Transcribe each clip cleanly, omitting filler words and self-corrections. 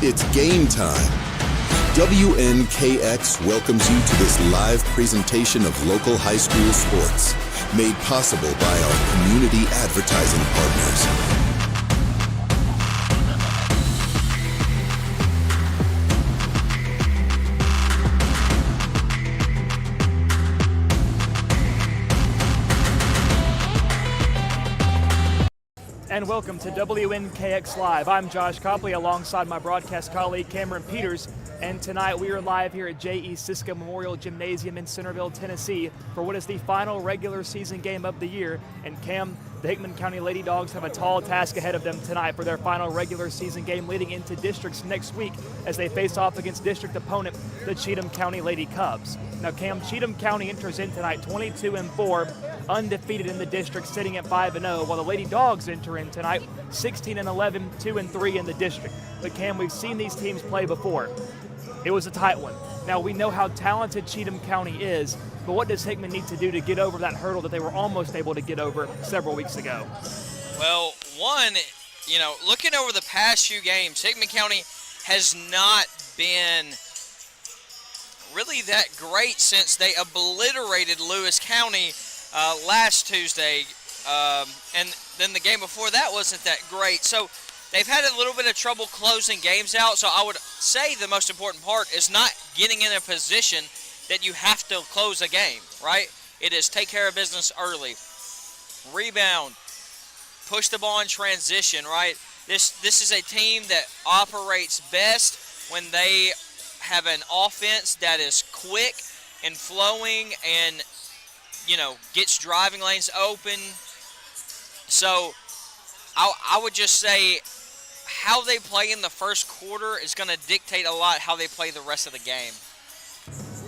It's game time. WNKX welcomes you to this live presentation of local high school sports, made possible by our community advertising partners. And welcome to WNKX Live. I'm Josh Copley alongside my broadcast colleague Cameron Peters. And tonight we are live here at J.E. Siska Memorial Gymnasium in Centerville, Tennessee for what is the final regular season game of the year. And Cam, the Hickman County Lady Dogs have a tall task ahead of them tonight for their final regular season game leading into districts next week as they face off against district opponent, the Cheatham County Lady Cubs. Now Cam, Cheatham County enters in tonight 22-4, undefeated in the district, sitting at 5-0, while the Lady Dogs enter in tonight 16-11, 2-3 in the district. But Cam, we've seen these teams play before. It was a tight one. Now we know how talented Cheatham County is, but what does Hickman need to do to get over that hurdle that they were almost able to get over several weeks ago? Well, one, looking over the past few games, Hickman County has not been really that great since they obliterated Lewis County last Tuesday, and then the game before that wasn't that great. So they've had a little bit of trouble closing games out, so I would say the most important part is not getting in a position that you have to close a game, right? It is take care of business early, rebound, push the ball in transition, right? This is a team that operates best when they have an offense that is quick and flowing and, gets driving lanes open. So I would just say how they play in the first quarter is going to dictate a lot how they play the rest of the game.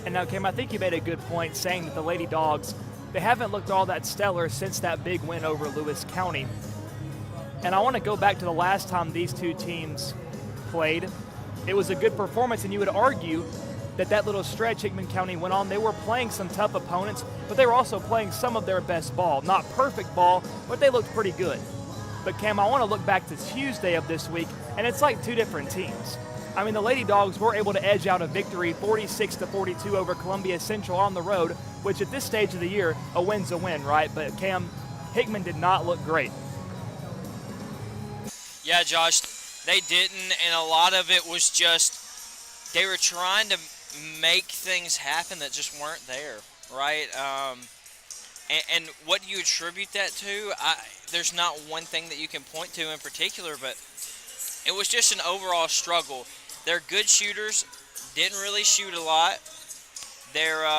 And now, Kim, I think you made a good point saying that the Lady Dogs, they haven't looked all that stellar since that big win over Lewis County. And I want to go back to the last time these two teams played. It was a good performance, and you would argue that little stretch Hickman County went on, they were playing some tough opponents, but they were also playing some of their best ball. Not perfect ball, but they looked pretty good. But Cam, I want to look back to Tuesday of this week, and it's like two different teams. I mean, the Lady Dogs were able to edge out a victory 46-42 over Columbia Central on the road, which at this stage of the year, a win's a win, right? But Cam, Hickman did not look great. Yeah, Josh, they didn't, and a lot of it was just they were trying to make things happen that just weren't there, right? And what do you attribute that to? There's not one thing that you can point to in particular, but it was just an overall struggle. They're good shooters, didn't really shoot a lot. Their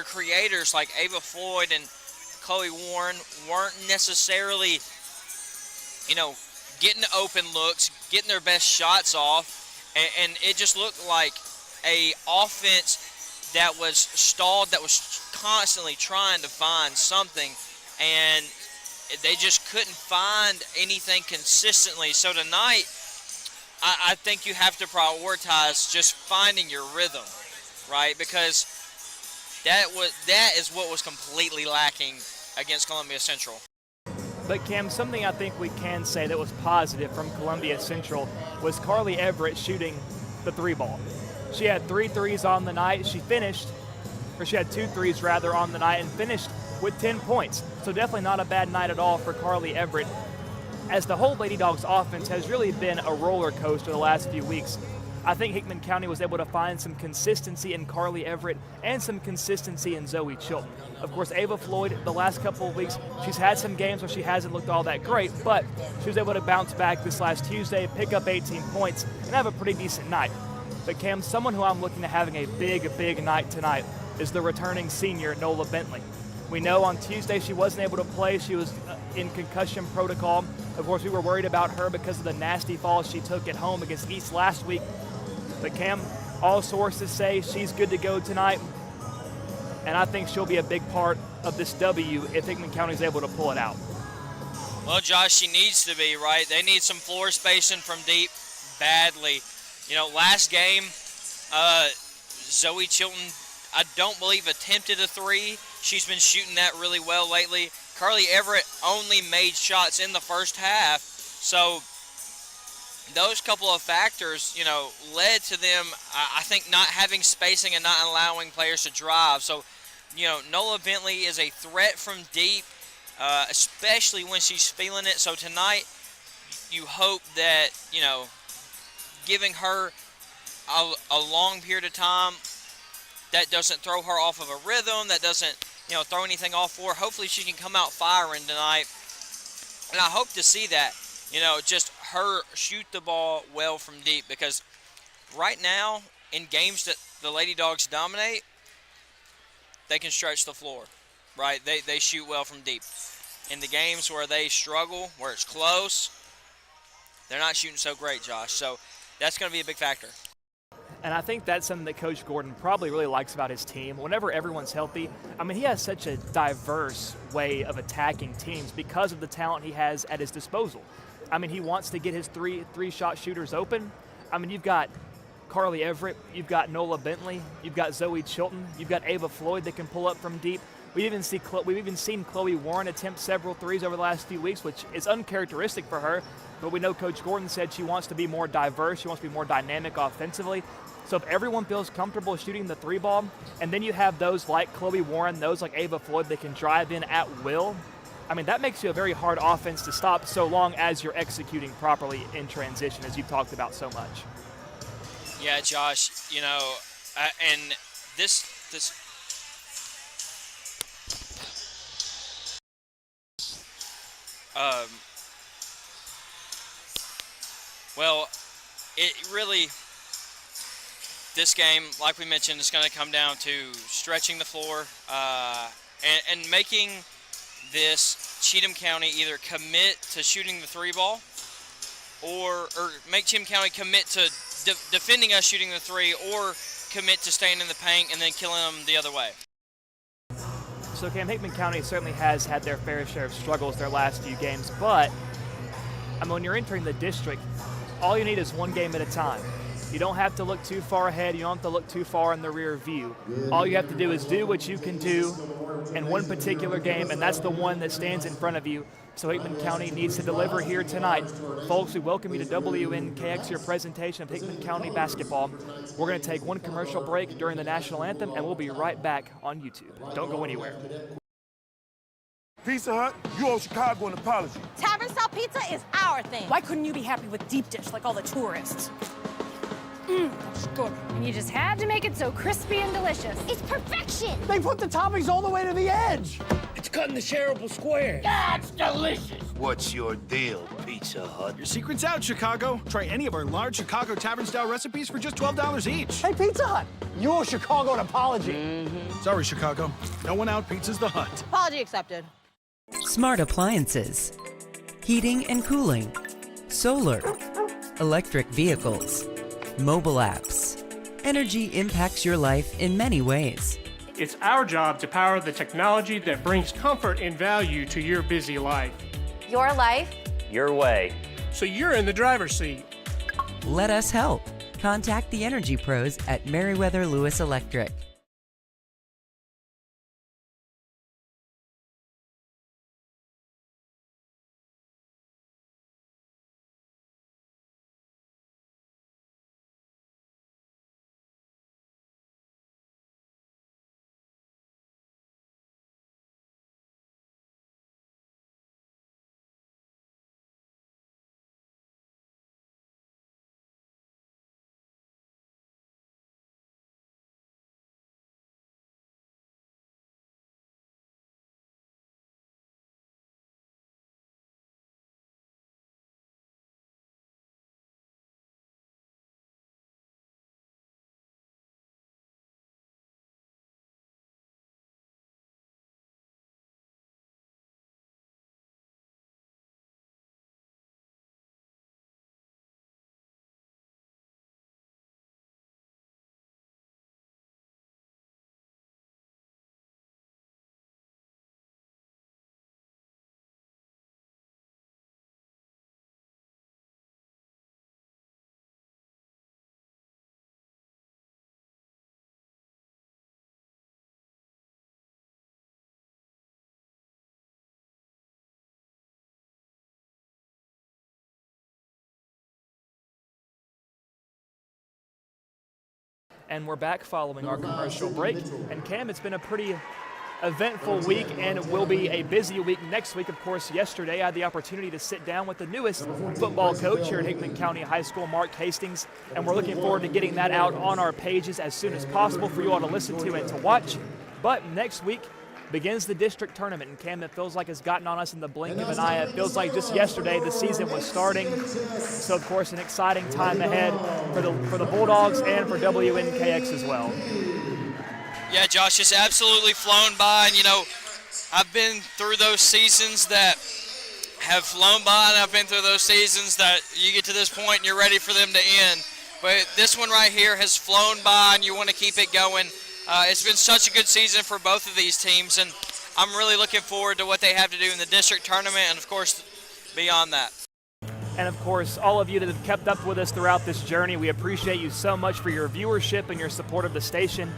creators like Ava Floyd and Chloe Warren weren't necessarily, getting open looks, getting their best shots off, and it just looked like a offense that was stalled, that was constantly trying to find something, and they just couldn't find anything consistently. So tonight, I think you have to prioritize just finding your rhythm, right? Because that is what was completely lacking against Columbia Central. But Cam, something I think we can say that was positive from Columbia Central was Carly Everett shooting the three ball. She had 3 threes on the night. She had 2 threes rather on the night and finished with 10 points. So definitely not a bad night at all for Carly Everett, as the whole Lady Dogs offense has really been a roller coaster the last few weeks. I think Hickman County was able to find some consistency in Carly Everett and some consistency in Zoe Chilton. Of course, Ava Floyd, the last couple of weeks, she's had some games where she hasn't looked all that great, but she was able to bounce back this last Tuesday, pick up 18 points, and have a pretty decent night. But Cam, someone who I'm looking at having a big night tonight is the returning senior, Nola Bentley. We know on Tuesday she wasn't able to play. She was in concussion protocol. Of course, we were worried about her because of the nasty fall she took at home against East last week. But Cam, all sources say she's good to go tonight, and I think she'll be a big part of this W if Hickman County is able to pull it out. Well, Josh, she needs to be, right? They need some floor spacing from deep badly. Last game, Zoe Chilton, I don't believe, attempted a 3. She's been shooting that really well lately. Carly Everett only made shots in the first half. So those couple of factors, led to them, I think, not having spacing and not allowing players to drive. So, Nola Bentley is a threat from deep, especially when she's feeling it. So tonight, you hope that, giving her a long period of time, that doesn't throw her off of a rhythm, that doesn't, throw anything off for her. Hopefully she can come out firing tonight. And I hope to see that, just her shoot the ball well from deep, because right now, in games that the Lady Dogs dominate, they can stretch the floor, right? They shoot well from deep. In the games where they struggle, where it's close, they're not shooting so great, Josh. So that's going to be a big factor. And I think that's something that Coach Gordon probably really likes about his team. Whenever everyone's healthy, he has such a diverse way of attacking teams because of the talent he has at his disposal. He wants to get his three-shot shooters open. You've got Carly Everett, you've got Nola Bentley, you've got Zoe Chilton, you've got Ava Floyd that can pull up from deep. We've even seen Chloe Warren attempt several threes over the last few weeks, which is uncharacteristic for her. But we know Coach Gordon said she wants to be more diverse, she wants to be more dynamic offensively. So if everyone feels comfortable shooting the three ball, and then you have those like Chloe Warren, those like Ava Floyd that can drive in at will, that makes you a very hard offense to stop, so long as you're executing properly in transition, as you've talked about so much. Yeah, Josh, and this well, it really, this game, like we mentioned, is going to come down to stretching the floor and making this Cheatham County either commit to shooting the three ball or make Cheatham County commit to defending us shooting the three, or commit to staying in the paint and then killing them the other way. So Hickman County certainly has had their fair share of struggles their last few games, but when you're entering the district, all you need is one game at a time. You don't have to look too far ahead. You don't have to look too far in the rear view. All you have to do is do what you can do in one particular game, and that's the one that stands in front of you. So Hickman County needs to deliver here tonight. Folks, we welcome you to WNKX, your presentation of Hickman County basketball. We're going to take one commercial break during the national anthem, and we'll be right back on YouTube. Don't go anywhere. Pizza Hut, you owe Chicago an apology. Tavern style pizza is our thing. Why couldn't you be happy with deep dish like all the tourists? That's good. And you just had to make it so crispy and delicious. It's perfection. They put the toppings all the way to the edge. It's cut in the shareable square. That's delicious. What's your deal, Pizza Hut? Your secret's out, Chicago. Try any of our large Chicago tavern-style recipes for just $12 each. Hey, Pizza Hut, you owe Chicago an apology. Sorry, Chicago. No one out pizzas the Hut. Apology accepted. Smart appliances, heating and cooling, solar, electric vehicles, mobile apps. Energy impacts your life in many ways. It's our job to power the technology that brings comfort and value to your busy life. Your life, your way. So you're in the driver's seat. Let us help. Contact the energy pros at Meriwether Lewis Electric. And we're back following our commercial break. And Cam, it's been a pretty eventful week, and it will be a busy week next week. Of course, yesterday I had the opportunity to sit down with the newest football coach here at Hickman County High School, Mark Hastings, and we're looking forward to getting that out on our pages as soon as possible for you all to listen to and to watch. But next week begins the district tournament, and Cam, it feels like it's gotten on us in the blink of an eye. It feels like just yesterday the season was starting. So, of course, an exciting time ahead for the Bulldogs and for WNKX as well. Yeah, Josh, it's absolutely flown by, and I've been through those seasons that have flown by, and I've been through those seasons that you get to this point and you're ready for them to end. But this one right here has flown by, and you want to keep it going. It's been such a good season for both of these teams, and I'm really looking forward to what they have to do in the district tournament and, of course, beyond that. And, of course, all of you that have kept up with us throughout this journey, we appreciate you so much for your viewership and your support of the station.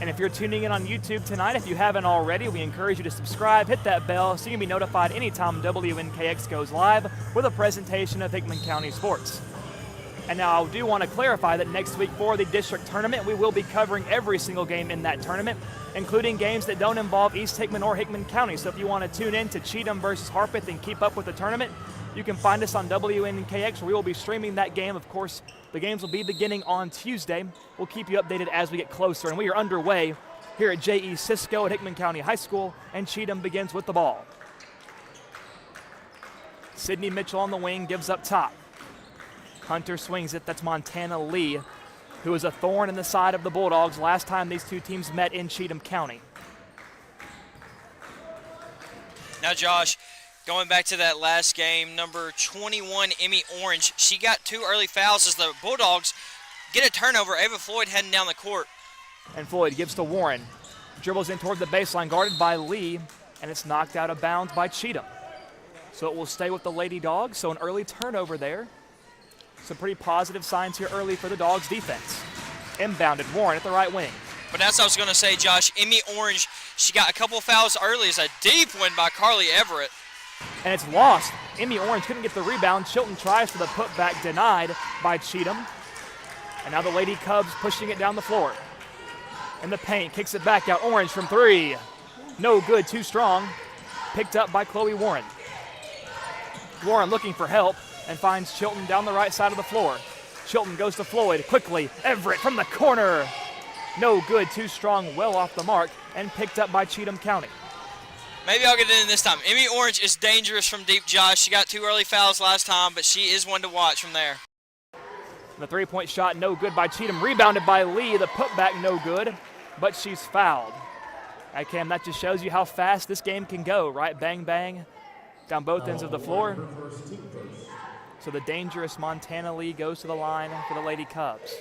And if you're tuning in on YouTube tonight, if you haven't already, we encourage you to subscribe, hit that bell so you can be notified anytime WNKX goes live with a presentation of Hickman County Sports. And now I do want to clarify that next week for the district tournament, we will be covering every single game in that tournament, including games that don't involve East Hickman or Hickman County. So if you want to tune in to Cheatham versus Harpeth and keep up with the tournament, you can find us on WNKX, where we will be streaming that game. Of course, the games will be beginning on Tuesday. We'll keep you updated as we get closer, and we are underway here at J.E. Cisco at Hickman County High School, and Cheatham begins with the ball. Sydney Mitchell on the wing, gives up top. Hunter swings it. That's Montana Lee, who was a thorn in the side of the Bulldogs last time these two teams met in Cheatham County. Now, Josh, going back to that last game, number 21, Emmy Orange, she got 2 early fouls as the Bulldogs get a turnover. Ava Floyd heading down the court. And Floyd gives to Warren. Dribbles in toward the baseline, guarded by Lee, and it's knocked out of bounds by Cheatham. So it will stay with the Lady Dogs, so an early turnover there. Some pretty positive signs here early for the Dogs' defense. Inbounded, Warren at the right wing. But that's what I was going to say, Josh. Emmy Orange, she got a couple fouls early. It's a deep win by Carly Everett. And it's lost. Emmy Orange couldn't get the rebound. Chilton tries for the putback, denied by Cheatham. And now the Lady Cubs pushing it down the floor. In the paint, kicks it back out. Orange from 3. No good, too strong. Picked up by Chloe Warren. Warren looking for help and finds Chilton down the right side of the floor. Chilton goes to Floyd quickly. Everett from the corner. No good, too strong, well off the mark, and picked up by Cheatham County. Maybe I'll get it in this time. Emmy Orange is dangerous from deep, Josh. She got 2 early fouls last time, but she is one to watch from there. The three-point shot no good by Cheatham. Rebounded by Lee. The putback no good, but she's fouled. Right, Cam, that just shows you how fast this game can go, right? Bang, bang, down both ends of the floor. So the dangerous Montana Lee goes to the line for the Lady Cubs.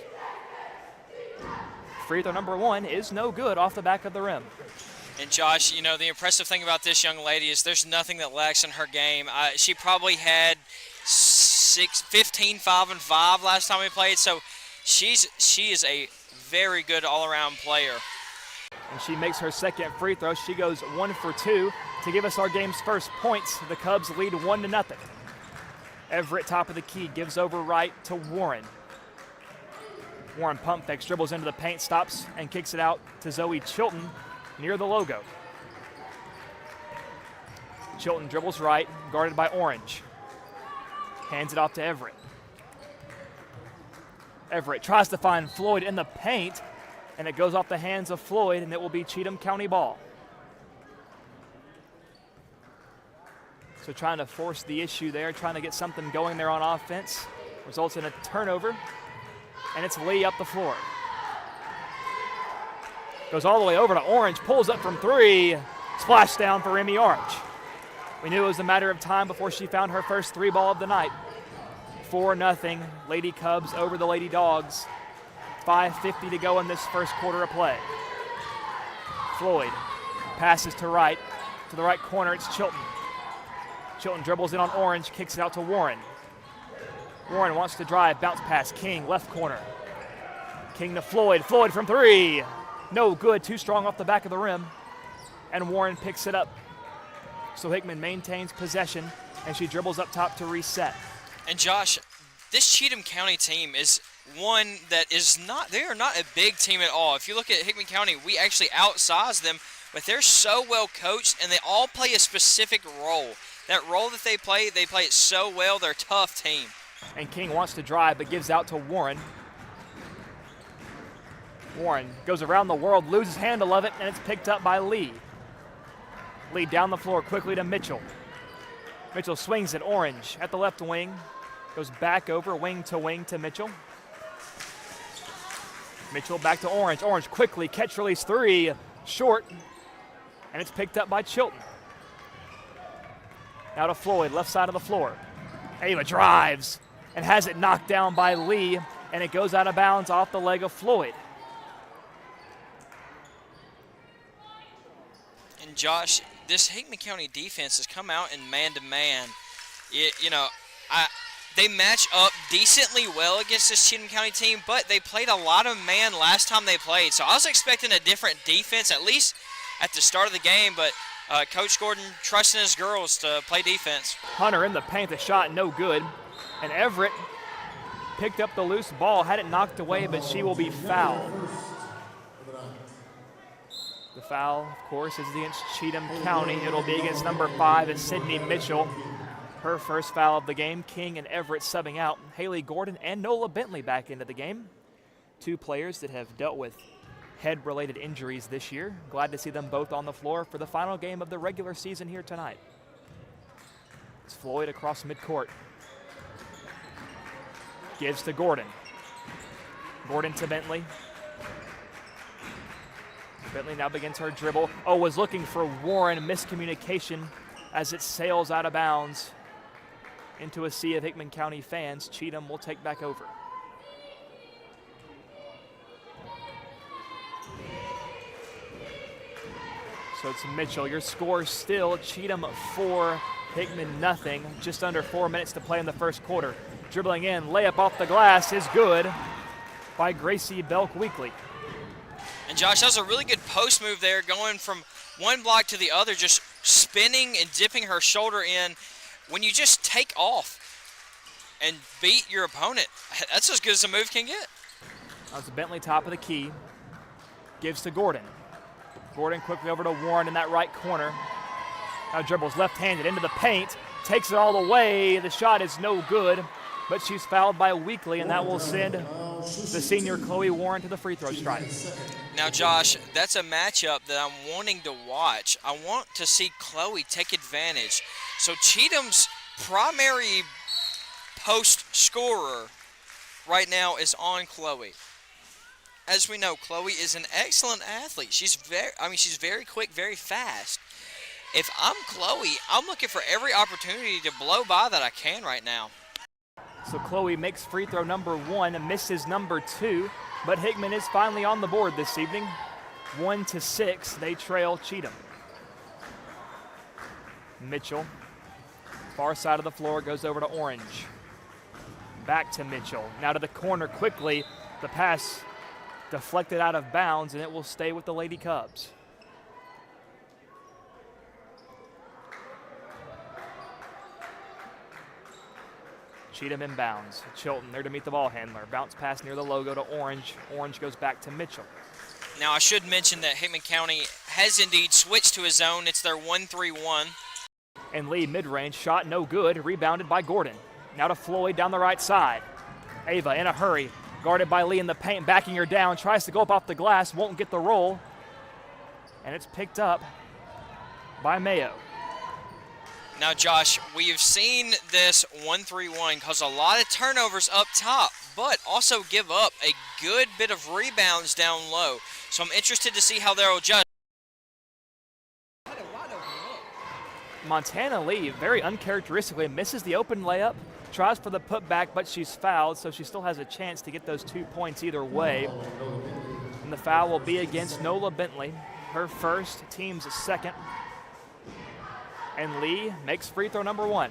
Free throw number 1 is no good off the back of the rim. And Josh, the impressive thing about this young lady is there's nothing that lacks in her game. She probably had 15, 5, and 5 last time we played, so she is a very good all-around player. And she makes her second free throw. She goes 1 for 2 to give us our game's first points. The Cubs lead 1-0. Everett, top of the key, gives over right to Warren. Warren pump fakes, dribbles into the paint, stops, and kicks it out to Zoe Chilton near the logo. Chilton dribbles right, guarded by Orange. Hands it off to Everett. Everett tries to find Floyd in the paint, and it goes off the hands of Floyd, and it will be Cheatham County ball. So trying to force the issue there, trying to get something going there on offense. Results in a turnover, and it's Lee up the floor. Goes all the way over to Orange, pulls up from 3. Splash down for Emmy Orange. We knew it was a matter of time before she found her first 3 ball of the night. 4-0, Lady Cubs over the Lady Dogs. 5:50 to go in this first quarter of play. Floyd passes to the right corner, it's Chilton. Chilton dribbles in on Orange, kicks it out to Warren. Warren wants to drive, bounce pass, King, left corner. King to Floyd, Floyd from 3. No good, too strong off the back of the rim. And Warren picks it up. So Hickman maintains possession, and she dribbles up top to reset. And Josh, this Cheatham County team is one that is not, they are not a big team at all. If you look at Hickman County, we actually outsize them, but they're so well coached, and they all play a specific role. That role that they play it so well. They're a tough team. And King wants to drive, but gives out to Warren. Warren goes around the world, loses handle of it, and it's picked up by Lee. Lee down the floor quickly to Mitchell. Mitchell swings at Orange at the left wing. Goes back over wing to Mitchell. Mitchell back to Orange. Orange quickly, catch release three, short, and it's picked up by Chilton. Now to Floyd, left side of the floor. Ava drives and has it knocked down by Lee, and it goes out of bounds off the leg of Floyd. And Josh, this Hickman County defense has come out in man-to-man. They match up decently well against this Cheatham County team, but they played a lot of man last time they played. So I was expecting a different defense, at least at the start of the game, but Coach Gordon trusting his girls to play defense. Hunter in the paint, the shot no good. And Everett picked up the loose ball, had it knocked away, but she will be fouled. The foul, of course, is against Cheatham County. It'll be against number 5, is Sydney Mitchell. Her first foul of the game. King and Everett subbing out. Haley Gordon and Nola Bentley back into the game. Two players that have dealt with head-related injuries this year. Glad to see them both on the floor for the final game of the regular season here tonight. It's Floyd across midcourt. Gives to Gordon. Gordon to Bentley. Bentley now begins her dribble. Oh, was looking for Warren. Miscommunication as it sails out of bounds into a sea of Hickman County fans. Cheatham will take back over. So it's Mitchell. Your score still Cheatham 4, Hickman nothing. Just under 4 minutes to play in the first quarter. Dribbling in, layup off the glass is good by Gracie Belk-Weekly. And Josh, that was a really good post move there, going from one block to the other, just spinning and dipping her shoulder in. When you just take off and beat your opponent, that's as good as a move can get. That's Bentley top of the key. Gives to Gordon. Gordon quickly over to Warren in that right corner. Now dribbles left-handed into the paint. Takes it all the way. The shot is no good, but she's fouled by Weekly, and that will send the senior Chloe Warren to the free throw stripe. Now, Josh, that's a matchup that I'm wanting to watch. I want to see Chloe take advantage. So Cheatham's primary post scorer right now is on Chloe. As we know, Chloe is an excellent athlete. She's very quick, very fast. If I'm Chloe, I'm looking for every opportunity to blow by that I can right now. So Chloe makes free throw number 1, misses number 2, but Hickman is finally on the board this evening. 1-6, they trail Cheatham. Mitchell, far side of the floor, goes over to Orange. Back to Mitchell, now to the corner quickly. The pass deflected out of bounds, and it will stay with the Lady Cubs. Cheatham inbounds. Chilton there to meet the ball handler. Bounce pass near the logo to Orange. Orange goes back to Mitchell. Now, I should mention that Hickman County has indeed switched to a zone. It's their 1-3-1. And Lee mid-range shot no good. Rebounded by Gordon. Now to Floyd down the right side. Ava in a hurry. Guarded by Lee in the paint. Backing her down. Tries to go up off the glass. Won't get the roll. And it's picked up by Mayo. Now, Josh, we've seen this 1-3-1 cause a lot of turnovers up top, but also give up a good bit of rebounds down low. So I'm interested to see how they'll adjust. Montana Lee very uncharacteristically misses the open layup, tries for the putback, but she's fouled, so she still has a chance to get those 2 points either way. And the foul will be against Nola Bentley, her first, team's second. And Lee makes free throw number 1.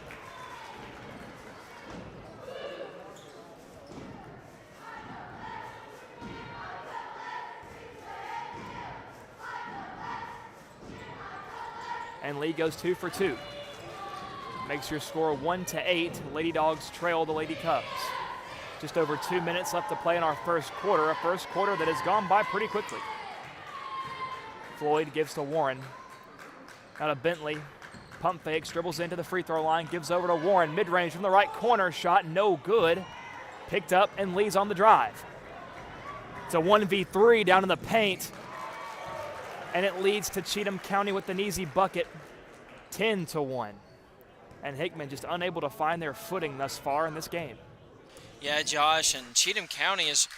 And Lee goes 2 for 2. Makes your score 1-8. Lady Dogs trail the Lady Cubs. Just over 2 minutes left to play in our first quarter, a first quarter that has gone by pretty quickly. Floyd gives to Warren. Now to Bentley. Pump fakes, dribbles into the free throw line, gives over to Warren. Mid-range from the right corner, shot no good. Picked up and leads on the drive. It's a 1v3 down in the paint. And it leads to Cheatham County with an easy bucket, 10-1. And Hickman just unable to find their footing thus far in this game. Yeah, Josh, and Cheatham County has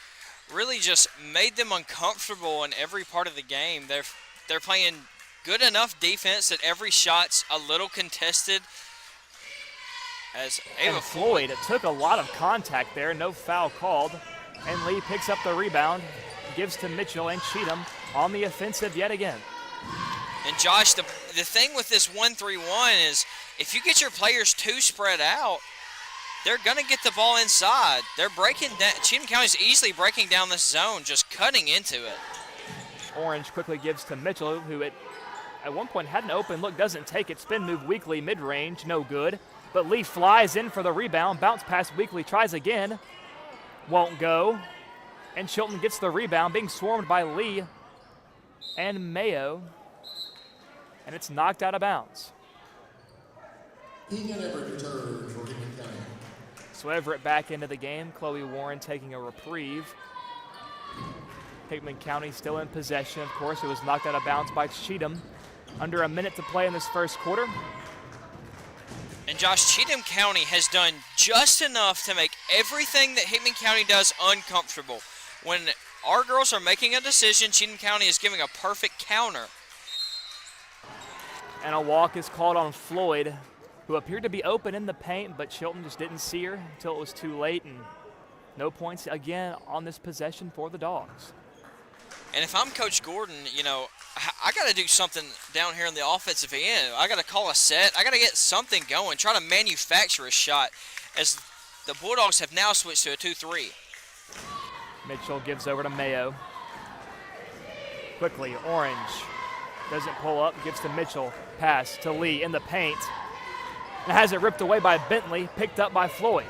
really just made them uncomfortable in every part of the game. They're playing good enough defense that every shot's a little contested. As Ava Floyd, it took a lot of contact there, no foul called. And Lee picks up the rebound, gives to Mitchell, and Cheatham on the offensive yet again. And Josh, the thing with this 1-3-1 is if you get your players too spread out, they're going to get the ball inside. They're breaking down. Cheatham County's easily breaking down this zone, just cutting into it. Orange quickly gives to Mitchell, who at one point had an open look, doesn't take it. Spin move Weekly, mid-range, no good. But Lee flies in for the rebound. Bounce pass Weekly, tries again. Won't go. And Chilton gets the rebound, being swarmed by Lee and Mayo. And it's knocked out of bounds. So Everett back into the game. Chloe Warren taking a reprieve. Hickman County still in possession. Of course, it was knocked out of bounds by Cheatham. Under a minute to play in this first quarter. And Josh, Cheatham County has done just enough to make everything that Hickman County does uncomfortable. When our girls are making a decision, Cheatham County is giving a perfect counter. And a walk is called on Floyd, who appeared to be open in the paint, but Chilton just didn't see her until it was too late, and no points again on this possession for the Dogs. And if I'm Coach Gordon, you know, I got to do something down here in the offensive end. I got to call a set. I got to get something going, try to manufacture a shot, as the Bulldogs have now switched to a 2-3. Mitchell gives over to Mayo. Quickly, Orange doesn't pull up, gives to Mitchell. Pass to Lee in the paint. And has it ripped away by Bentley, picked up by Floyd.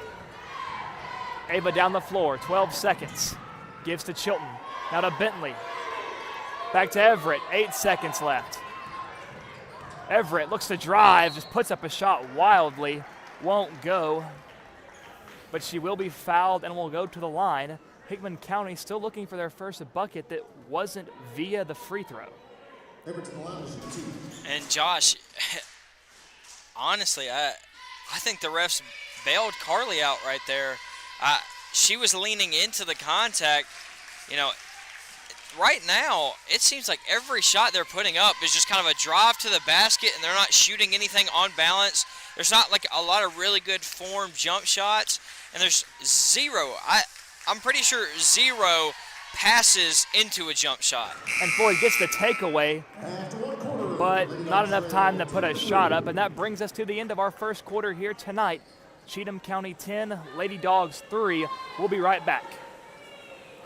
Ava down the floor, 12 seconds. Gives to Chilton. Now to Bentley. Back to Everett, 8 seconds left. Everett looks to drive, just puts up a shot wildly. Won't go. But she will be fouled and will go to the line. Hickman County still looking for their first bucket that wasn't via the free throw. And Josh, honestly, I think the refs bailed Carly out right there. She was leaning into the contact. You know, right now, it seems like every shot they're putting up is just kind of a drive to the basket, and they're not shooting anything on balance. There's not like a lot of really good form jump shots, and there's zero. I'm pretty sure zero passes into a jump shot. And Floyd gets the takeaway, but not enough time to put a shot up, and that brings us to the end of our first quarter here tonight. Cheatham County 10, Lady Dogs 3. We'll be right back.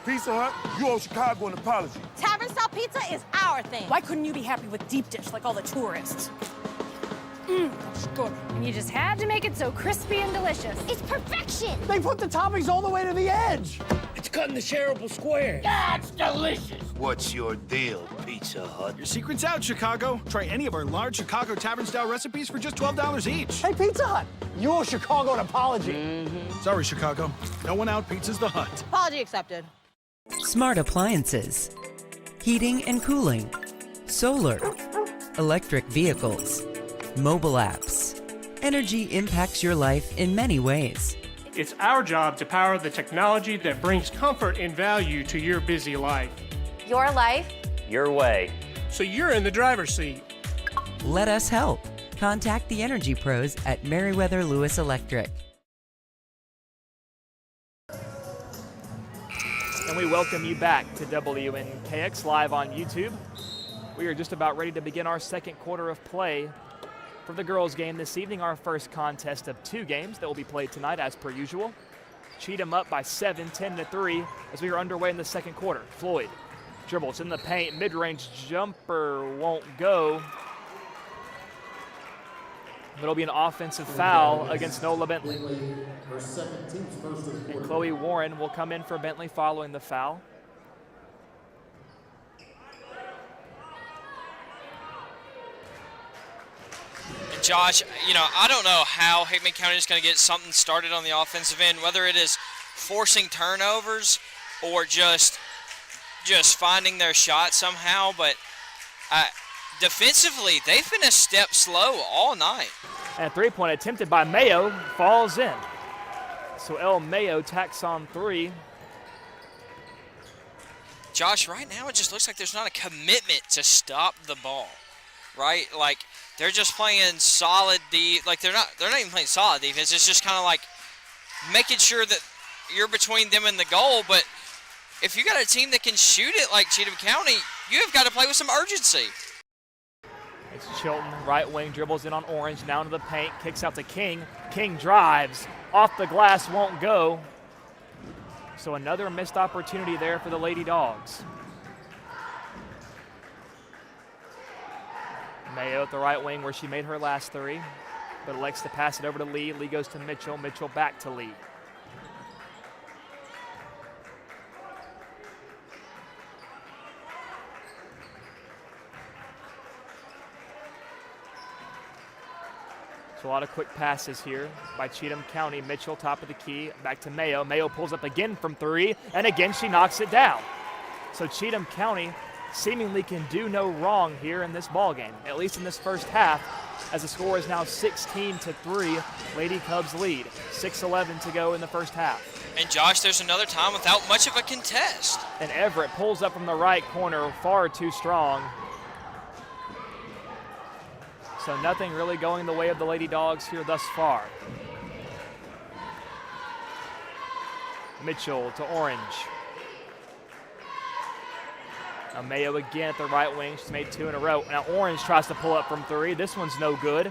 Pizza Hut, you owe Chicago an apology. Tavern-style pizza is our thing. Why couldn't you be happy with deep dish like all the tourists? That's good. And you just had to make it so crispy and delicious. It's perfection. They put the toppings all the way to the edge. It's cut in the shareable square. That's delicious. What's your deal, Pizza Hut? Your secret's out, Chicago. Try any of our large Chicago Tavern-style recipes for just $12 each. Hey, Pizza Hut, you owe Chicago an apology. Sorry, Chicago. No one out pizzas the Hut. Apology accepted. Smart appliances, heating and cooling, solar, electric vehicles, mobile apps. Energy impacts your life in many ways. It's our job to power the technology that brings comfort and value to your busy life. Your life, your way. So you're in the driver's seat. Let us help. Contact the energy pros at Meriwether Lewis Electric. And we welcome you back to WNKX Live on YouTube. We are just about ready to begin our second quarter of play for the girls' game this evening, our first contest of 2 games that will be played tonight as per usual. Cheatham up by 7, 10-3 as we are underway in the second quarter. Floyd dribbles in the paint, mid-range jumper won't go. It'll be an offensive foul against Nola Bentley. And Chloe Warren will come in for Bentley following the foul. And Josh, you know, I don't know how Hickman County is going to get something started on the offensive end, whether it is forcing turnovers or just finding their shot somehow, but defensively, they've been a step slow all night. And a three-point attempted by Mayo falls in. So El Mayo tacks on 3. Josh, right now it just looks like there's not a commitment to stop the ball, right? Like they're just playing solid like they're not even playing solid defense. It's just kind of like making sure that you're between them and the goal. But if you got a team that can shoot it like Cheatham County, you have got to play with some urgency. It's Chilton, right wing, dribbles in on Orange, now into the paint, kicks out to King. King drives, off the glass, won't go. So another missed opportunity there for the Lady Dogs. Mayo at the right wing where she made her last 3, but elects to pass it over to Lee. Lee goes to Mitchell, Mitchell back to Lee. So a lot of quick passes here by Cheatham County. Mitchell, top of the key, back to Mayo. Mayo pulls up again from 3, and again she knocks it down. So Cheatham County seemingly can do no wrong here in this ball game, at least in this first half, as the score is now 16-3. Lady Cubs lead. 6:11 to go in the first half. And Josh, there's another time without much of a contest. And Everett pulls up from the right corner, far too strong. So nothing really going the way of the Lady Dogs here thus far. Mitchell to Orange. Now Mayo again at the right wing. She's made 2 in a row. Now Orange tries to pull up from 3. This one's no good.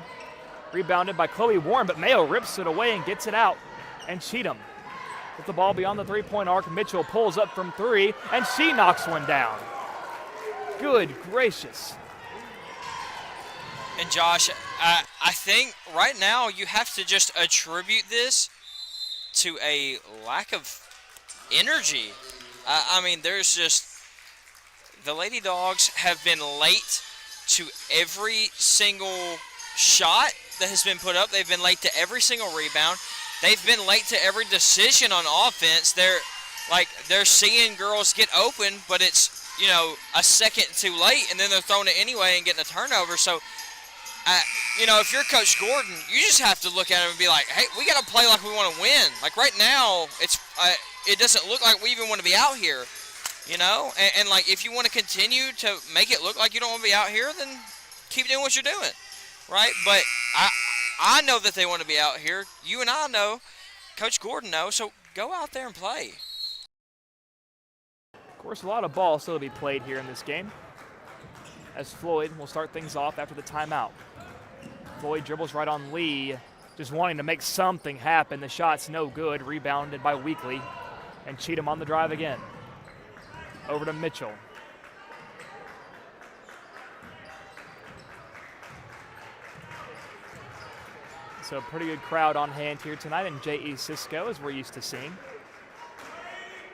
Rebounded by Chloe Warren, but Mayo rips it away and gets it out. And Cheatham with the ball beyond the 3-point arc. Mitchell pulls up from 3, and she knocks one down. Good gracious. And Josh, I think right now you have to just attribute this to a lack of energy. I mean, there's just, the Lady Dogs have been late to every single shot that has been put up. They've been late to every single rebound. They've been late to every decision on offense. They're seeing girls get open, but it's, you know, a second too late, and then they're throwing it anyway and getting a turnover. So, you know, if you're Coach Gordon, you just have to look at him and be like, hey, we got to play like we want to win. Like right now, it doesn't look like we even want to be out here, you know? And like if you want to continue to make it look like you don't want to be out here, then keep doing what you're doing, right? But I know that they want to be out here. You and I know. Coach Gordon knows. So go out there and play. Of course, a lot of ball still to be played here in this game, as Floyd will start things off after the timeout. Floyd dribbles right on Lee, just wanting to make something happen. The shot's no good, rebounded by Weekly, and Cheatham on the drive again. Over to Mitchell. So a pretty good crowd on hand here tonight in J.E. Cisco, as we're used to seeing.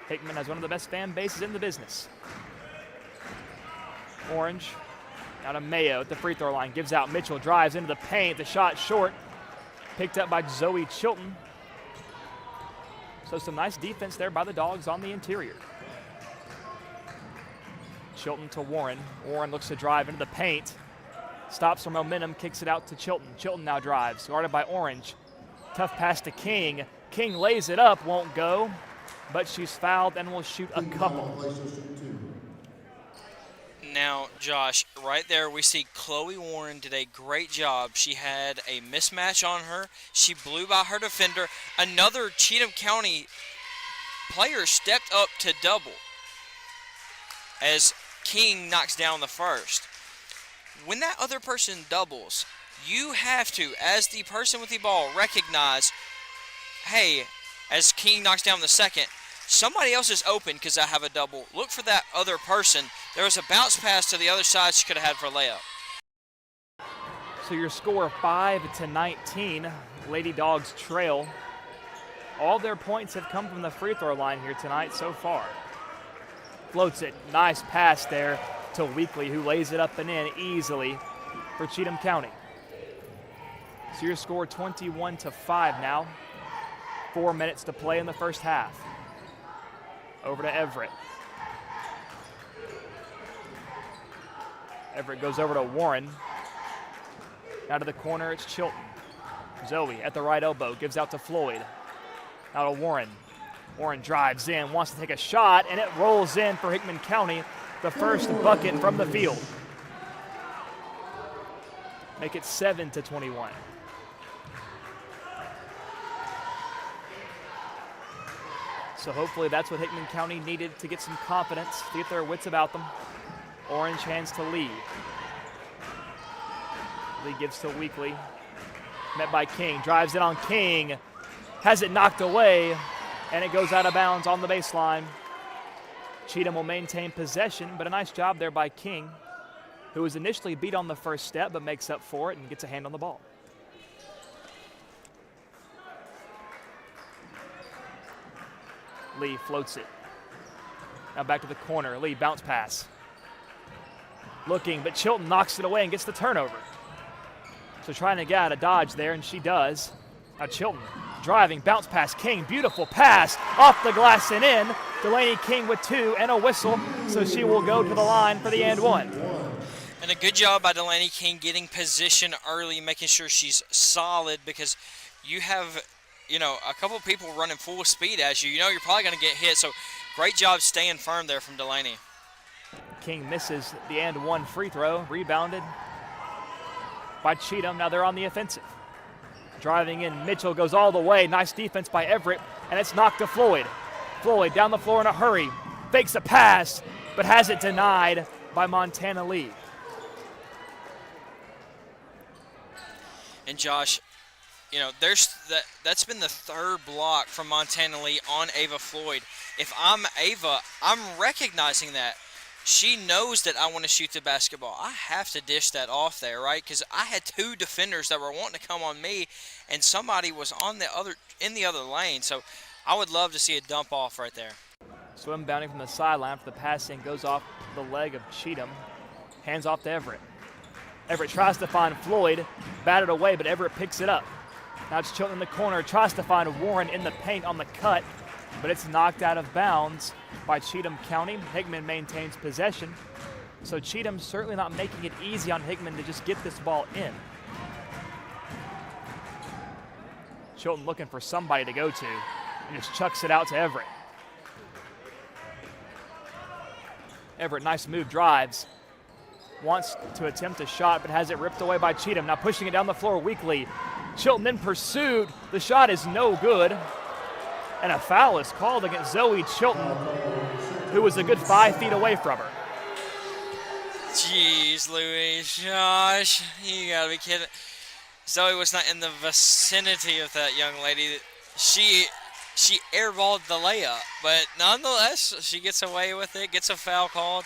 Hickman has one of the best fan bases in the business. Orange. Now to Mayo at the free throw line. Gives out. Mitchell drives into the paint. The shot short. Picked up by Zoe Chilton. So some nice defense there by the Dogs on the interior. Chilton to Warren. Warren looks to drive into the paint. Stops her momentum. Kicks it out to Chilton. Chilton now drives. Guarded by Orange. Tough pass to King. King lays it up. Won't go. But she's fouled and will shoot a couple. Now, Josh, right there we see Chloe Warren did a great job. She had a mismatch on her. She blew by her defender. Another Cheatham County player stepped up to double as King knocks down the first. When that other person doubles, you have to, as the person with the ball, recognize, hey, as King knocks down the second, somebody else is open because I have a double. Look for that other person. There was a bounce pass to the other side she could have had for a layup. So your score 5-19. Lady Dogs trail. All their points have come from the free throw line here tonight so far. Floats it. Nice pass there to Weekly, who lays it up and in easily for Cheatham County. So your score 21-5 now. 4 minutes to play in the first half. Over to Everett. Everett goes over to Warren. Now to the corner, it's Chilton. Zoe at the right elbow, gives out to Floyd. Now to Warren. Warren drives in, wants to take a shot, and it rolls in for Hickman County, the first bucket from the field. Make it 7-21. So hopefully that's what Hickman County needed to get some confidence, to get their wits about them. Orange hands to Lee. Lee gives to Weekly. Met by King, drives it on King. Has it knocked away, and it goes out of bounds on the baseline. Cheatham will maintain possession, but a nice job there by King, who was initially beat on the first step, but makes up for it and gets a hand on the ball. Lee floats it. Now back to the corner. Lee, bounce pass. Looking, but Chilton knocks it away and gets the turnover. So trying to get out of dodge there, and she does. Now Chilton driving, bounce pass. King, beautiful pass. Off the glass and in. Delaney King with 2 and a whistle, so she will go to the line for the and one. And a good job by Delaney King getting position early, making sure she's solid, because you have, you know, a couple of people running full speed as you. You know you're probably going to get hit, so great job staying firm there from Delaney. King misses the and one free throw, rebounded by Cheatham. Now they're on the offensive. Driving in, Mitchell goes all the way. Nice defense by Everett, and it's knocked to Floyd. Floyd down the floor in a hurry, fakes a pass, but has it denied by Montana Lee. And Josh, you know, that's been the third block from Montana Lee on Ava Floyd. If I'm Ava, I'm recognizing that. She knows that I want to shoot the basketball. I have to dish that off there, right? Because I had 2 defenders that were wanting to come on me, and somebody was in the other lane. So I would love to see a dump off right there. So inbounding from the sideline for the passing goes off the leg of Cheatham. Hands off to Everett. Everett tries to find Floyd, batted away, but Everett picks it up. Now it's Chilton in the corner, tries to find Warren in the paint on the cut, but it's knocked out of bounds by Cheatham County. Hickman maintains possession. So Cheatham certainly not making it easy on Hickman to just get this ball in. Chilton looking for somebody to go to and just chucks it out to Everett. Everett, nice move, drives. Wants to attempt a shot, but has it ripped away by Cheatham. Now pushing it down the floor weakly. Chilton in pursuit. The shot is no good. And a foul is called against Zoe Chilton, who was a good 5 feet away from her. Jeez Louise, Josh, you gotta be kidding. Zoe was not in the vicinity of that young lady. She airballed the layup, but nonetheless, she gets away with it, gets a foul called.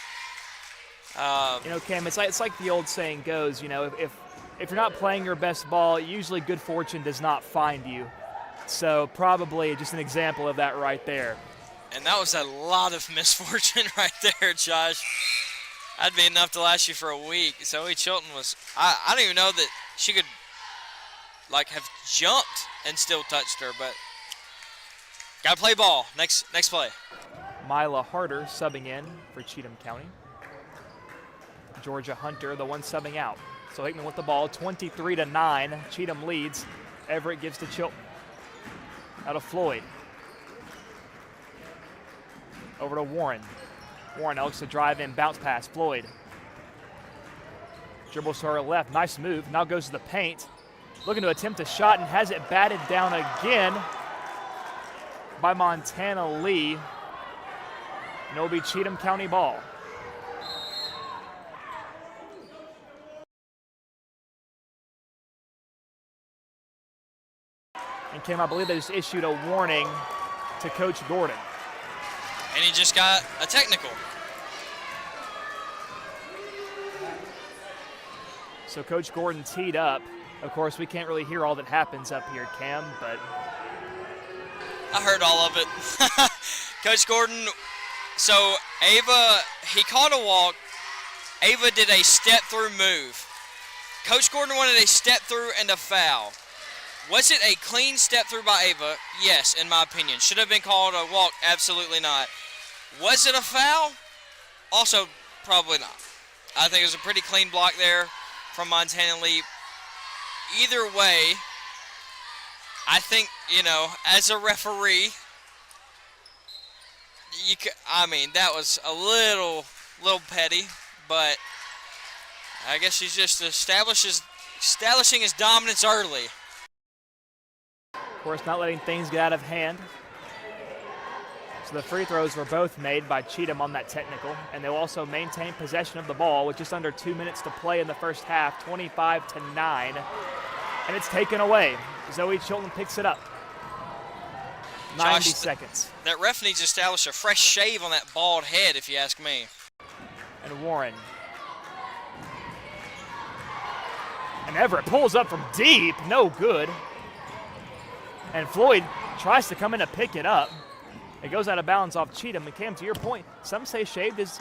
You know, Cam, it's like the old saying goes, you know, if you're not playing your best ball, usually good fortune does not find you. So probably just an example of that right there. And that was a lot of misfortune right there, Josh. That'd be enough to last you for a week. Zoe Chilton was, I don't even know that she could, like, have jumped and still touched her, but got to play ball. Next play. Mila Harder subbing in for Cheatham County. Georgia Hunter, the one subbing out. So Hickman with the ball, 23-9. Cheatham leads. Everett gives to Chilton. Out of Floyd. Over to Warren. Warren looks to drive in, bounce pass. Floyd. Dribbles to her left. Nice move. Now goes to the paint. Looking to attempt a shot and has it batted down again by Montana Lee. And it'll be Cheatham County ball. And Kim, I believe they just issued a warning to Coach Gordon. And he just got a technical. So So Coach Gordon teed up. Of course, we can't really hear all that happens up here, Cam, but I heard all of it. Coach Gordon, so Ava, he called a walk. Ava did a step-through move. Coach Gordon wanted a step-through and a foul. Was it a clean step-through by Ava? Yes, in my opinion. Should have been called a walk? Absolutely not. Was it a foul? Also, probably not. I think it was a pretty clean block there from Montana Lee. Either way, I think, as a referee, that was a little petty, but I guess he's just establishing his dominance early. Of course, not letting things get out of hand. So the free throws were both made by Cheatham on that technical, and they'll also maintain possession of the ball with just under 2 minutes to play in the first half, 25-9, and it's taken away. Zoe Chilton picks it up. 90 seconds. That ref needs to establish a fresh shave on that bald head, if you ask me. And Warren. And Everett pulls up from deep, no good. And Floyd tries to come in to pick it up. It goes out of bounds off Cheatham. And Cam, to your point, some say shaved is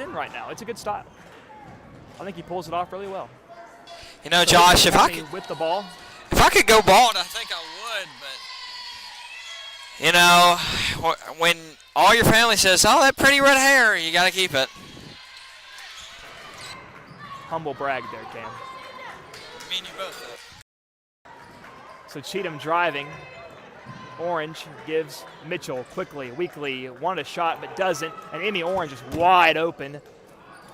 in right now. It's a good style. I think he pulls it off really well. Josh, if I could with the ball. If I could go bald, I think I would, but when all your family says, "Oh, that pretty red hair," you got to keep it. Humble brag there, Cam. Me and you both. So Cheatham driving. Orange gives Mitchell quickly, weakly, wanted a shot but doesn't, and Amy Orange is wide open.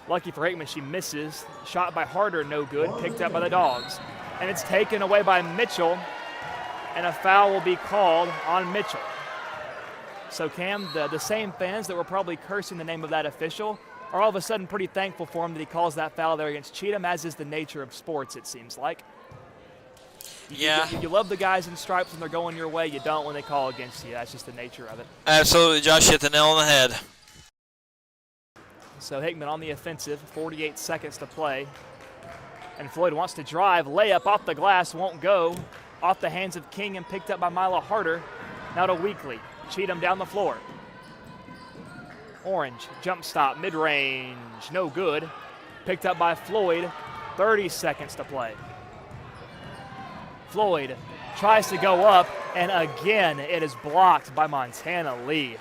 Lucky for Hickman, she misses. Shot by Harder, no good, picked up by the Dogs. And it's taken away by Mitchell, and a foul will be called on Mitchell. So Cam, the same fans that were probably cursing the name of that official are all of a sudden pretty thankful for him that he calls that foul there against Cheatham, as is the nature of sports, it seems like. Yeah. You love the guys in stripes when they're going your way. You don't when they call against you. That's just the nature of it. Absolutely. Josh hit the nail on the head. So Hickman on the offensive, 48 seconds to play. And Floyd wants to drive. Layup off the glass, won't go. Off the hands of King and picked up by Mila Harder. Now to Weekly. Cheatham down the floor. Orange, jump stop, mid-range, no good. Picked up by Floyd, 30 seconds to play. Floyd tries to go up, and again, it is blocked by Montana Lee.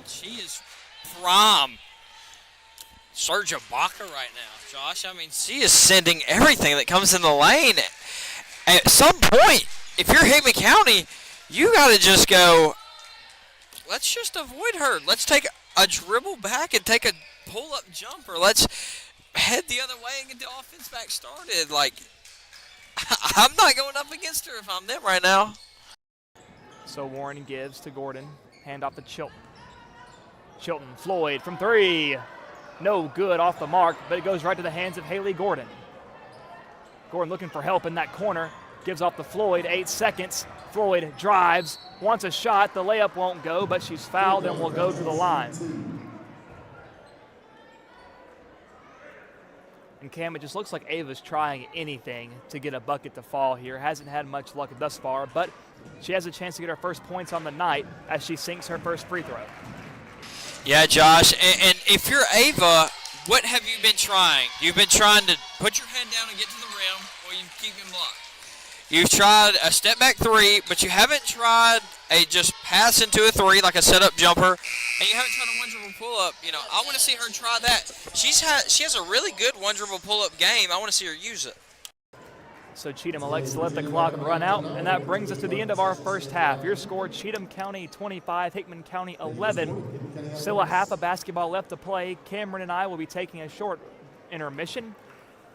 She is prime Serge Ibaka right now, Josh. She is sending everything that comes in the lane. At some point, if you're Hickman County, you got to just go, let's just avoid her. Let's take a dribble back and take a pull-up jumper. Let's head the other way and get the offense back started. I'm not going up against her if I'm them right now. So Warren gives to Gordon. Hand off to Chilton. Chilton, Floyd from three. No good, off the mark, but it goes right to the hands of Haley Gordon. Gordon looking for help in that corner. Gives off to Floyd, 8 seconds. Floyd drives, wants a shot. The layup won't go, but she's fouled and will go to the line. And Cam, it just looks like Ava's trying anything to get a bucket to fall here. Hasn't had much luck thus far, but she has a chance to get her first points on the night as she sinks her first free throw. Yeah, Josh, and if you're Ava, what have you been trying? You've been trying to put your head down and get to the rim, or you keep him blocked. You've tried a step-back three, but you haven't tried a just pass into a three, like a set-up jumper, and you haven't tried a one-dribble pull-up. I want to see her try that. She has a really good one-dribble pull-up game. I want to see her use it. So Cheatham elects to let the clock run out, and that brings us to the end of our first half. Your score, Cheatham County 25, Hickman County 11. Still a half of basketball left to play. Cameron and I will be taking a short intermission,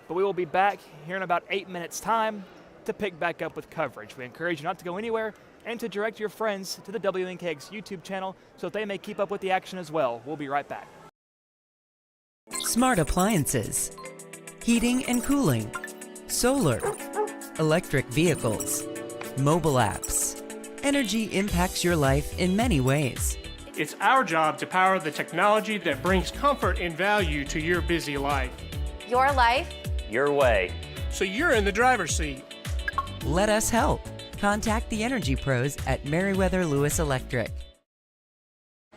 but we will be back here in about 8 minutes' time to pick back up with coverage. We encourage you not to go anywhere and to direct your friends to the WNKX YouTube channel so that they may keep up with the action as well. We'll be right back. Smart appliances, heating and cooling, solar, electric vehicles, mobile apps. Energy impacts your life in many ways. It's our job to power the technology that brings comfort and value to your busy life. Your life. Your way. So you're in the driver's seat. Let us help. Contact the energy pros at Meriwether Lewis Electric.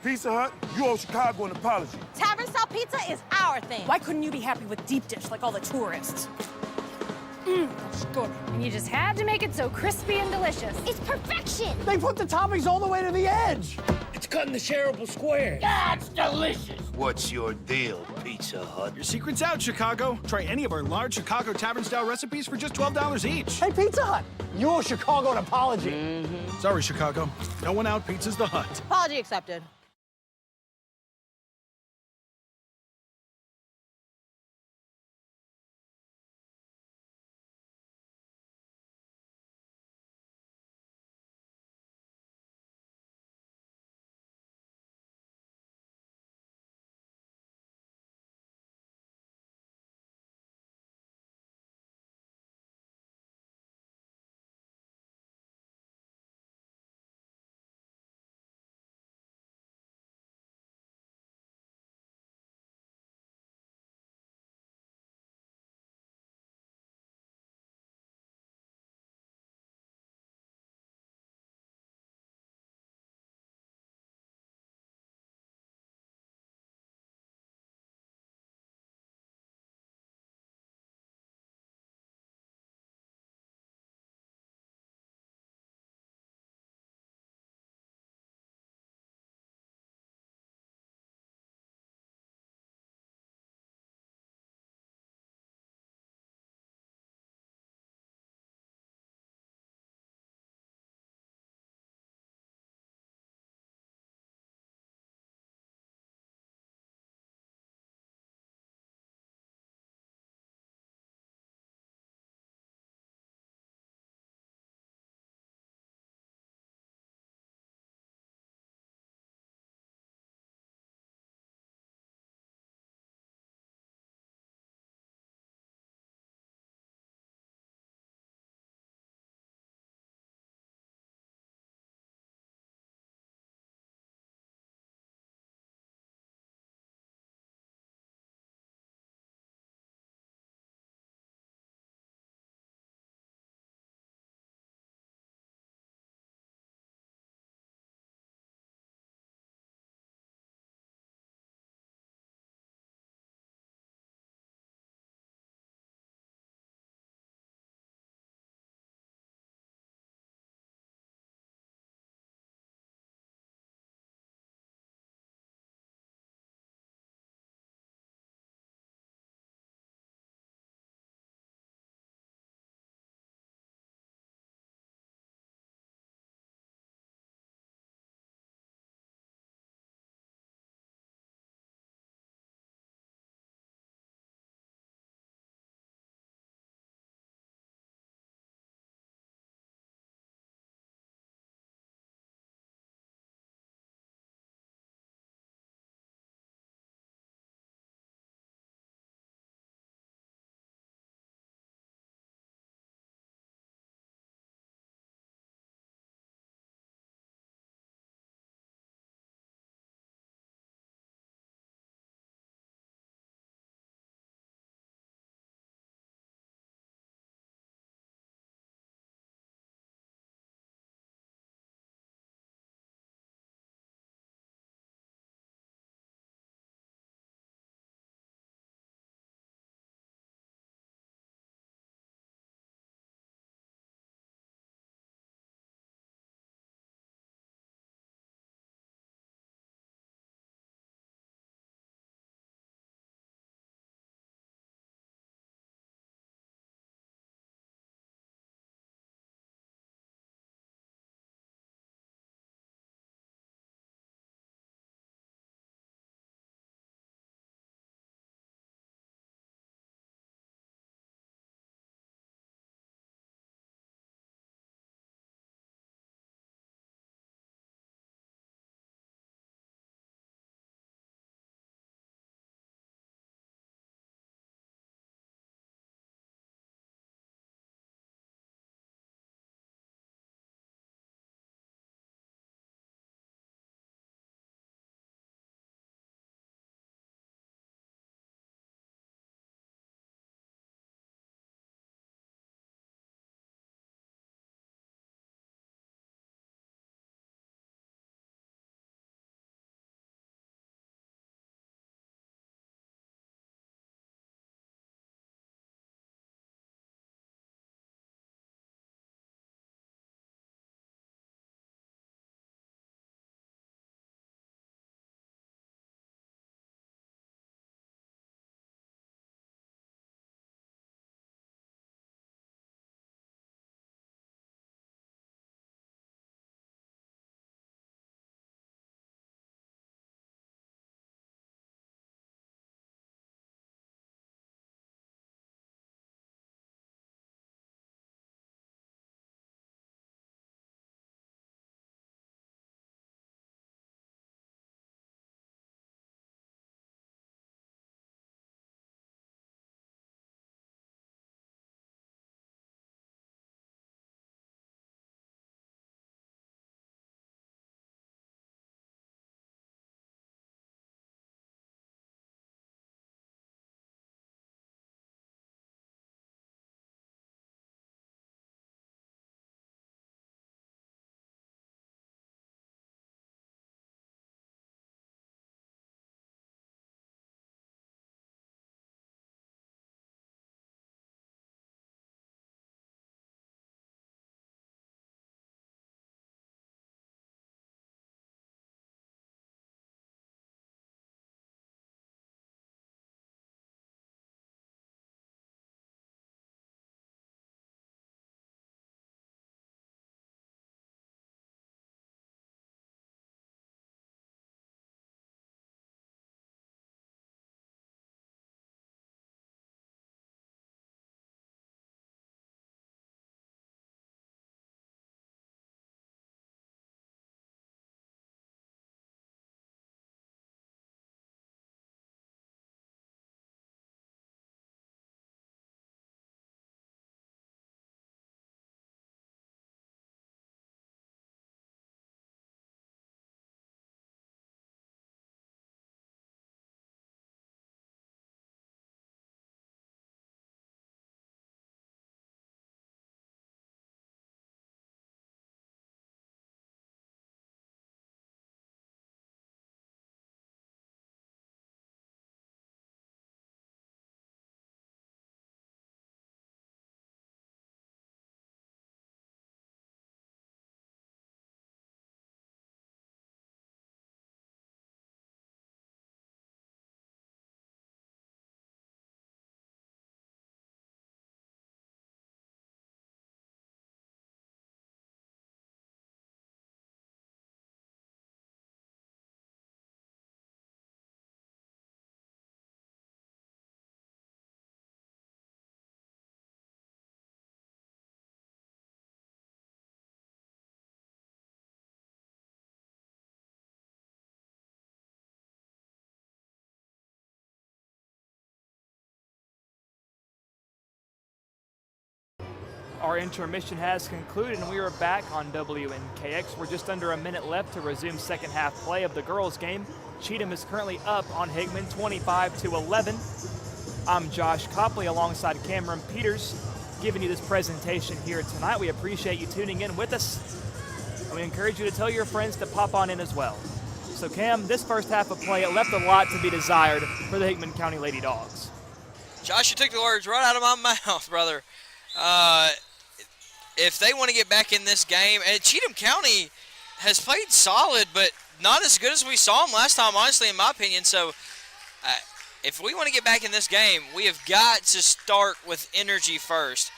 Pizza Hut, you owe Chicago an apology. Tavern style pizza is our thing. Why couldn't you be happy with deep dish like all the tourists? That's good. And you just had to make it so crispy and delicious. It's perfection. They put the toppings all the way to the edge. It's cut in the shareable square. That's delicious. What's your deal, Pizza Hut? Your secret's out, Chicago. Try any of our large Chicago Tavern-style recipes for just $12 each. Hey, Pizza Hut, you owe Chicago an apology. Sorry, Chicago. No one out pizzas the Hut. Apology accepted. our intermission has concluded, and we are back on WNKX. We're just under a minute left to resume second half play of the girls' game. Cheatham is currently up on Hickman, 25-11. I'm Josh Copley alongside Cameron Peters, giving you this presentation here tonight. We appreciate you tuning in with us, and we encourage you to tell your friends to pop on in as well. So Cam, this first half of play, it left a lot to be desired for the Hickman County Lady Dogs. Josh, you took the words right out of my mouth, brother. If they want to get back in this game, and Cheatham County has played solid, but not as good as we saw them last time, honestly, in my opinion. So if we want to get back in this game, we have got to start with energy first.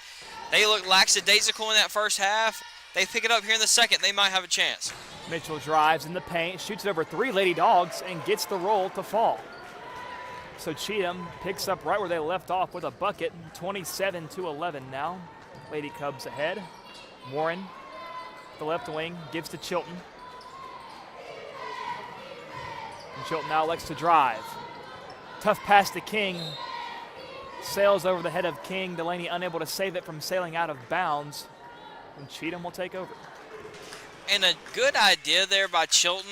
They look lackadaisical in that first half. They pick it up here in the second, they might have a chance. Mitchell drives in the paint, shoots it over 3 Lady Dogs, and gets the roll to fall. So Cheatham picks up right where they left off with a bucket, 27-11 now. Lady Cubs ahead. Warren, the left wing, gives to Chilton. And Chilton now elects to drive. Tough pass to King. Sails over the head of King. Delaney unable to save it from sailing out of bounds. And Cheatham will take over. And a good idea there by Chilton.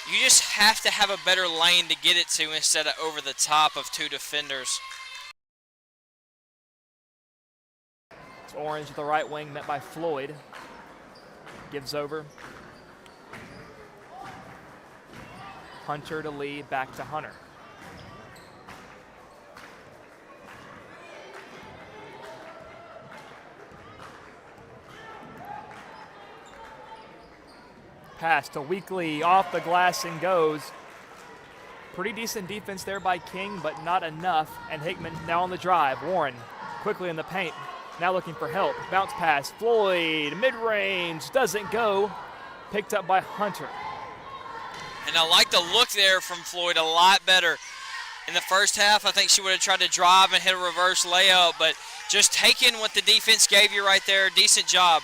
You just have to have a better lane to get it to instead of over the top of 2 defenders. It's Orange at the right wing, met by Floyd. Gives over. Hunter to Lee, back to Hunter. Pass to Weekly, off the glass and goes. Pretty decent defense there by King, but not enough. And Hickman now on the drive. Warren quickly in the paint, now looking for help. Bounce pass, Floyd, mid-range, doesn't go. Picked up by Hunter. And I like the look there from Floyd a lot better. In the first half, I think she would have tried to drive and hit a reverse layup, but just taking what the defense gave you right there, decent job.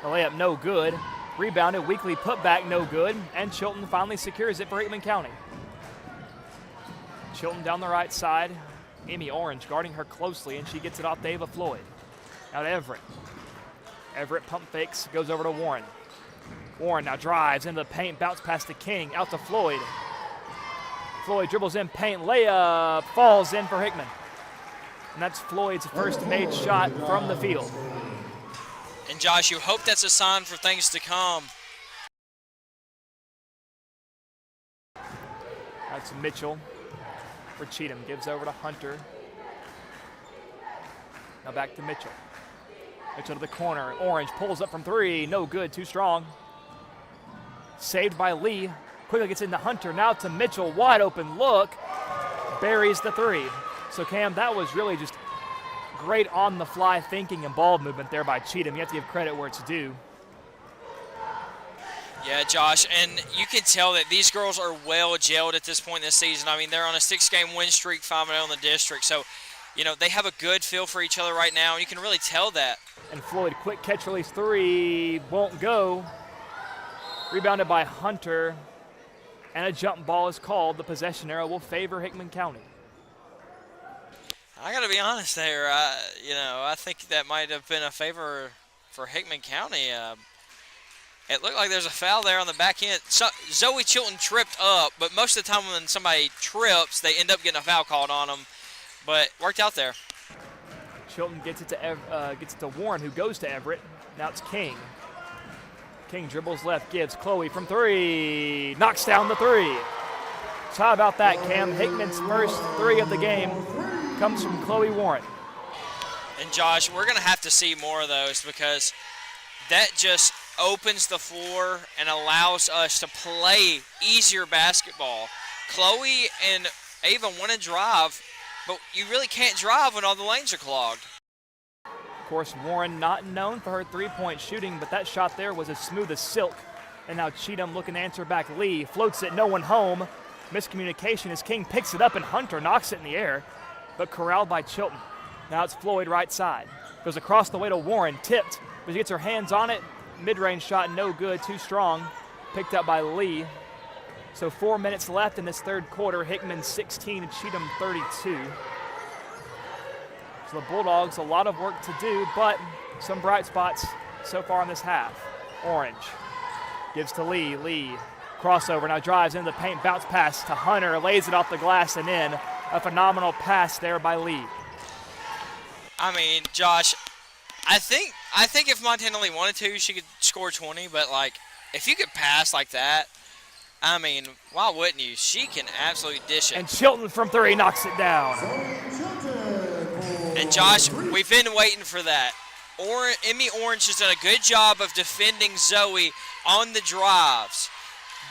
The layup no good. Rebounded, Weekly put back no good, and Chilton finally secures it for Hickman County. Chilton down the right side. Amy Orange guarding her closely, and she gets it off to Ava Floyd. Now to Everett. Everett pump fakes, goes over to Warren. Warren now drives into the paint, bounce pass to King, out to Floyd. Floyd dribbles in paint, layup, falls in for Hickman. And that's Floyd's first made shot from the field. And Josh, you hope that's a sign for things to come. That's Mitchell for Cheatham, gives over to Hunter. Now back to Mitchell. Mitchell to the corner, Orange pulls up from 3, no good, too strong. Saved by Lee, quickly gets into Hunter, now to Mitchell, wide open look, buries the 3. So Cam, that was really just great on-the-fly thinking and ball movement there by Cheatham. You have to give credit where it's due. Yeah, Josh, and you can tell that these girls are well gelled at this point this season. I mean, they're on a 6-game win streak, 5-0 in the district. So, you know, they have a good feel for each other right now, and you can really tell that. And Floyd, quick catch release 3, won't go. Rebounded by Hunter, and a jump ball is called. The possession arrow will favor Hickman County. I got to be honest there. I think that might have been a favor for Hickman County. It looked like there's a foul there on the back end. So, Zoe Chilton tripped up, but most of the time when somebody trips, they end up getting a foul called on them. But worked out there. Chilton gets it to Warren, who goes to Everett. Now it's King. King dribbles left, gives Chloe from 3, knocks down the 3. So how about that, Cam? Hickman's first 3 of the game comes from Chloe Warren. And Josh, we're going to have to see more of those because that just opens the floor and allows us to play easier basketball. Chloe and Ava want to drive, but you really can't drive when all the lanes are clogged. Of course, Warren not known for her 3-point shooting, but that shot there was as smooth as silk. And now Cheatham looking to answer back. Lee floats it, no one home. Miscommunication as King picks it up and Hunter knocks it in the air, but corralled by Chilton. Now it's Floyd right side. Goes across the way to Warren, tipped, but she gets her hands on it. Mid-range shot, no good, too strong. Picked up by Lee. So 4 minutes left in this third quarter. Hickman 16 and Cheatham 32. So the Bulldogs, a lot of work to do, but some bright spots so far in this half. Orange gives to Lee. Lee, crossover, now drives into the paint, bounce pass to Hunter, lays it off the glass and in. A phenomenal pass there by Lee. I mean, Josh, I think if Montana Lee wanted to, she could score 20, but, like, if you could pass like that, I mean, why wouldn't you? She can absolutely dish it. And Chilton from 3 knocks it down. And, Josh, we've been waiting for that. Emmy Orange has done a good job of defending Zoe on the drives.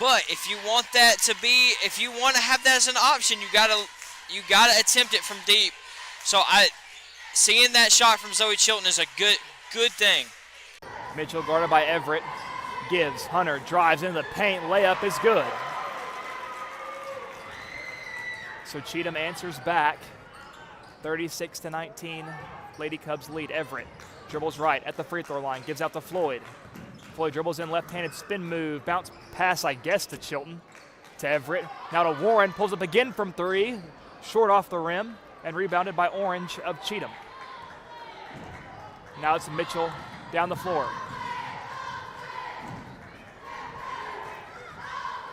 But if you want that to be, if you want to have that as an option, you gotta attempt it from deep. So seeing that shot from Zoe Chilton is a good thing. Mitchell guarded by Everett. Gives. Hunter drives into the paint. Layup is good. So Cheatham answers back. 36-19. Lady Cubs lead. Everett dribbles right at the free throw line. Gives out to Floyd. Floyd dribbles in, left-handed spin move. Bounce pass, I guess, to Chilton. To Everett. Now to Warren. Pulls up again from 3. Short off the rim. And rebounded by Orange of Cheatham. Now it's Mitchell down the floor.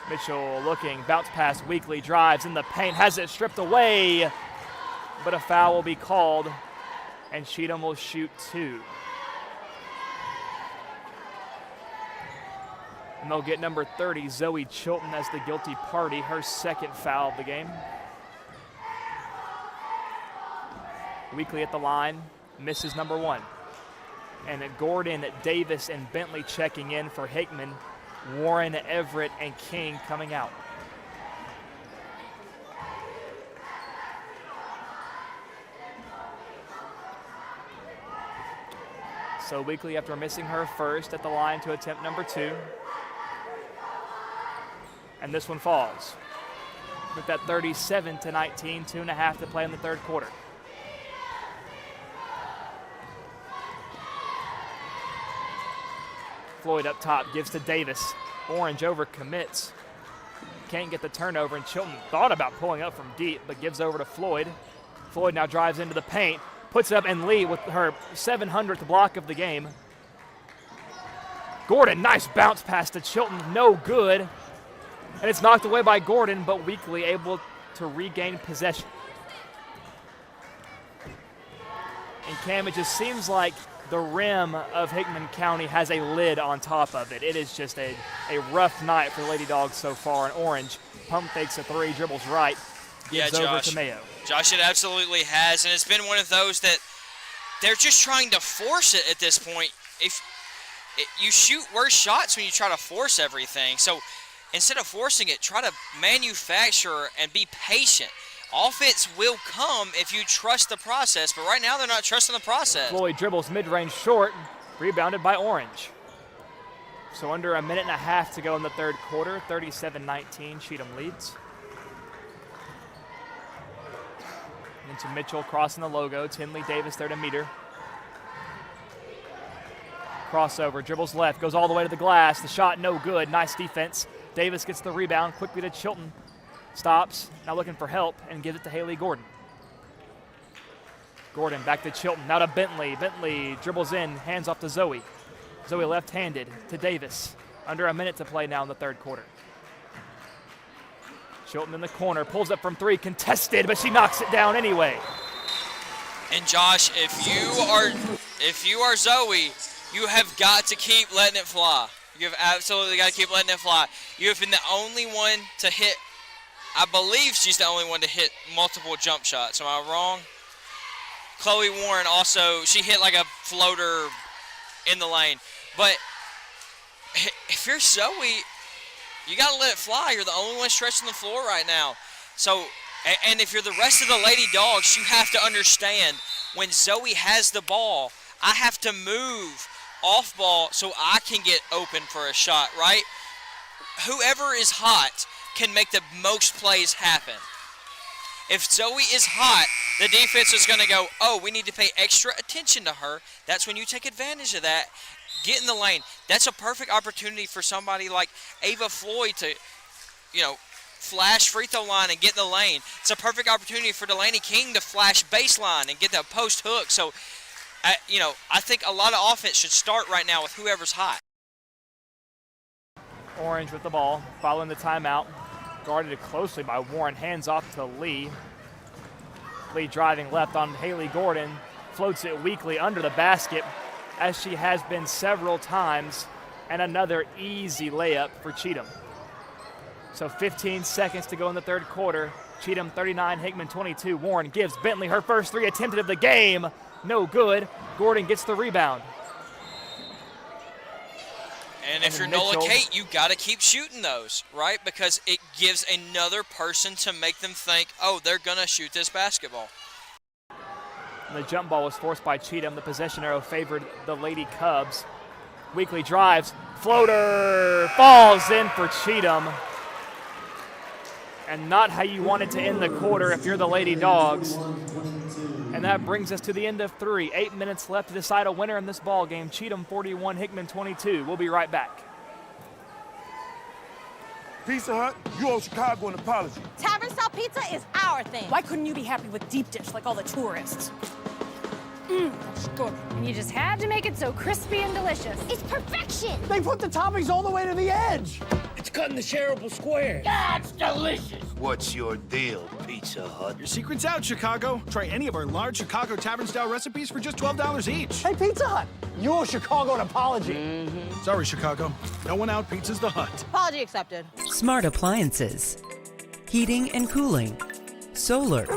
Mitchell looking, bounce pass, Weekly drives in the paint, has it stripped away, but a foul will be called, and Cheatham will shoot 2. And they'll get number 30, Zoe Chilton, as the guilty party, her second foul of the game. Weekly at the line, misses number 1. And Gordon, Davis, and Bentley checking in for Hickman. Warren, Everett, and King coming out. So Weekly, after missing her first, at the line to attempt number 2. And this one falls. With that 37-19, 2.5 to play in the third quarter. Floyd up top, gives to Davis. Orange over commits. Can't get the turnover, and Chilton thought about pulling up from deep, but gives over to Floyd. Floyd now drives into the paint, puts it up, and Lee with her 700th block of the game. Gordon, nice bounce pass to Chilton, no good. And it's knocked away by Gordon, but Weekly able to regain possession. And Cam, it just seems like the rim of Hickman County has a lid on top of it. It is just a rough night for the Lady Dogs so far. And Orange pump fakes a 3, dribbles right, gives over to Mayo. Josh, it absolutely has, and it's been one of those that they're just trying to force it at this point. You shoot worse shots when you try to force everything. So instead of forcing it, try to manufacture and be patient. Offense will come if you trust the process, but right now they're not trusting the process. Floyd dribbles mid-range short, rebounded by Orange. So under 1.5 minutes to go in the third quarter, 37-19, Cheatham leads. Into Mitchell crossing the logo, Tinley Davis there to meet her. Crossover, dribbles left, goes all the way to the glass. The shot no good, nice defense. Davis gets the rebound, quickly to Chilton. Stops, now looking for help, and gives it to Haley Gordon. Gordon back to Chilton, now to Bentley. Bentley dribbles in, hands off to Zoe. Zoe left-handed to Davis. Under 1 minute to play now in the third quarter. Chilton in the corner, pulls up from 3, contested, but she knocks it down anyway. And Josh, if you are Zoe, you have got to keep letting it fly. You have absolutely got to keep letting it fly. You have been the only one to hit, I believe she's the only one to hit multiple jump shots. Am I wrong? Chloe Warren also, she hit like a floater in the lane. But if you're Zoe, you got to let it fly. You're the only one stretching the floor right now. So, and if you're the rest of the Lady Dogs, you have to understand when Zoe has the ball, I have to move off ball so I can get open for a shot, right? Whoever is hot can make the most plays happen. If Zoe is hot, the defense is going to go, oh, we need to pay extra attention to her. That's when you take advantage of that. Get in the lane. That's a perfect opportunity for somebody like Ava Floyd to, flash free throw line and get in the lane. It's a perfect opportunity for Delaney King to flash baseline and get that post hook. So, I think a lot of offense should start right now with whoever's hot. Orange with the ball, following the timeout. Guarded closely by Warren, hands off to Lee. Lee driving left on Haley Gordon, floats it weakly under the basket, as she has been several times, and another easy layup for Cheatham. So 15 seconds to go in the third quarter. Cheatham 39, Hickman 22. Warren gives Bentley her first three attempted of the game. No good. Gordon gets the rebound. And if you're Nola Kate, you got to keep shooting those, right? Because it gives another person to make them think, oh, they're going to shoot this basketball. The jump ball was forced by Cheatham. The possession arrow favored the Lady Cubs. Weekly drives. Floater falls in for Cheatham. And not how you want it to end the quarter if you're the Lady Dogs. And that brings us to the end of 3. 8 minutes left to decide a winner in this ball game. Cheatham 41, Hickman 22. We'll be right back. Pizza Hut, you owe Chicago an apology. Tavern style pizza is our thing. Why couldn't you be happy with deep dish like all the tourists? That's good. And you just had to make it so crispy and delicious. It's perfection. They put the toppings all the way to the edge. It's cutting the shareable square. That's delicious. What's your deal, Pizza Hut? Your secret's out, Chicago. Try any of our large Chicago Tavern-style recipes for just $12 each. Hey, Pizza Hut, you owe Chicago an apology. Sorry, Chicago. No one out pizza's the Hut. Apology accepted. Smart appliances, heating and cooling, solar,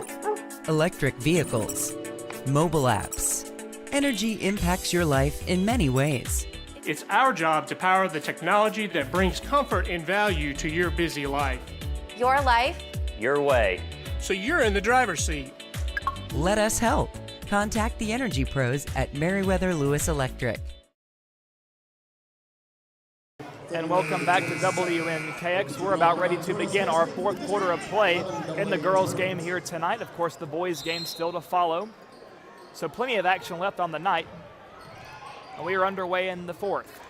electric vehicles, mobile apps. Energy impacts your life in many ways. It's our job to power the technology that brings comfort and value to your busy life. Your life, your way. So you're in the driver's seat. Let us help. Contact the energy pros at Meriwether Lewis Electric. And welcome back to WNKX. We're about ready to begin our fourth quarter of play in the girls' game here tonight. Of course, the boys' game still to follow. So plenty of action left on the night. And we are underway in the fourth.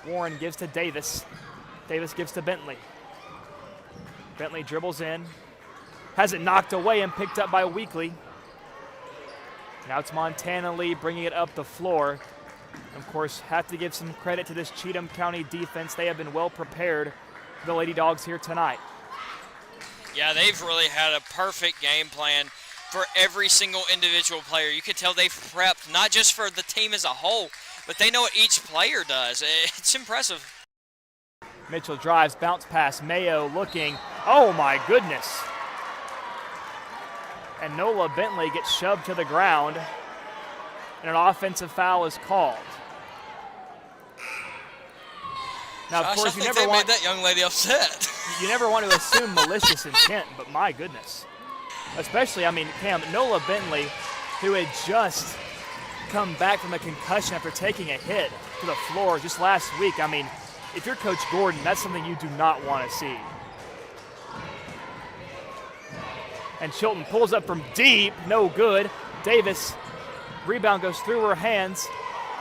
Warren gives to Davis. Davis gives to Bentley. Bentley dribbles in. Has it knocked away and picked up by Weekly. Now it's Montana Lee bringing it up the floor. Of course, have to give some credit to this Cheatham County defense. They have been well prepared for the Lady Dogs here tonight. Yeah, they've really had a perfect game plan for every single individual player. You can tell they've prepped not just for the team as a whole, but they know what each player does. It's impressive. Mitchell drives, bounce pass, Mayo looking. Oh my goodness. And Nola Bentley gets shoved to the ground, and an offensive foul is called. Now, of course, I think they made that young lady upset. You never want to assume malicious intent, but my goodness. Especially, I mean, Cam, Nola Bentley, who had just come back from a concussion after taking a hit to the floor just last week. I mean, if you're Coach Gordon, that's something you do not want to see. And Chilton pulls up from deep, no good. Davis, rebound goes through her hands,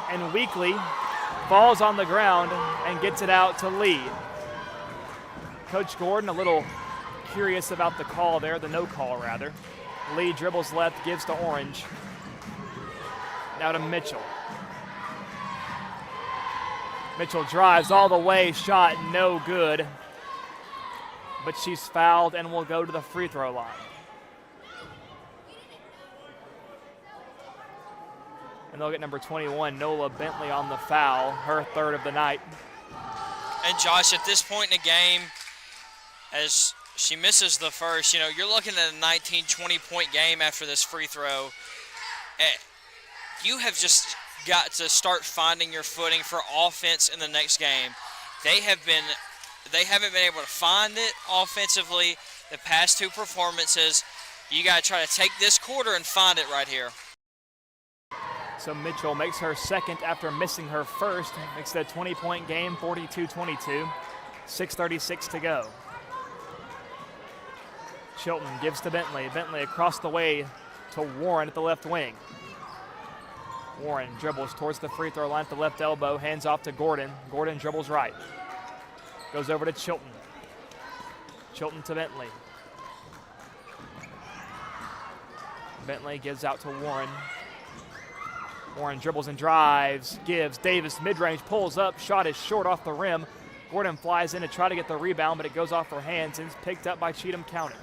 and Weekly falls on the ground and gets it out to Lee. Coach Gordon a little curious about the call there, the no call rather. Lee dribbles left, gives to Orange. Now to Mitchell. Mitchell drives all the way, shot no good. But she's fouled and will go to the free throw line. And they'll get number 21, Nola Bentley, on the foul, her third of the night. And Josh, at this point in the game, as she misses the first, you're looking at a 19, 20-point game after this free throw. You have just got to start finding your footing for offense in the next game. They haven't been able to find it offensively the past two performances. You got to try to take this quarter and find it right here. So Mitchell makes her second after missing her first. Makes it a 20-point game, 42-22. 6:36 to go. Chilton gives to Bentley. Bentley across the way to Warren at the left wing. Warren dribbles towards the free throw line at the left elbow. Hands off to Gordon. Gordon dribbles right. Goes over to Chilton. Chilton to Bentley. Bentley gives out to Warren. Warren dribbles and drives, gives. Davis mid-range, pulls up, shot is short off the rim. Gordon flies in to try to get the rebound, but it goes off her hands and is picked up by Cheatham County.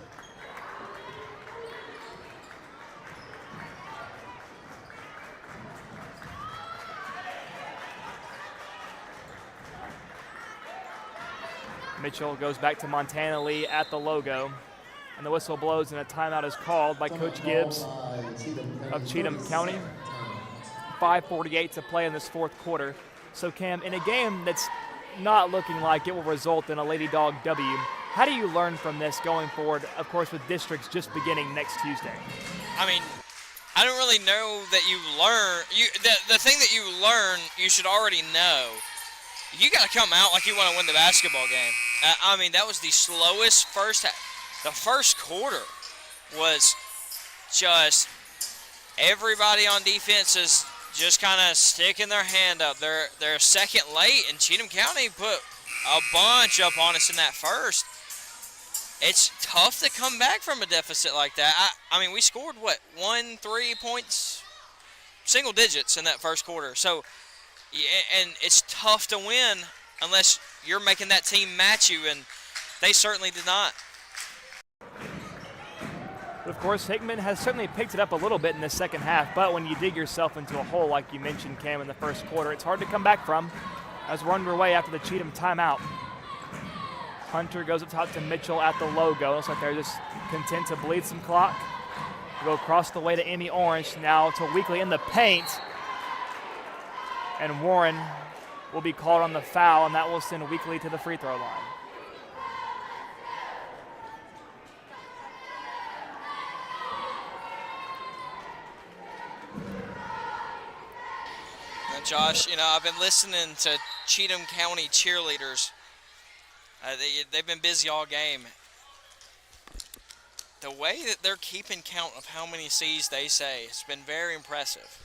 Mitchell goes back to Montana Lee at the logo, and the whistle blows and a timeout is called by Coach Gibbs of Cheatham County. 5:48 to play in this fourth quarter. So Cam, in a game that's not looking like it will result in a Lady Dog W, how do you learn from this going forward, of course, with districts just beginning next Tuesday? I mean, I don't really know that you learn. The thing that you learn, you should already know. You got to come out like you want to win the basketball game. I mean, that was the slowest first half. The first quarter was just everybody on defense is just kind of sticking their hand up. They're a second late, and Cheatham County put a bunch up on us in that first. It's tough to come back from a deficit like that. I mean, we scored, 3 points? Single digits in that first quarter. So, and it's tough to win unless you're making that team match you, and they certainly did not. Of course, Hickman has certainly picked it up a little bit in the second half, but when you dig yourself into a hole like you mentioned, Cam, in the first quarter, it's hard to come back from as we're underway after the Cheatham timeout. Hunter goes up top to Mitchell at the logo. Looks like they're just content to bleed some clock. We'll go across the way to Emmy Orange, now to Weekly in the paint. And Warren will be called on the foul, and that will send Weekly to the free throw line. Now, Josh, I've been listening to Cheatham County cheerleaders. They've been busy all game. The way that they're keeping count of how many C's they say has been very impressive.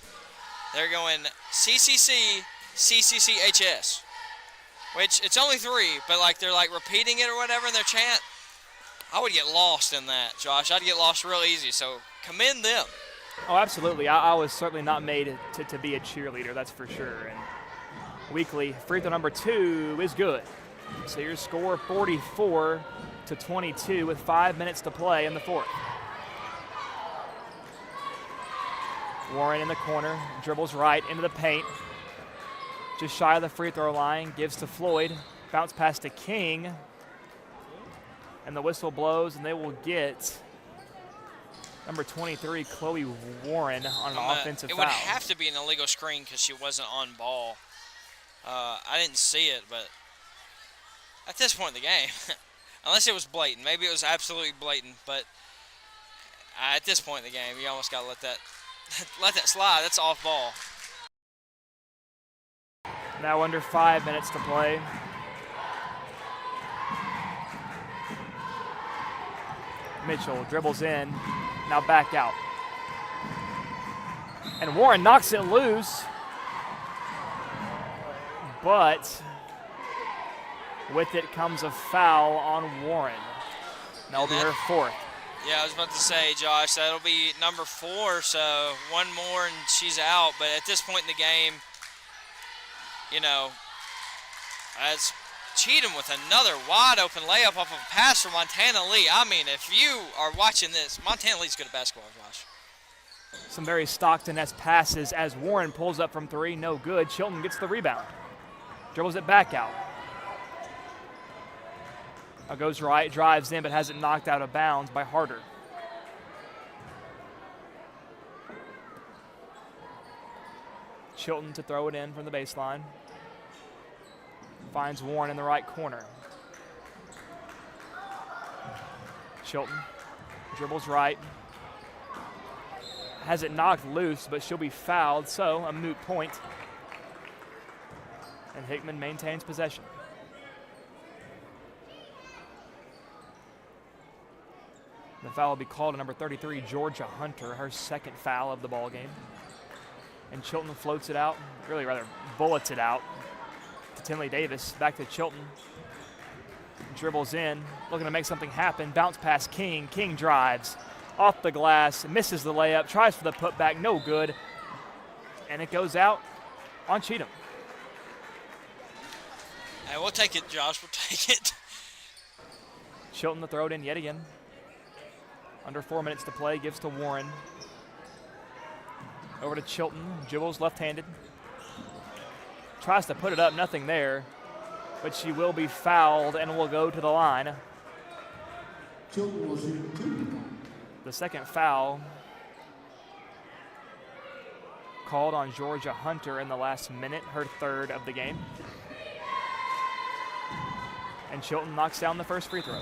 They're going CCC, CCCHS, which it's only 3, but they're repeating it or whatever in their chant. I would get lost in that, Josh. I'd get lost real easy, so commend them. Oh, absolutely. I was certainly not made to be a cheerleader, that's for sure. And Weekly, free throw number 2 is good. So your score 44-22 with 5 minutes to play in the fourth. Warren in the corner, dribbles right into the paint. Just shy of the free throw line, gives to Floyd. Bounce pass to King. And the whistle blows, and they will get number 23, Chloe Warren, on an offensive foul. It would have to be an illegal screen because she wasn't on ball. I didn't see it, but at this point in the game, unless it was blatant. Maybe it was absolutely blatant, but at this point in the game, you almost got to let that slide. That's off ball. Now under 5 minutes to play. Mitchell dribbles in, now back out. And Warren knocks it loose, but with it comes a foul on Warren. That'll be her fourth. Yeah, I was about to say, Josh, that'll be number 4, so one more and she's out. But at this point in the game, as Cheatham with another wide open layup off of a pass from Montana Lee. I mean, if you are watching this, Montana Lee's good at basketball, Josh. Some very Stockton-esque passes as Warren pulls up from 3, no good. Chilton gets the rebound, dribbles it back out. Now goes right, drives in, but has it knocked out of bounds by Harder. Chilton to throw it in from the baseline. Finds Warren in the right corner. Chilton dribbles right. Has it knocked loose, but she'll be fouled, so a moot point. And Hickman maintains possession. The foul will be called on number 33, Georgia Hunter, her second foul of the ball game. And Chilton floats it out, really rather bullets it out to Tinley Davis. Back to Chilton. dribbles in, looking to make something happen. Bounce past King. King drives off the glass, misses the layup, tries for the putback, no good. And it goes out on Cheatham. Hey, we'll take it, Josh. We'll take it. Chilton to throw it in yet again. Under 4 minutes to play, gives to Warren. Over to Chilton, dribbles left-handed. Tries to put it up, nothing there. But she will be fouled and will go to the line. The second foul called on Georgia Hunter in the last minute, her third of the game. And Chilton knocks down the first free throw.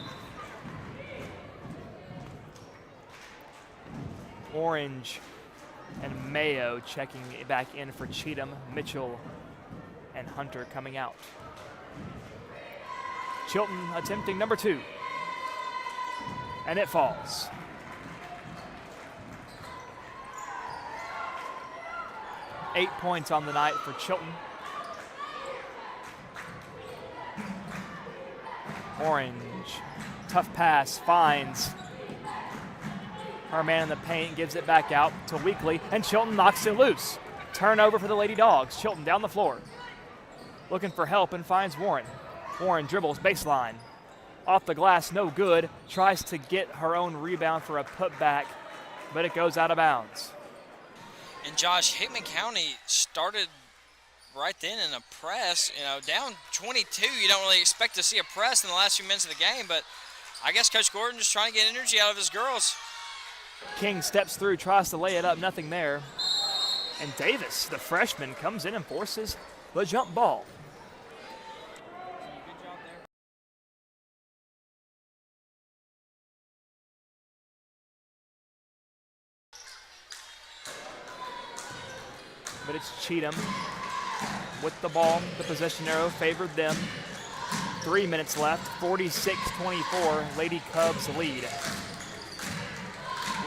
Orange and Mayo checking back in for Cheatham. Mitchell and Hunter coming out. Chilton attempting number 2. And it falls. Eight points on the night for Chilton. Orange, tough pass, finds her man in the paint, gives it back out to Weekly, and Chilton knocks it loose. Turnover for the Lady Dogs. Chilton down the floor, looking for help and finds Warren. Warren dribbles baseline, off the glass, no good. Tries to get her own rebound for a putback, but it goes out of bounds. And Josh, Hickman County started right then in a press. You know, down 22, you don't really expect to see a press in the last few minutes of the game, but I guess Coach Gordon just trying to get energy out of his girls. King steps through, tries to lay it up, nothing there. And Davis, the freshman, comes in and forces the jump ball. But it's Cheatham with the ball. The possession arrow favored them. 3 minutes left, 46-24, Lady Cubs lead.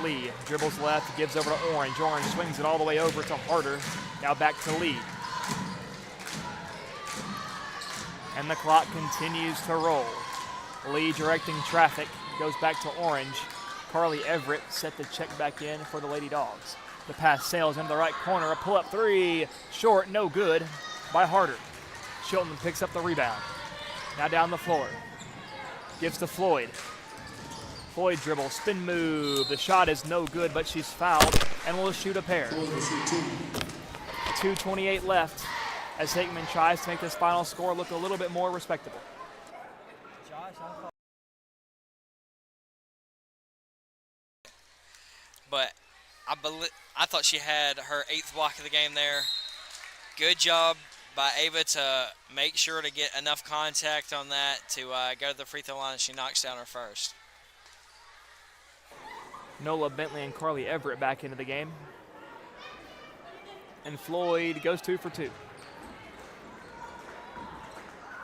Lee dribbles left, gives over to Orange. Orange swings it all the way over to Harder. Now back to Lee. And the clock continues to roll. Lee directing traffic, goes back to Orange. Carly Everett set the check back in for the Lady Dogs. The pass sails into the right corner, a pull-up three, short, no good by Harder. Chilton picks up the rebound. Now down the floor, gives to Floyd. Floyd dribble, spin move. The shot is no good, but she's fouled and will shoot a pair. 2:28 left as Hickman tries to make this final score look a little bit more respectable. But I thought she had her 8th block of the game there. Good job by Ava to make sure to get enough contact on that to go to the free throw line, and she knocks down her first. Nola Bentley and Carly Everett back into the game. And Floyd goes 2 for 2.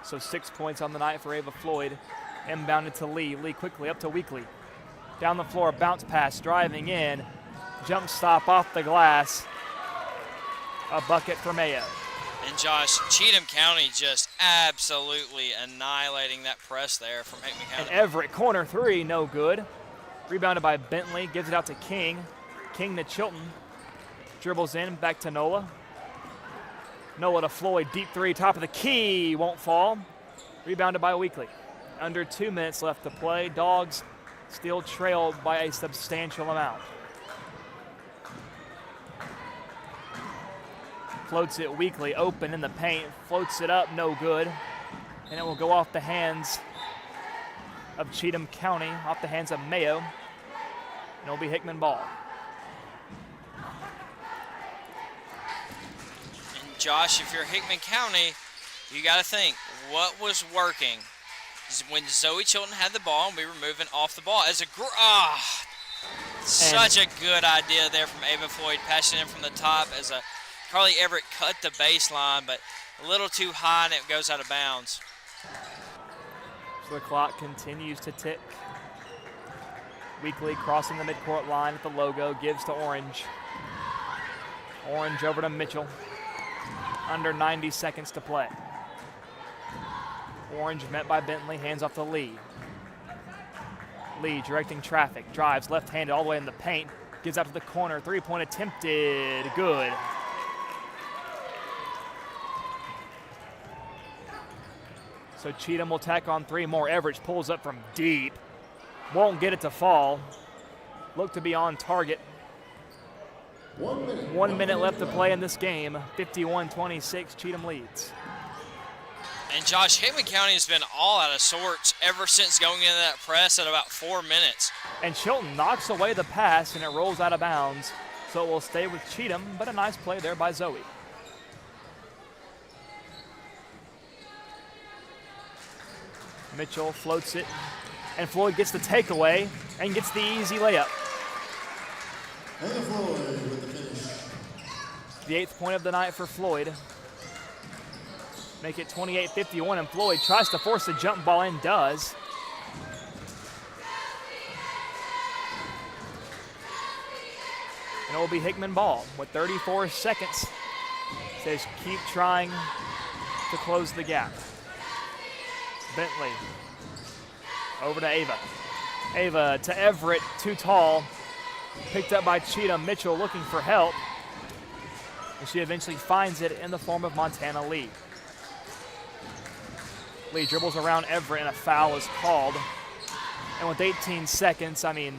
So 6 points on the night for Ava Floyd. Inbounded to Lee. Lee quickly up to Weekly. Down the floor, bounce pass, driving in. Jump stop off the glass. A bucket for Mayo. And Josh, Cheatham County just absolutely annihilating that press there from Hickman County. And Everett, corner three, no good. Rebounded by Bentley, gives it out to King. King to Chilton. Dribbles in, back to Nola. Nola to Floyd, deep three, top of the key, won't fall. Rebounded by Weekly. Under 2 minutes left to play. Dogs still trailed by a substantial amount. Floats it Weekly, open in the paint, floats it up, no good. And it will go off the hands of Cheatham County, off the hands of Mayo. And it'll be Hickman ball. And Josh, if you're Hickman County, you got to think, what was working? When Zoe Chilton had the ball and we were moving off the ball. Such a good idea there from Ava Floyd, passing in from the top as Carly Everett cut the baseline, but a little too high and it goes out of bounds. So the clock continues to tick. Weekly crossing the midcourt line at the logo, gives to Orange. Orange over to Mitchell. Under 90 seconds to play. Orange met by Bentley, hands off to Lee. Lee directing traffic, drives left-handed all the way in the paint, gives out to the corner, three-point attempted, good. So Cheatham will tack on three more. Everett pulls up from deep, won't get it to fall. Look to be on target. 1 minute left to play in this game, 51-26, Cheatham leads. And Josh, Hickman County has been all out of sorts ever since going into that press at about 4 minutes. And Chilton knocks away the pass and it rolls out of bounds, so it will stay with Cheatham, but a nice play there by Zoe. Mitchell floats it, and Floyd gets the takeaway and gets the easy layup. The 8th point of the night for Floyd. Make it 28-51, and Floyd tries to force the jump ball and does. And it will be Hickman ball with 34 seconds. Says keep trying to close the gap. Bentley over to Ava. Ava to Everett, too tall. Picked up by Cheatham. Mitchell looking for help. And she eventually finds it in the form of Montana Lee. Lee dribbles around Everett and a foul is called. And with 18 seconds, I mean,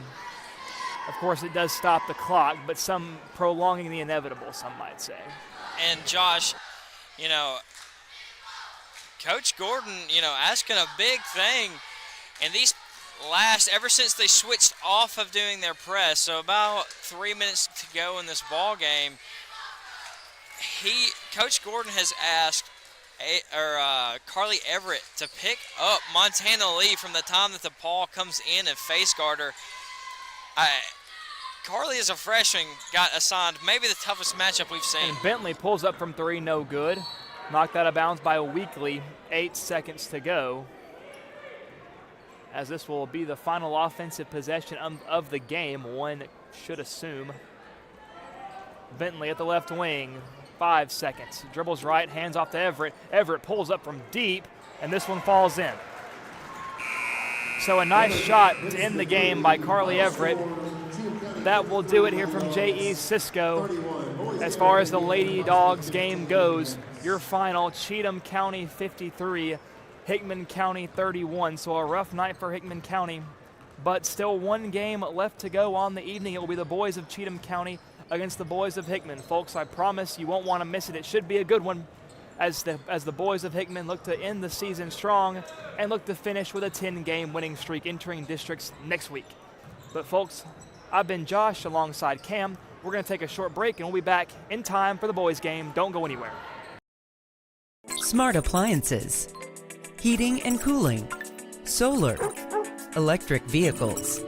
of course it does stop the clock, but some prolonging the inevitable, some might say. And Josh, you know, Coach Gordon, you know, asking a big thing. And these ever since they switched off of doing their press, so about 3 minutes to go in this ball game, Coach Gordon has asked Carly Everett to pick up Montana Lee from the time that the ball comes in and face guard her. Carly, as a freshman, got assigned maybe the toughest matchup we've seen. And Bentley pulls up from three, no good. Knocked out of bounds by Weekly, 8 seconds to go. As this will be the final offensive possession of the game, one should assume. Bentley at the left wing, 5 seconds. Dribbles right, hands off to Everett. Everett pulls up from deep, and this one falls in. So a nice shot to end the game by Carly Everett. That will do it here from J.E. Cisco. As far as the Lady Dogs game goes, your final, Cheatham County 53, Hickman County 31. So a rough night for Hickman County, but still one game left to go on the evening. It will be the boys of Cheatham County against the boys of Hickman. Folks, I promise you won't want to miss it. It should be a good one as the boys of Hickman look to end the season strong and look to finish with a 10-game winning streak entering districts next week. But folks, I've been Josh alongside Cam. We're going to take a short break and we'll be back in time for the boys game. Don't go anywhere. Smart appliances, heating and cooling, solar, electric vehicles,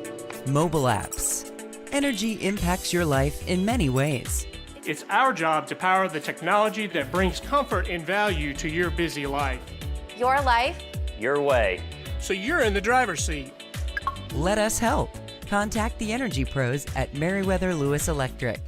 mobile apps. Energy impacts your life in many ways. It's our job to power the technology that brings comfort and value to your busy life. Your life, Your way. So you're in the driver's seat. Let us help. Contact the Energy Pros at Meriwether Lewis Electric.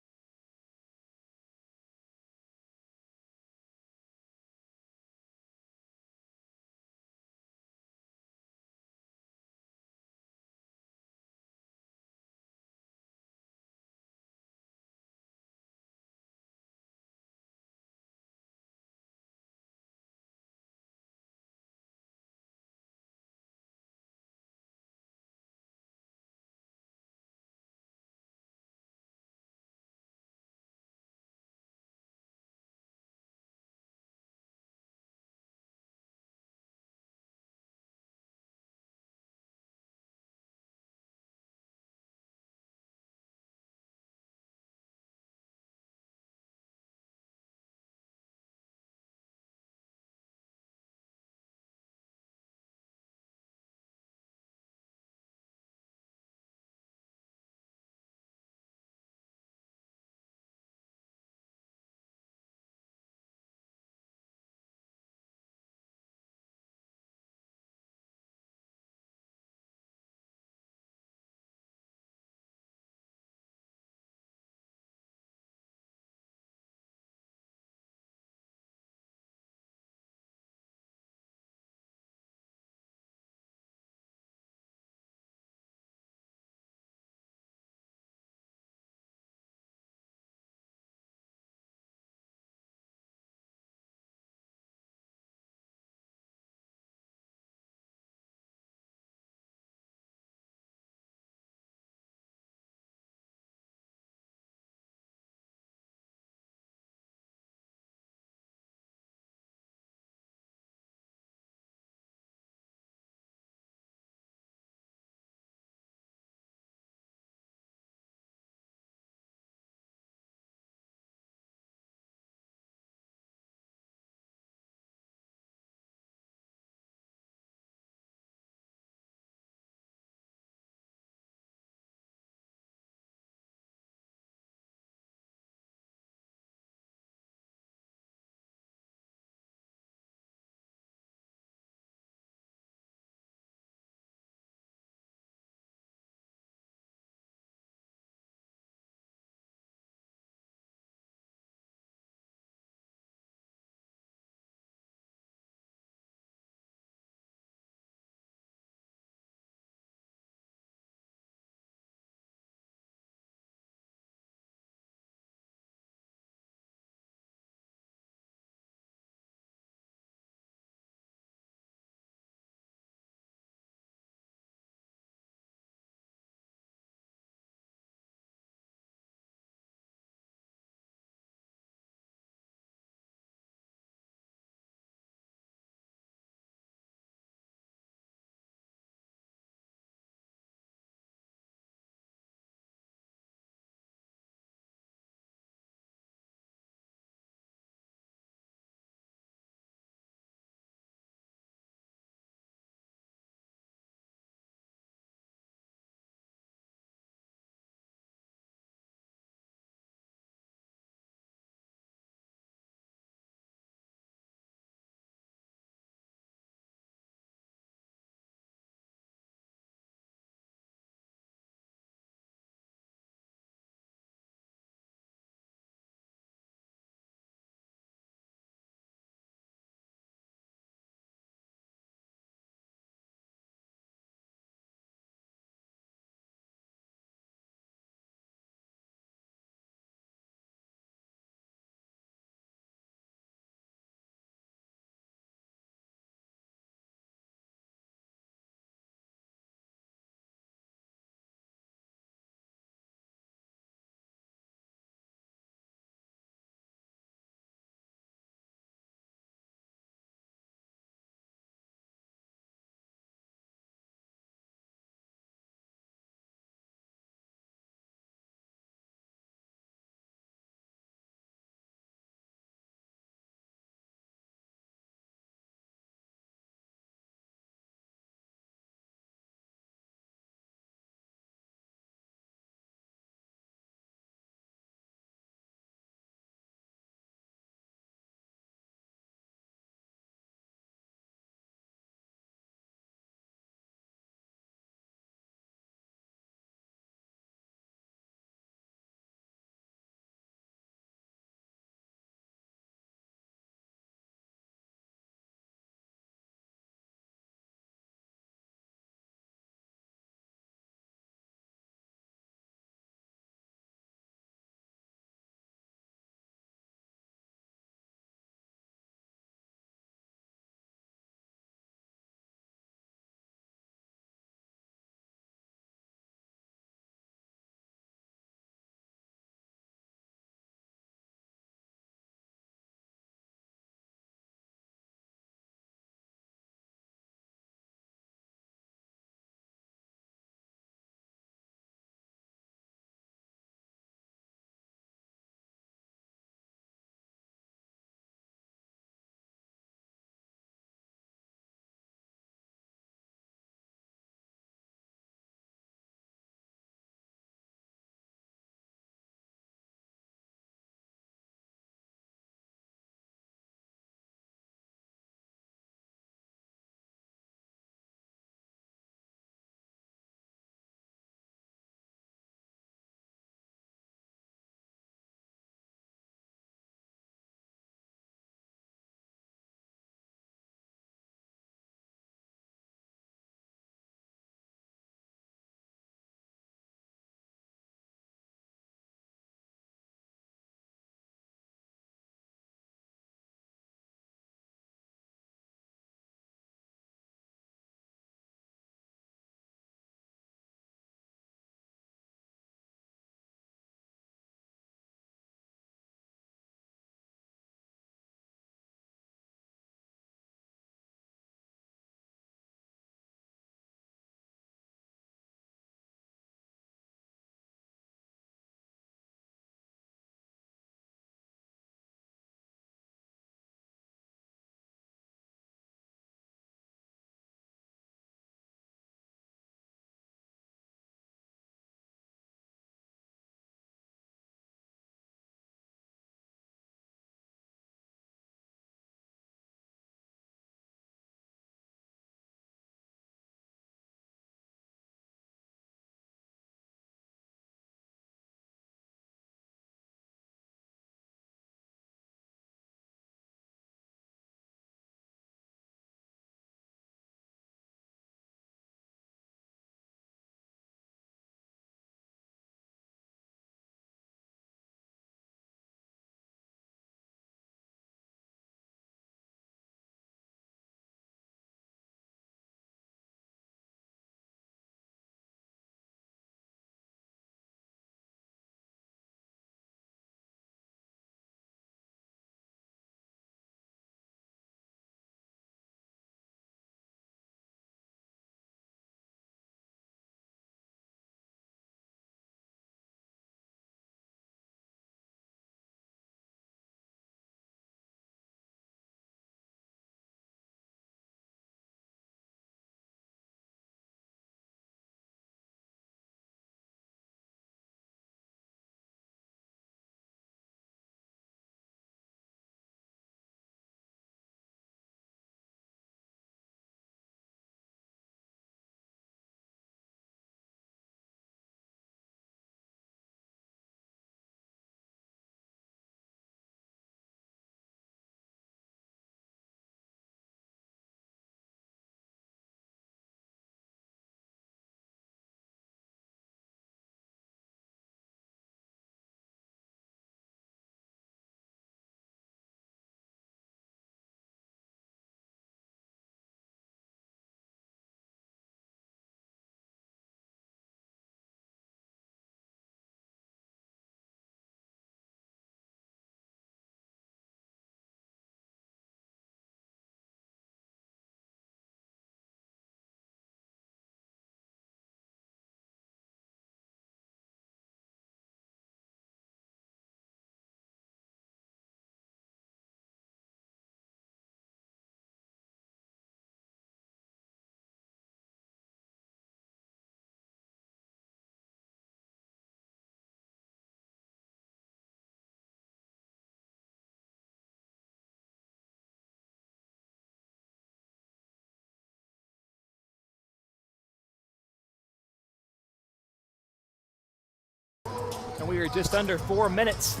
And we are just under 4 minutes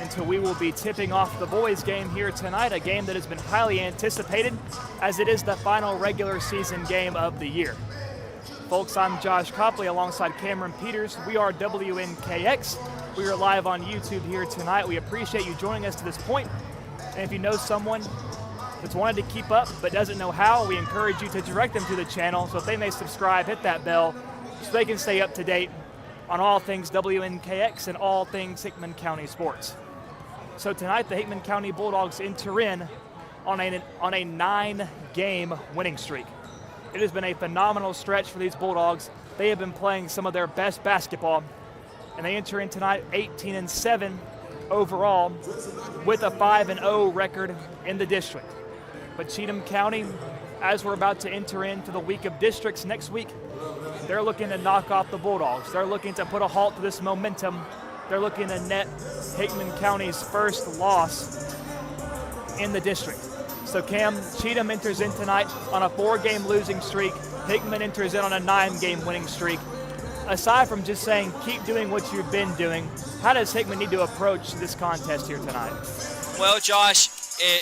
until we will be tipping off the boys game here tonight, a game that has been highly anticipated as it is the final regular season game of the year. Folks, I'm Josh Copley alongside Cameron Peters. We are WNKX. We are live on YouTube here tonight. We appreciate you joining us to this point. And if you know someone that's wanted to keep up but doesn't know how, we encourage you to direct them to the channel so if they may subscribe, hit that bell so they can stay up to date on all things WNKX and all things Hickman County sports. So tonight the Hickman County Bulldogs enter in on a 9-game winning streak. It has been a phenomenal stretch for these Bulldogs. They have been playing some of their best basketball, and they enter in tonight 18-7 overall with a 5-0 record in the district. But Cheatham County, as we're about to enter into the week of districts next week, they're looking to knock off the Bulldogs. They're looking to put a halt to this momentum. They're looking to net Hickman County's first loss in the district. So Cam, Cheatham enters in tonight on a 4-game losing streak. Hickman enters in on a 9-game winning streak. Aside from just saying, keep doing what you've been doing, how does Hickman need to approach this contest here tonight? Well, Josh,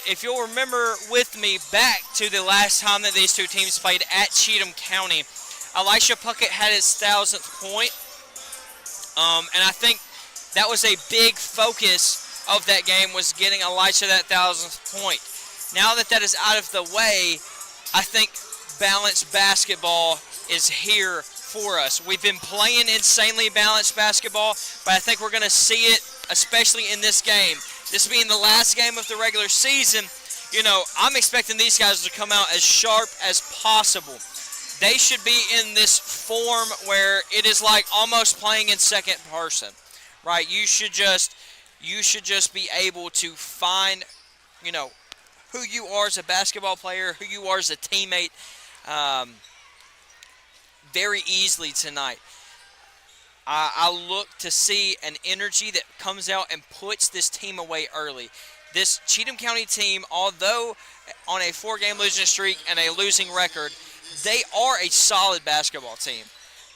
if you'll remember with me back to the last time that these two teams played at Cheatham County, Elisha Puckett had his 1,000th point. And I think that was a big focus of that game, was getting Elisha that 1,000th point. Now that is out of the way, I think balanced basketball is here for us. We've been playing insanely balanced basketball, but I think we're going to see it, especially in this game. This being the last game of the regular season, you know, I'm expecting these guys to come out as sharp as possible. They should be in this form where it is like almost playing in second person, right? You should just be able to find, you know, who you are as a basketball player, who you are as a teammate, very easily tonight. I look to see an energy that comes out and puts this team away early. This Cheatham County team, although on a 4-game losing streak and a losing record, they are a solid basketball team,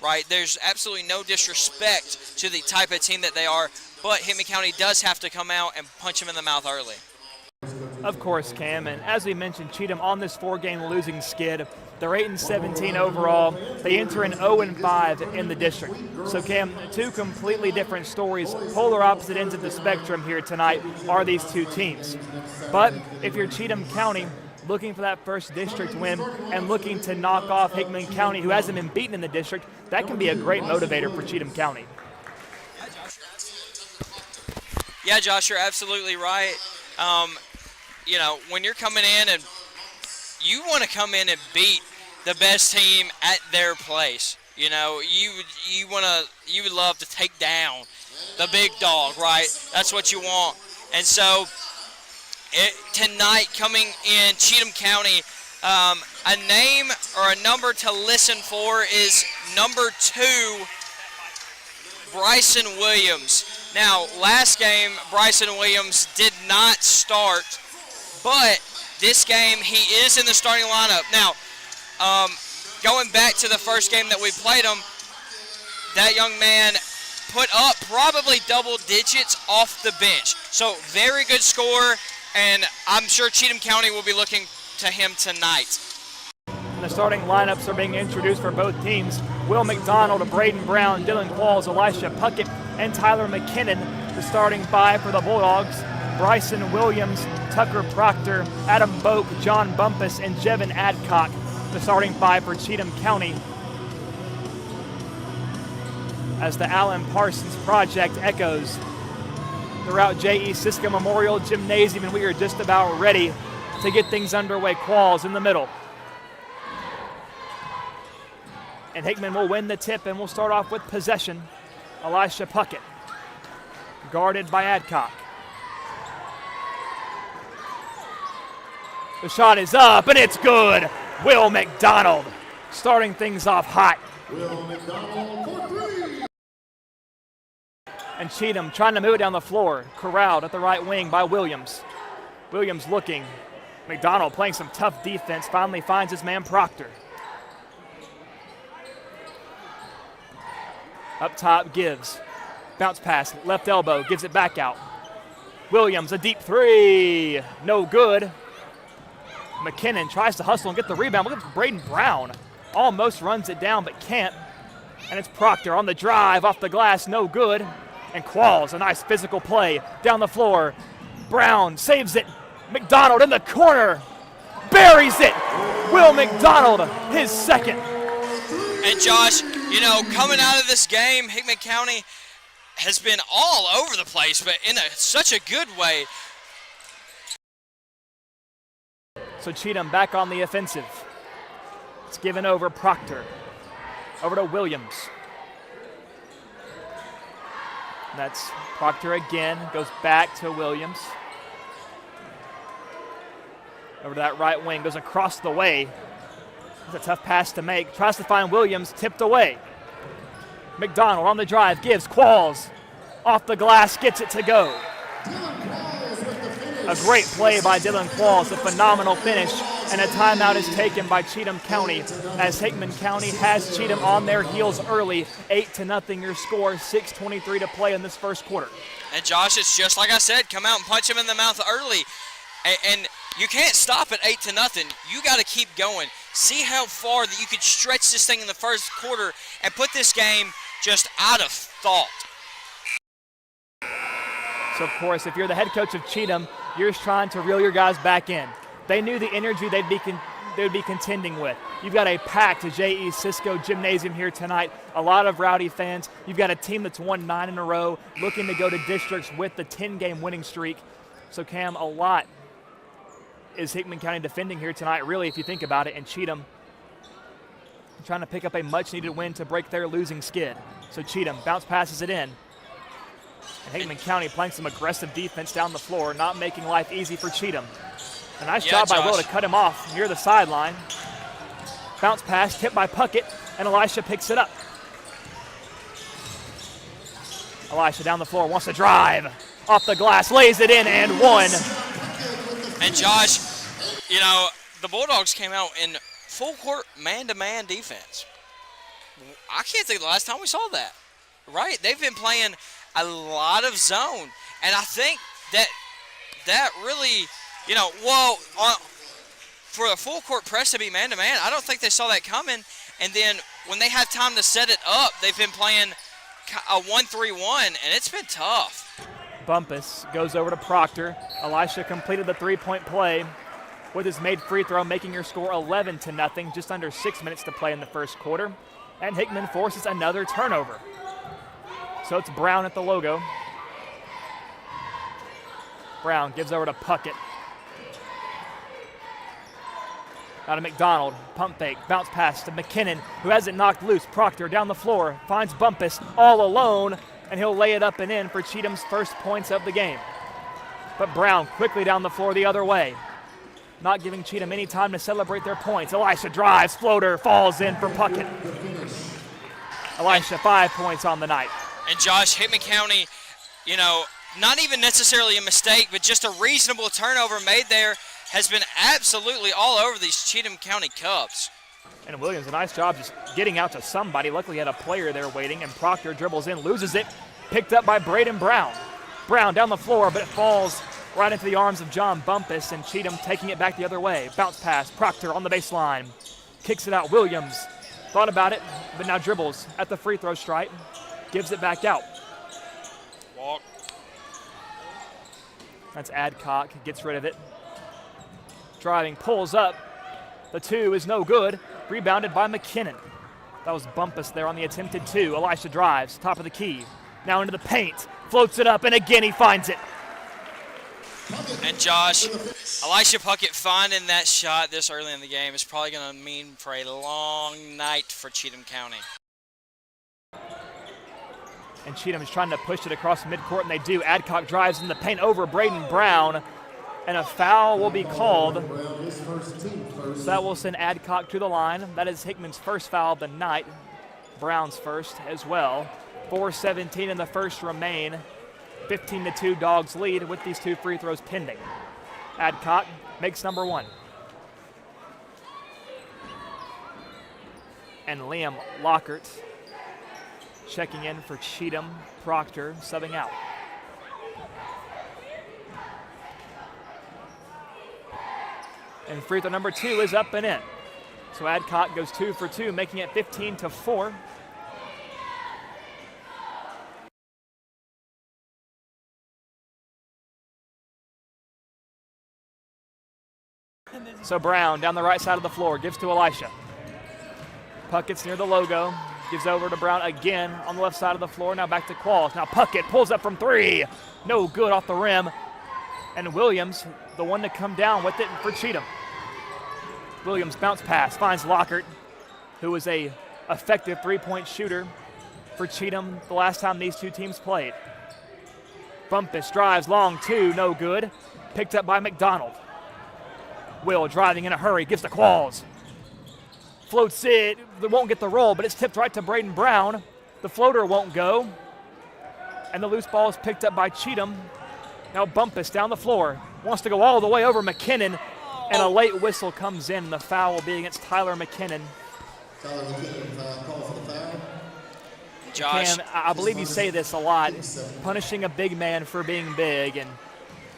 right? There's absolutely no disrespect to the type of team that they are, but Hickman County does have to come out and punch them in the mouth early. Of course, Cam, and as we mentioned, Cheatham on this 4-game losing skid. They're 8-17 overall. They enter in 0-5 in the district. So, Cam, two completely different stories, polar opposite ends of the spectrum here tonight are these two teams. But if you're Cheatham County looking for that first district win and looking to knock off Hickman County, who hasn't been beaten in the district, that can be a great motivator for Cheatham County. Yeah, Josh, you're absolutely right. You know, when you're coming in and you want to come in and beat the best team at their place, you know, you would love to take down the big dog, right? That's what you want. And so tonight coming in Cheatham County, a name or a number to listen for is number 2, Bryson Williams. Now, last game, Bryson Williams did not start, but this game, he is in the starting lineup. Now, going back to the first game that we played him, that young man put up probably double digits off the bench. So, very good score, and I'm sure Cheatham County will be looking to him tonight. And the starting lineups are being introduced for both teams. Will McDonald, Braden Brown, Dylan Qualls, Elisha Puckett, and Tyler McKinnon, the starting 5 for the Bulldogs. Bryson Williams, Tucker Proctor, Adam Boak, John Bumpus, and Jevin Adcock, the starting 5 for Cheatham County. As the Alan Parsons Project echoes throughout J.E. Siska Memorial Gymnasium, and we are just about ready to get things underway. Qualls in the middle. And Hickman will win the tip, and we'll start off with possession. Elisha Puckett, guarded by Adcock. The shot is up, and it's good. Will McDonald starting things off hot. Will McDonald for 3. And Cheatham trying to move it down the floor. Corralled at the right wing by Williams. Williams looking. McDonald playing some tough defense. Finally finds his man Proctor. Up top, Gibbs. Bounce pass, left elbow, gives it back out. Williams, a deep three, no good. McKinnon tries to hustle and get the rebound. Look at Braden Brown. Almost runs it down, but can't. And it's Proctor on the drive, off the glass, no good. And Qualls, a nice physical play down the floor. Brown saves it. McDonald in the corner, buries it. Will McDonald, his second. And Josh, you know, coming out of this game, Hickman County has been all over the place, but in such a good way. So Cheatham back on the offensive. It's given over Proctor. Over to Williams. That's Proctor again, goes back to Williams. Over to that right wing, goes across the way. It's a tough pass to make. Tries to find Williams, tipped away. McDonald on the drive, gives Qualls. Off the glass, gets it to go. A great play by Dylan Qualls, a phenomenal finish, and a timeout is taken by Cheatham County as Hickman County has Cheatham on their heels early. 8-0 your score, 6:23 to play in this first quarter. And Josh, it's just like I said, come out and punch him in the mouth early. And you can't stop at 8-0. You got to keep going. See how far that you could stretch this thing in the first quarter and put this game just out of thought. So, of course, if you're the head coach of Cheatham, you're just trying to reel your guys back in. They knew the energy they would be contending with. You've got a packed J.E. Cisco gymnasium here tonight, a lot of rowdy fans. You've got a team that's won 9 in a row, looking to go to districts with the 10-game winning streak. So, Cam, a lot is Hickman County defending here tonight, really, if you think about it, and Cheatham trying to pick up a much-needed win to break their losing skid. So Cheatham bounce passes it in. And Hickman County playing some aggressive defense down the floor, not making life easy for Cheatham. A nice job by Will to cut him off near the sideline. Bounce pass, tipped by Puckett, and Elisha picks it up. Elisha down the floor, wants to drive. Off the glass, lays it in, and one. And Josh, you know, the Bulldogs came out in full court man-to-man defense. I can't think of the last time we saw that, right? They've been playing a lot of zone, and I think that really, you know, for a full court press to be man-to-man, I don't think they saw that coming. And then when they have time to set it up, they've been playing a 1-3-1, and it's been tough. Bumpus goes over to Proctor. Elisha completed the three-point play with his made free throw, making your score 11-0, just under 6 minutes to play in the first quarter. And Hickman forces another turnover. So it's Brown at the logo. Brown gives over to Puckett. Out of McDonald, pump fake, bounce pass to McKinnon, who has it knocked loose. Proctor down the floor, finds Bumpus all alone, and he'll lay it up and in for Cheatham's first points of the game. But Brown quickly down the floor the other way, not giving Cheatham any time to celebrate their points. Elisha drives, floater, falls in for Puckett. Elisha, 5 points on the night. And Josh, Hickman County, you know, not even necessarily a mistake, but just a reasonable turnover made there, has been absolutely all over these Cheatham County Cubs. And Williams, a nice job just getting out to somebody. Luckily, he had a player there waiting, and Proctor dribbles in, loses it, picked up by Braden Brown. Brown down the floor, but it falls right into the arms of John Bumpus, and Cheatham taking it back the other way. Bounce pass, Proctor on the baseline, kicks it out. Williams thought about it, but now dribbles at the free throw stripe, gives it back out. Walk. That's Adcock, gets rid of it. Driving, pulls up. The two is no good. Rebounded by McKinnon. That was Bumpus there on the attempted two. Elisha drives, top of the key. Now into the paint, floats it up, and again he finds it. And Josh, Elisha Puckett finding that shot this early in the game is probably going to mean for a long night for Cheatham County. And Cheatham is trying to push it across midcourt, and they do. Adcock drives in the paint over Braden Brown, and a foul will be called. So that will send Adcock to the line. That is Hickman's first foul of the night. Brown's first as well. 4:17 in the first remain. 15-2 Dogs lead with these two free throws pending. Adcock makes number one. And Liam Lockhart checking in for Cheatham. Proctor subbing out. And free throw number 2 is up and in. So Adcock goes 2 for 2, making it 15-4. So Brown down the right side of the floor, gives to Elisha. Puckett's near the logo, gives over to Brown again on the left side of the floor. Now back to Qualls. Now Puckett pulls up from 3. No good off the rim. And Williams, the one to come down with it for Cheatham. Williams bounce pass, finds Lockhart, who was a effective 3-point shooter for Cheatham the last time these two teams played. Bumpus drives long 2, no good. Picked up by McDonald. Will driving in a hurry, gives to Qualls. Floats it, they won't get the roll, but it's tipped right to Braden Brown. The floater won't go. And the loose ball is picked up by Cheatham. Now Bumpus down the floor, wants to go all the way over McKinnon, and a late whistle comes in. The foul will be against Tyler McKinnon. Tyler McKinnon, call for the foul. Josh, I believe you say this a lot, punishing a big man for being big, and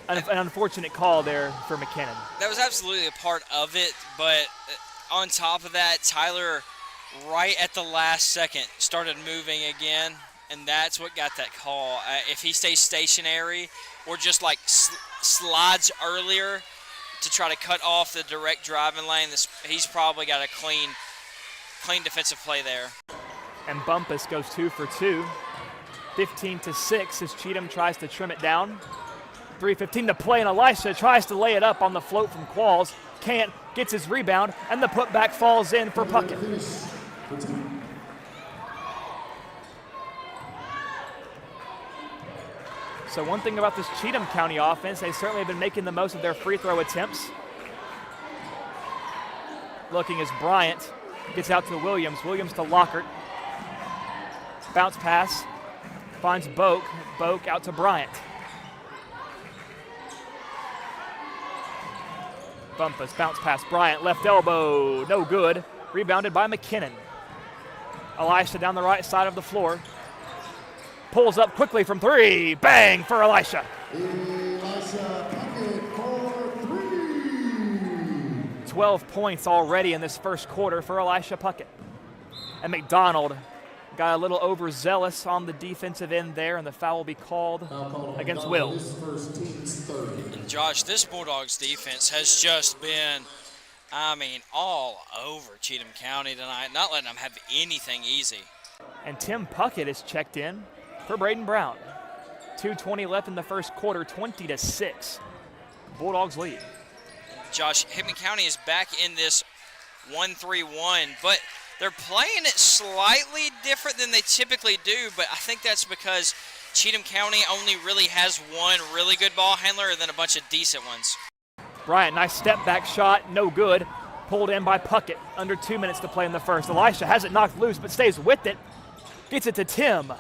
an unfortunate call there for McKinnon. That was absolutely a part of it, but on top of that, Tyler, right at the last second, started moving again, and that's what got that call. If he stays stationary or just like slides earlier to try to cut off the direct driving lane, he's probably got a clean defensive play there. And Bumpus goes 2 for 2. 15-6 as Cheatham tries to trim it down. 3:15 to play, and Elisha tries to lay it up on the float from Qualls. Can't, gets his rebound, and the putback falls in for Puckett. So one thing about this Cheatham County offense, they certainly have been making the most of their free throw attempts. Looking as Bryant gets out to Williams. Williams to Lockhart. Bounce pass. Finds Boak. Boak out to Bryant. Bumpus, bounce pass. Bryant, left elbow. No good. Rebounded by McKinnon. Elisha down the right side of the floor. Pulls up quickly from 3. Bang for Elisha. Elisha Puckett for 3. 12 points already in this first quarter for Elisha Puckett. And McDonald got a little overzealous on the defensive end there, and the foul will be called against Will. And Josh, this Bulldogs defense has just been, all over Cheatham County tonight, not letting them have anything easy. And Tim Puckett is checked in for Braden Brown. 2:20 left in the first quarter, 20-6. Bulldogs lead. Josh, Hickman County is back in this 1-3-1, but they're playing it slightly different than they typically do, but I think that's because Cheatham County only really has one really good ball handler and then a bunch of decent ones. Bryant, nice step back shot, no good. Pulled in by Puckett, under 2 minutes to play in the first. Elisha has it knocked loose, but stays with it. Gets it to Tim.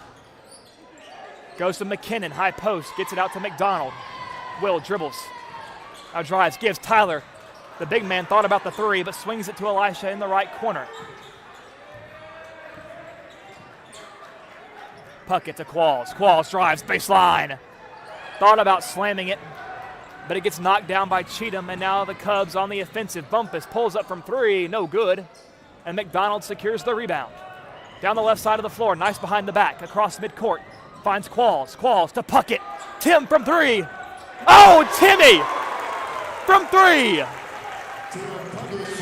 Goes to McKinnon, high post, gets it out to McDonald. Will dribbles. Now drives, gives Tyler. The big man thought about the 3, but swings it to Elisha in the right corner. Puckett to Qualls. Qualls drives, baseline. Thought about slamming it, but it gets knocked down by Cheatham, and now the Cubs on the offensive. Bumpus pulls up from 3, no good, and McDonald secures the rebound. Down the left side of the floor, nice behind the back, across midcourt, finds Qualls. Qualls to Puckett. Tim from 3. Oh, Timmy from 3.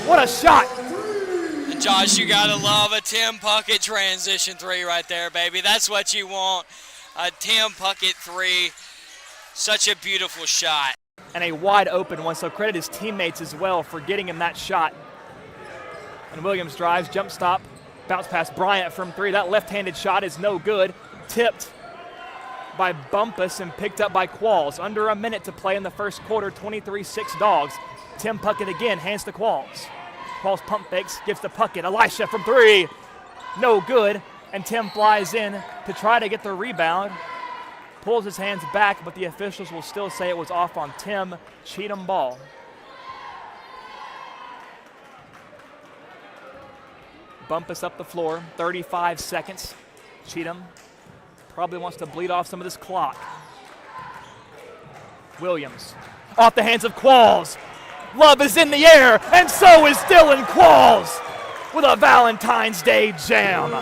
What a shot. And Josh, you gotta love a Tim Puckett transition 3 right there, baby. That's what you want. A Tim Puckett 3. Such a beautiful shot. And a wide open one, so credit his teammates as well for getting him that shot. And Williams drives, jump stop, bounce past Bryant from 3. That left-handed shot is no good. Tipped by Bumpus and picked up by Qualls. Under a minute to play in the first quarter, 23-6 Dogs. Tim Puckett again, hands to Qualls. Qualls pump fakes, gives to Puckett. Elisha from 3, no good. And Tim flies in to try to get the rebound. Pulls his hands back, but the officials will still say it was off on Tim. Cheatham ball. Bumpus up the floor, 35 seconds. Cheatham probably wants to bleed off some of this clock. Williams off the hands of Qualls. Love is in the air, and so is Dylan Qualls with a Valentine's Day jam.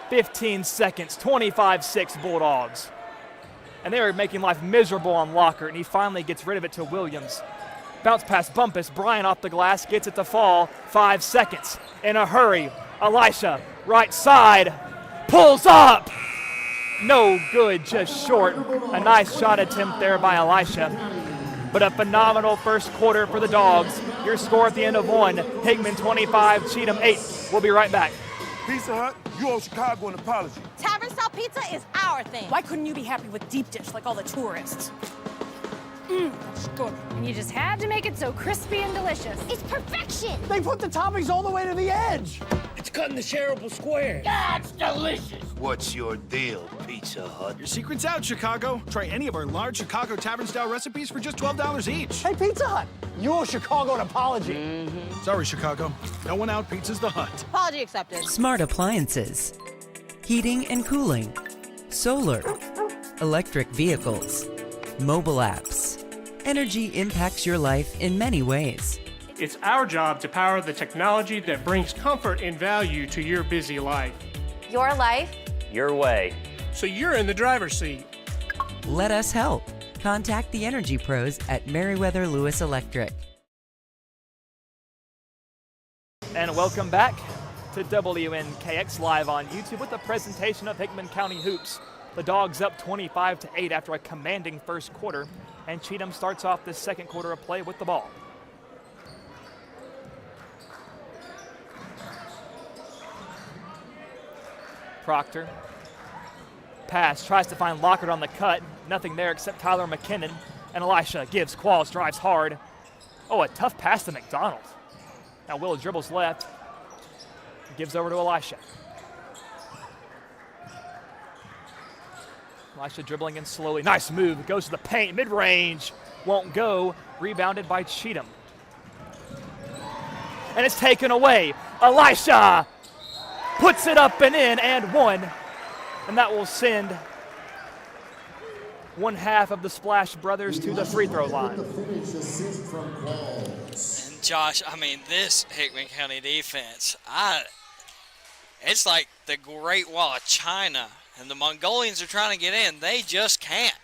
"15 seconds, 25-6 Bulldogs. And they are making life miserable on Lockhart, and he finally gets rid of it to Williams. Bounce pass Bumpus, Bryant off the glass, gets it to fall, 5 seconds. In a hurry, Elisha, right side, pulls up. No good, just short. A nice shot attempt there by Elisha. But a phenomenal first quarter for the Dogs. Your score at the end of 1, Hickman 25, Cheatham 8. We'll be right back. Pizza Hut, you owe Chicago an apology. Tavern-style pizza is our thing. Why couldn't you be happy with deep dish like all the tourists? That's good. And you just had to make it so crispy and delicious. It's perfection. They put the toppings all the way to the edge. It's cutting the shareable squares. That's delicious. What's your deal, Pizza Hut? Your secret's out, Chicago. Try any of our large Chicago Tavern-style recipes for just $12 each. Hey, Pizza Hut, you owe Chicago an apology. Sorry, Chicago. No one out pizza's the Hut. Apology accepted. Smart appliances, heating and cooling, solar, electric vehicles, mobile apps. Energy impacts your life in many ways. It's our job to power the technology that brings comfort and value to your busy life. Your life, your way. So you're in the driver's seat. Let us help. Contact the energy pros at Meriwether Lewis Electric. And welcome back to WNKX Live on YouTube with a presentation of Hickman County Hoops. The Dogs up 25-8 after a commanding first quarter, and Cheatham starts off this second quarter of play with the ball. Proctor. Pass, tries to find Lockhart on the cut. Nothing there except Tyler McKinnon. And Elisha gives, Qualls drives hard. Oh, a tough pass to McDonald. Now Will dribbles left. Gives over to Elisha. Elisha dribbling in slowly. Nice move. Goes to the paint. Mid-range. Won't go. Rebounded by Cheatham. And it's taken away. Elisha puts it up and in and one. And that will send one half of the Splash Brothers to the free throw line. And Josh, I mean, this Hickman County defense, it's like the Great Wall of China. And the Mongolians are trying to get in. They just can't.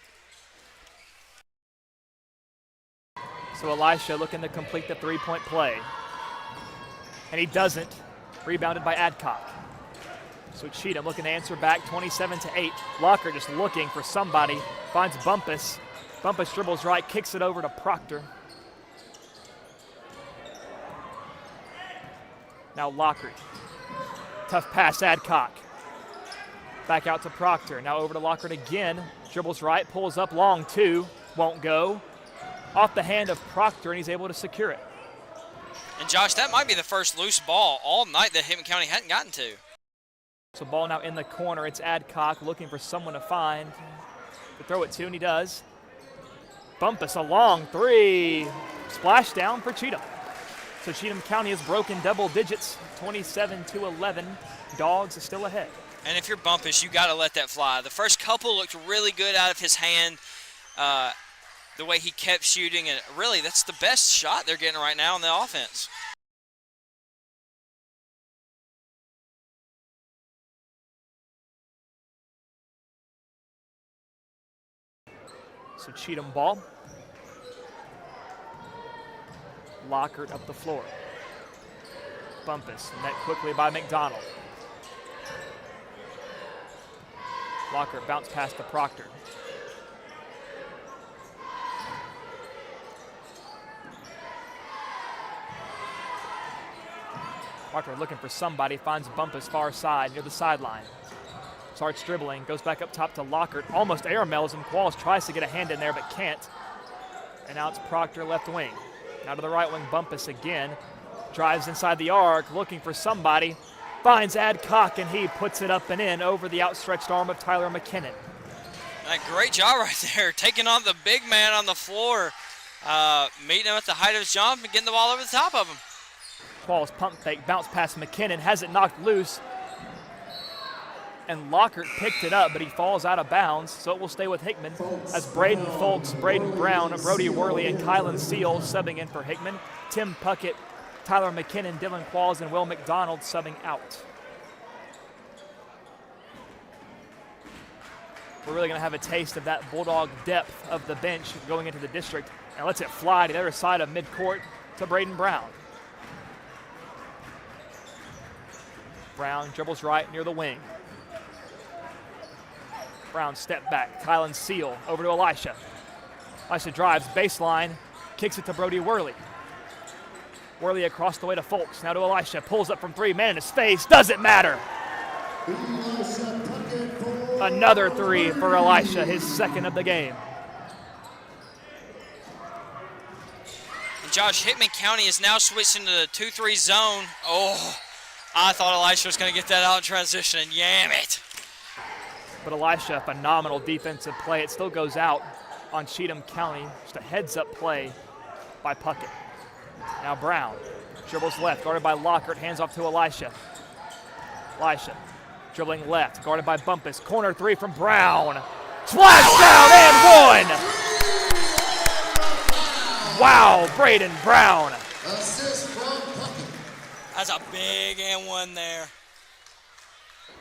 So Elisha looking to complete the three-point play. And he doesn't. Rebounded by Adcock. So Cheatham looking to answer back, 27-8. Lockhart just looking for somebody. Finds Bumpus. Bumpus dribbles right, kicks it over to Proctor. Now Lockhart. Tough pass, Adcock. Back out to Proctor. Now over to Lockhart again. Dribbles right, pulls up long two. Won't go. Off the hand of Proctor, and he's able to secure it. And Josh, that might be the first loose ball all night that Hickman County hadn't gotten to. So ball now in the corner. It's Adcock looking for someone to find to throw it to, and he does. Bumpus a long three. Splash down for Cheatham. So Cheatham County has broken double digits, 27-11. Dogs are still ahead. And if you're Bumpus, you got to let that fly. The first couple looked really good out of his hand, the way he kept shooting, and really that's the best shot they're getting right now on the offense. So Cheatham ball. Lockhart up the floor. Bumpus, met quickly by McDonald. Lockhart bounce pass to Proctor. Proctor looking for somebody, finds Bumpus far side near the sideline. Starts dribbling, goes back up top to Lockhart, almost air mails him. Qualls tries to get a hand in there but can't. And now it's Proctor left wing. Now to the right wing, Bumpus again. Drives inside the arc, looking for somebody. Finds Adcock, and he puts it up and in over the outstretched arm of Tyler McKinnon. Great job right there, taking on the big man on the floor, meeting him at the height of his jump and getting the ball over the top of him. Qualls pump fake, bounce past McKinnon, has it knocked loose. And Lockhart picked it up, but he falls out of bounds, so it will stay with Hickman as Braden Folks, Braden Brown, Brody Worley, and Kylan Seal subbing in for Hickman. Tim Puckett, Tyler McKinnon, Dylan Qualls, and Will McDonald subbing out. We're really going to have a taste of that Bulldog depth of the bench going into the district. And lets it fly to the other side of midcourt to Braden Brown. Brown dribbles right near the wing. Brown step back. Kylan Seal over to Elisha. Elisha drives baseline, kicks it to Brody Worley. Worley across the way to Folks. Now to Elisha. Pulls up from three. Man in his face. Doesn't matter. Another three for Elisha, his second of the game. And Josh, Hickman County is now switching to the 2-3 zone. Oh, I thought Elisha was going to get that out in transition and yam it. But Elisha, phenomenal defensive play. It still goes out on Cheatham County. Just a heads-up play by Puckett. Now Brown dribbles left, guarded by Lockhart, hands off to Elisha. Elisha dribbling left, guarded by Bumpus. Corner three from Brown. Splash down and one! Wow, Braden Brown. Assist from Puckett. That's a big and one there.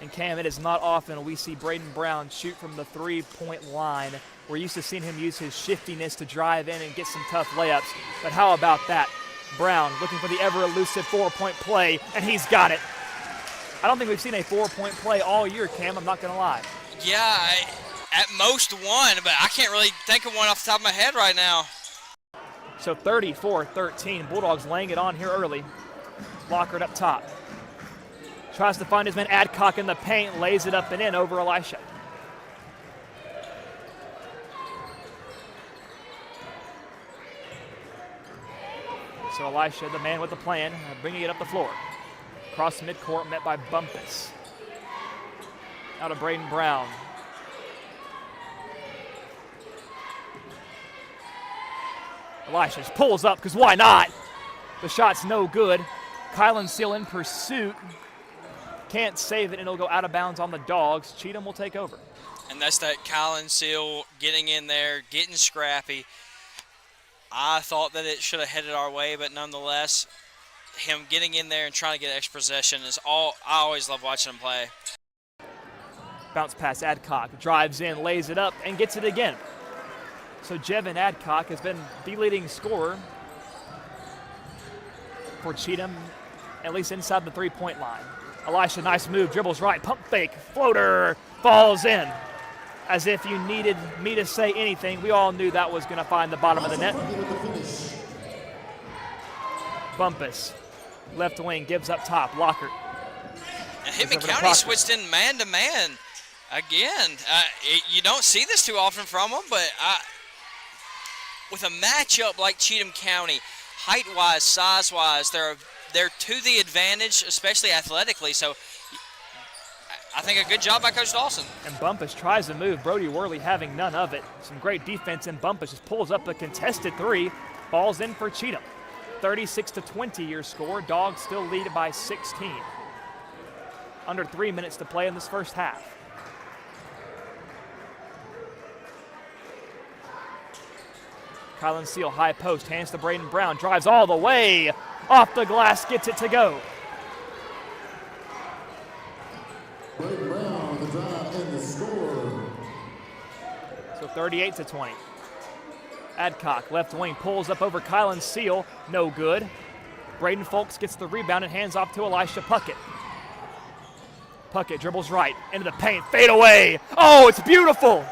And Cam, it is not often we see Braden Brown shoot from the three-point line. We're used to seeing him use his shiftiness to drive in and get some tough layups. But how about that? Brown looking for the ever-elusive four-point play, and he's got it. I don't think we've seen a four-point play all year, Cam, I'm not going to lie. Yeah, at most one, but I can't really think of one off the top of my head right now. So 34-13, Bulldogs laying it on here early. Lockhart up top. Tries to find his man Adcock in the paint, lays it up and in over Elisha. So Elisha, the man with the plan, bringing it up the floor. Across midcourt, met by Bumpus. Out of Braden Brown. Elisha just pulls up, because why not? The shot's no good. Kylan Seal in pursuit. Can't save it, and it'll go out of bounds on the Dogs. Cheatham will take over. And that's that Kylan Seal getting in there, getting scrappy. I thought that it should have headed our way, but nonetheless, him getting in there and trying to get extra possession is all. I always love watching him play. Bounce pass Adcock, drives in, lays it up, and gets it again. So Jevin Adcock has been the leading scorer for Cheatham, at least inside the three-point line. Elisha, nice move, dribbles right, pump fake, floater, falls in. As if you needed me to say anything, we all knew that was going to find the bottom of the net. Bumpus, left wing, gives up top, Lockhart. And Hickman County switched in man-to-man again. You don't see this too often from them, but with a matchup like Cheatham County, height-wise, size-wise, they're to the advantage, especially athletically. So I think a good job by Coach Dawson. And Bumpus tries to move. Brody Worley having none of it. Some great defense, and Bumpus just pulls up a contested three. Ball's in for Cheatham. 36-20 your score. Dogs still lead by 16. Under 3 minutes to play in this first half. Kylan Seal, high post, hands to Braden Brown, drives all the way, off the glass, gets it to go. Braden Brown, the drive and the score. So 38-20. Adcock, left wing, pulls up over Kylan Seal, no good. Braden Folks gets the rebound and hands off to Elisha Puckett. Puckett dribbles right, into the paint, fade away. Oh, it's beautiful.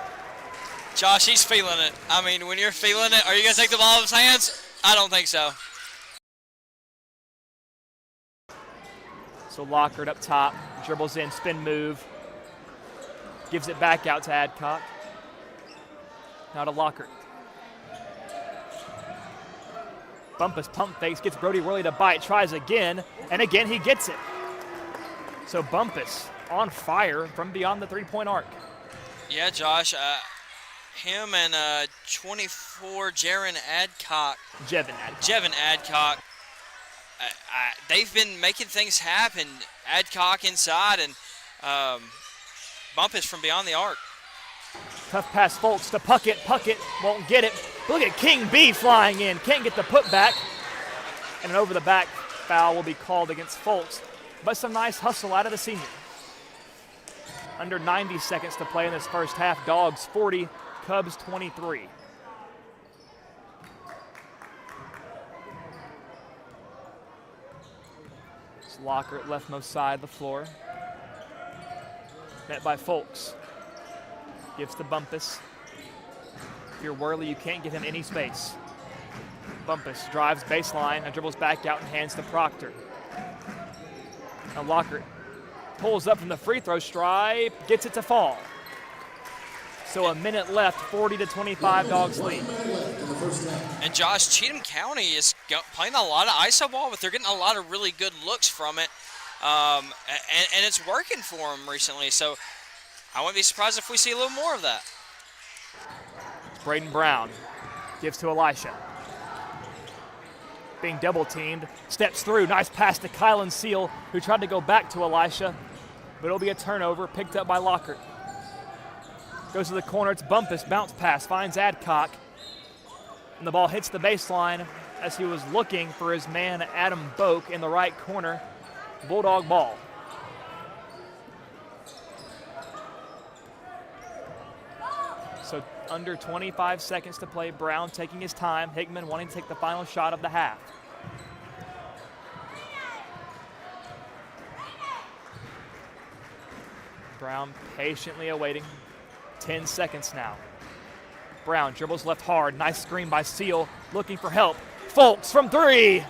Josh, he's feeling it. I mean, when you're feeling it, are you going to take the ball out of his hands? I don't think so. So Lockhart up top, dribbles in, spin move. Gives it back out to Adcock. Now to Lockhart. Bumpus pump fakes, gets Brody Worley to bite, tries again, and again he gets it. So Bumpus on fire from beyond the three-point arc. Yeah, Josh. Him and 24, Jevin Adcock. they've been making things happen. Adcock inside and Bumpus from beyond the arc. Tough pass, Folks to Puckett. Puckett won't get it. Look at King B flying in. Can't get the putback. And an over-the-back foul will be called against Folks. But some nice hustle out of the senior. Under 90 seconds to play in this first half. Dogs 40, Cubs 23. It's Locker at leftmost side of the floor. Met by Folks. Gives to Bumpus. If you're Worley, you can't give him any space. Bumpus drives baseline and dribbles back out and hands to Proctor. Now Locker pulls up from the free throw stripe, gets it to fall. So a minute left, 40-25 Dogs lead. And Josh, Cheatham County is playing a lot of iso ball, but they're getting a lot of really good looks from it. And it's working for them recently. So I wouldn't be surprised if we see a little more of that. Braden Brown gives to Elisha. Being double teamed, steps through. Nice pass to Kylan Seal, who tried to go back to Elisha, but it'll be a turnover picked up by Lockhart. Goes to the corner, it's Bumpus, bounce pass, finds Adcock, and the ball hits the baseline as he was looking for his man Adam Boak in the right corner. Bulldog ball. So under 25 seconds to play. Brown taking his time. Hickman wanting to take the final shot of the half. Brown patiently awaiting. 10 seconds now. Brown dribbles left hard. Nice screen by Seal. Looking for help. Folks from three.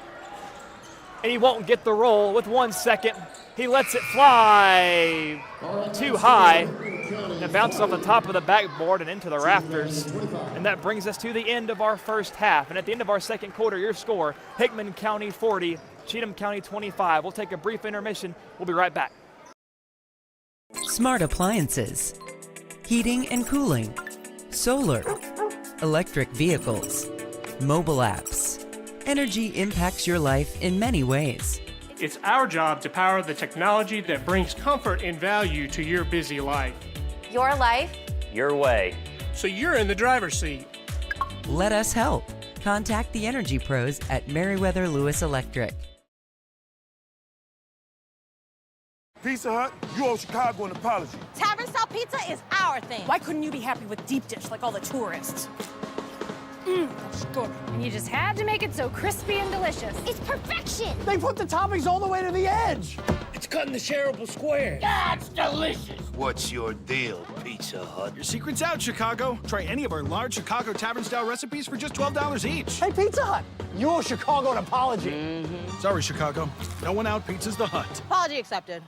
And he won't get the roll with 1 second. He lets it fly too high. And it bounces off the top of the backboard and into the rafters. And that brings us to the end of our first half. And at the end of our second quarter, your score, Hickman County 40, Cheatham County 25. We'll take a brief intermission. We'll be right back. Smart appliances, heating and cooling, solar, electric vehicles, mobile apps. Energy impacts your life in many ways. It's our job to power the technology that brings comfort and value to your busy life. Your life, your way. So you're in the driver's seat. Let us help. Contact the energy pros at Meriwether Lewis Electric. Pizza Hut, you owe Chicago an apology. Tavern style pizza is our thing. Why couldn't you be happy with deep dish like all the tourists? That's good. and you just had to make it so crispy and delicious. It's perfection. They put the toppings all the way to the edge. It's cut in the shareable square. That's delicious. What's your deal, Pizza Hut? Your secret's out, Chicago. Try any of our large Chicago Tavern-style recipes for just $12 each. Hey, Pizza Hut, you owe Chicago an apology. Sorry, Chicago. No one out pizzas the Hut. Apology accepted.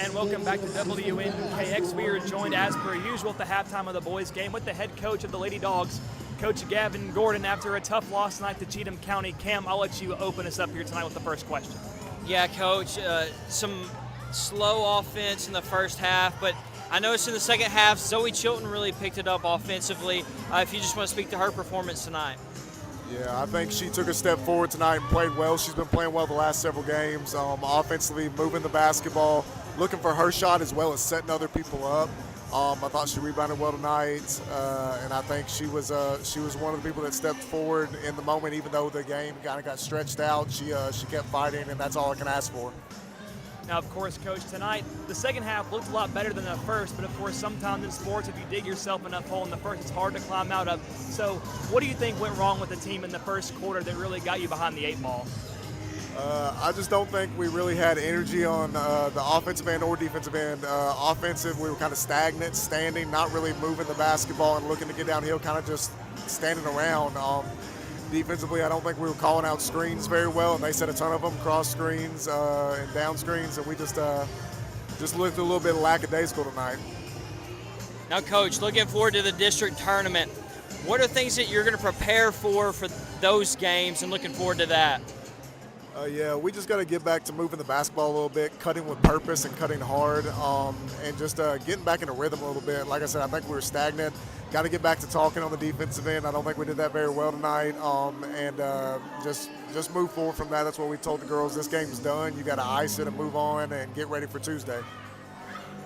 And welcome back to WNKX. We are joined as per usual at the halftime of the boys game with the head coach of the Lady Dogs, Coach Gavin Gordon, after a tough loss tonight to Cheatham County. Cam, I'll let you open us up here tonight with the first question. Yeah, Coach, some slow offense in the first half, but I noticed in the second half, Zoe Chilton really picked it up offensively. If you just want to speak to her performance tonight. Yeah, I think she took a step forward tonight and played well. She's been playing well the last several games, offensively moving the basketball, looking for her shot as well as setting other people up. I thought she rebounded well tonight, and I think she was one of the people that stepped forward in the moment, even though the game kind of got stretched out. She kept fighting, and that's all I can ask for. Now, of course, Coach, tonight, the second half looked a lot better than the first, but of course, sometimes in sports, if you dig yourself enough hole in the first, it's hard to climb out of. So what do you think went wrong with the team in the first quarter that really got you behind the 8 ball? I just don't think we really had energy on the offensive end or defensive end. Offensive, we were kind of stagnant, standing, not really moving the basketball and looking to get downhill, kind of just standing around. Defensively, I don't think we were calling out screens very well, and they set a ton of them, cross screens and down screens, and we just looked a little bit lackadaisical tonight. Now, Coach, looking forward to the district tournament. What are things that you're going to prepare for those games and looking forward to that? Yeah, we just got to get back to moving the basketball a little bit, cutting with purpose and cutting hard, and just getting back in a rhythm a little bit. Like I said, I think we were stagnant. Got to get back to talking on the defensive end. I don't think we did that very well tonight, and just move forward from that. That's what we told the girls. This game's done. You got to ice it and move on and get ready for Tuesday.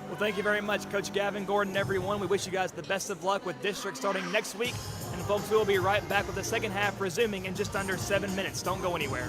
Well, thank you very much, Coach Gavin, Gordon, everyone. We wish you guys the best of luck with district starting next week. And folks, we will be right back with the second half resuming in just under 7 minutes. Don't go anywhere.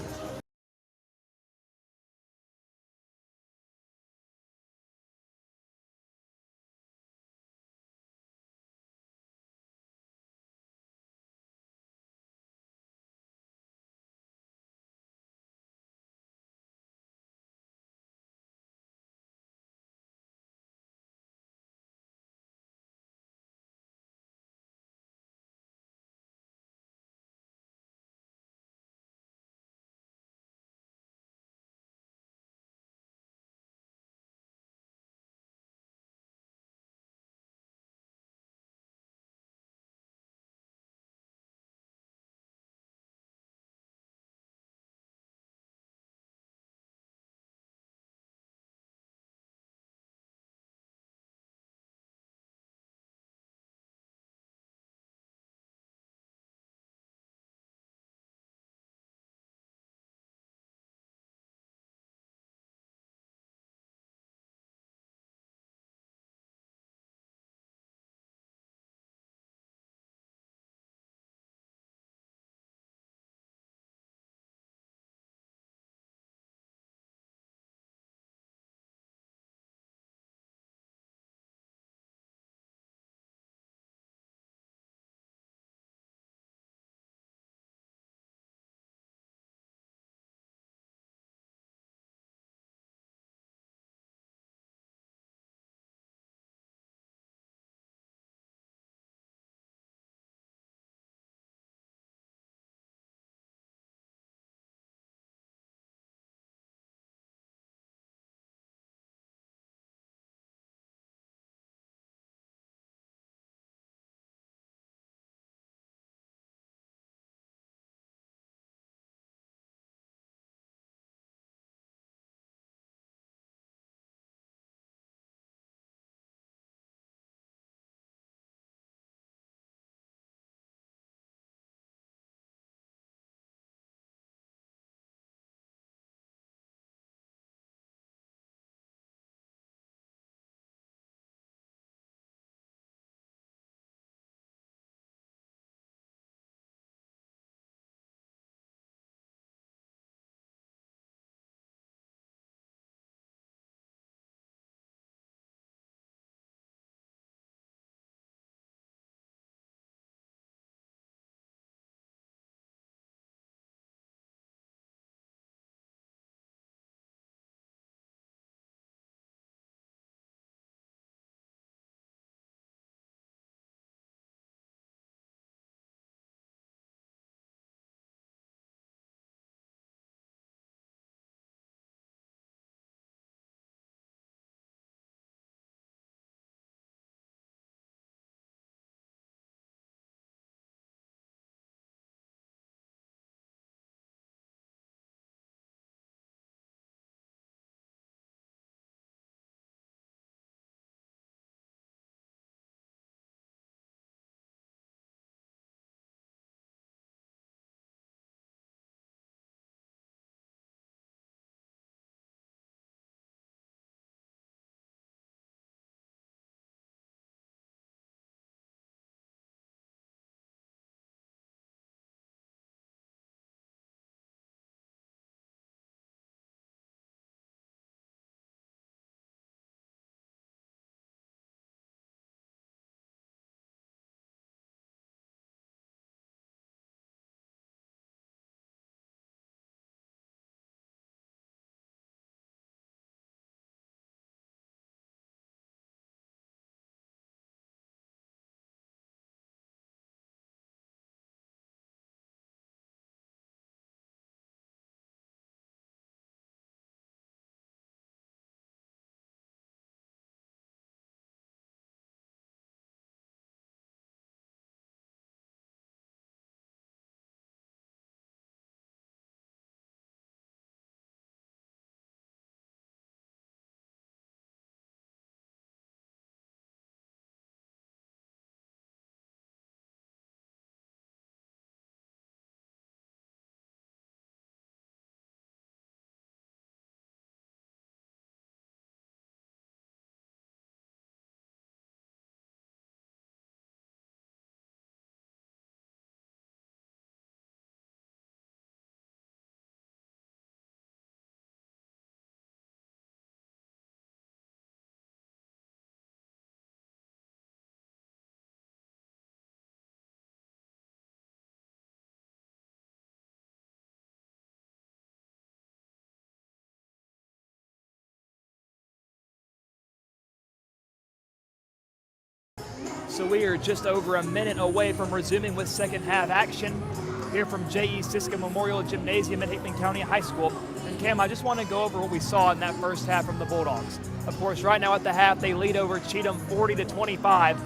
So we are just over a minute away from resuming with second half action here from J.E. Siska Memorial Gymnasium at Hickman County High School. And Cam, I just want to go over what we saw in that first half from the Bulldogs. Of course, right now at the half, they lead over Cheatham 40-25.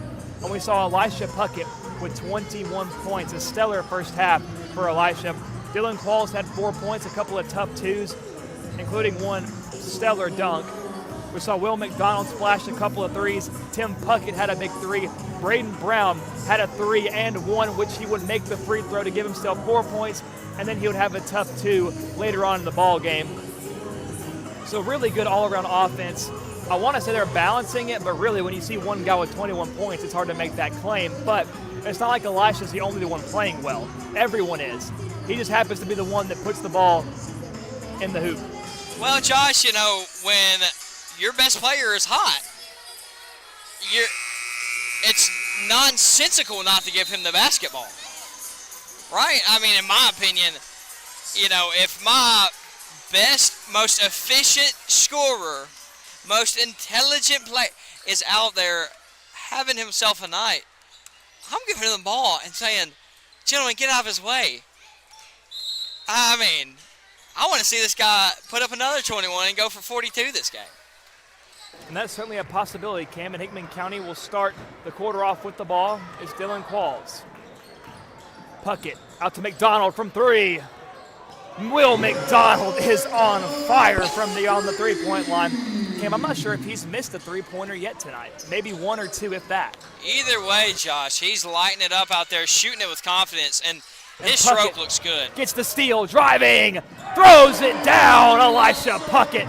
And we saw Elisha Puckett with 21 points. A stellar first half for Elisha. Dylan Qualls had 4 points, a couple of tough twos, including one stellar dunk. We saw Will McDonald splash a couple of threes. Tim Puckett had a big three. Braden Brown had a 3 and 1, which he would make the free throw to give himself 4 points, and then he would have a tough 2 later on in the ball game. So really good all-around offense. I want to say they're balancing it, but really when you see one guy with 21 points, it's hard to make that claim. But it's not like Elisha's the only one playing well. Everyone is. He just happens to be the one that puts the ball in the hoop. Well, Josh, you know, when your best player is hot, it's nonsensical not to give him the basketball, right? I mean, in my opinion, you know, if my best, most efficient scorer, most intelligent player is out there having himself a night, I'm giving him the ball and saying, gentlemen, get out of his way. I mean, I want to see this guy put up another 21 and go for 42 this game. And that's certainly a possibility, Cam. And Hickman County will start the quarter off with the ball. It's Dylan Qualls. Puckett out to McDonald from 3. Will McDonald is on fire from on the three-point line. Cam, I'm not sure if he's missed a three-pointer yet tonight. Maybe 1 or 2, if that. Either way, Josh, he's lighting it up out there, shooting it with confidence, and his stroke looks good. Gets the steal, driving, throws it down. Elisha Puckett.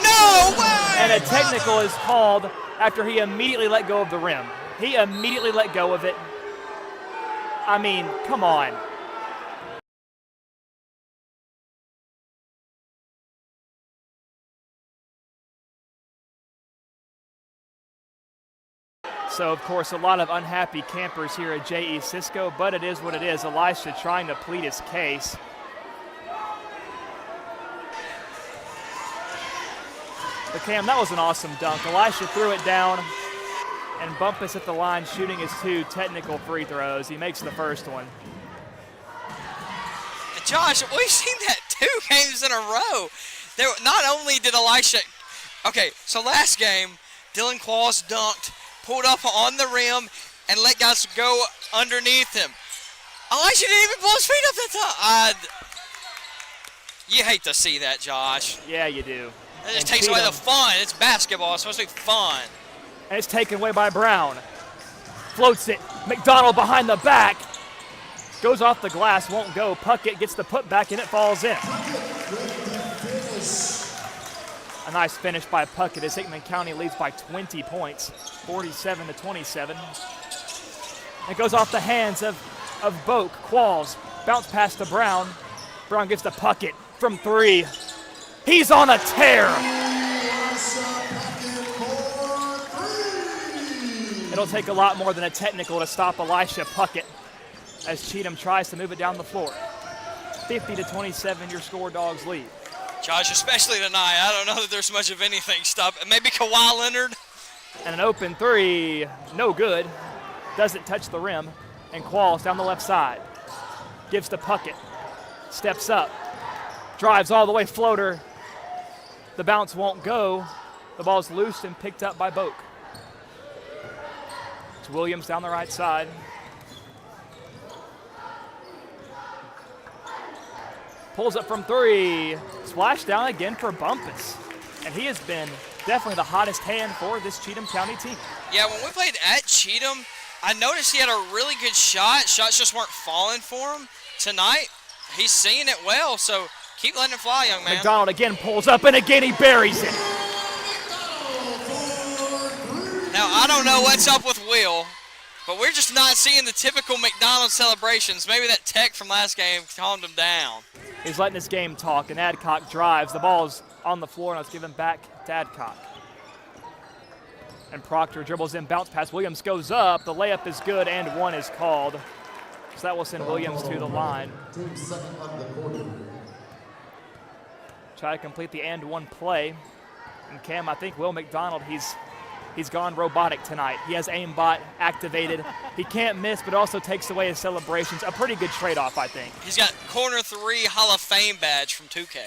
No way! And a technical is called after he immediately let go of the rim. He immediately let go of it. I mean, come on. So, of course, a lot of unhappy campers here at J.E. Cisco, but it is what it is. Elisha trying to plead his case. But Cam, that was an awesome dunk. Elisha threw it down, and Bumpus at the line shooting his 2 technical free throws. He makes the first one. Josh, we've seen that 2 games in a row. Not only did Elisha, okay, so last game, Dylan Qualls dunked, pulled up on the rim, and let guys go underneath him. Elisha didn't even pull his feet up that time. You hate to see that, Josh. Yeah, you do. It just takes away the fun. It's basketball. It's supposed to be fun. And it's taken away by Brown. Floats it. McDonald behind the back. Goes off the glass, won't go. Puckett gets the putback, and it falls in. A nice finish by Puckett as Hickman County leads by 20 points, 47-27. It goes off the hands of Boak. Qualls. Bounce pass to Brown. Brown gives to Puckett from 3. He's on a tear. It'll take a lot more than a technical to stop Elisha Puckett as Cheatham tries to move it down the floor. 50-27, your Score Dogs lead. Josh, especially tonight, I don't know that there's much of anything stopping. Maybe Kawhi Leonard. And an open 3, no good. Doesn't touch the rim. And Qualls down the left side. Gives to Puckett. Steps up. Drives all the way, floater. The bounce won't go. The ball's loose and picked up by Boak. It's Williams down the right side. Pulls up from 3. Splash down again for Bumpus. And he has been definitely the hottest hand for this Cheatham County team. Yeah, when we played at Cheatham, I noticed he had a really good shot. Shots just weren't falling for him. Tonight, he's seeing it well, so keep letting it fly, young man. McDonald again pulls up, and again he buries it. Now, I don't know what's up with Will, but we're just not seeing the typical McDonald celebrations. Maybe that tech from last game calmed him down. He's letting this game talk, and Adcock drives. The ball's on the floor, and it's given back to Adcock. And Proctor dribbles in, bounce pass. Williams goes up. The layup is good, and 1 is called. So that will send Williams to the line. Try to complete the and 1 play. And Cam, I think Will McDonald, he's He's gone robotic tonight. He has aimbot activated. He can't miss, but also takes away his celebrations. A pretty good trade-off, I think. He's got corner 3 Hall of Fame badge from 2K.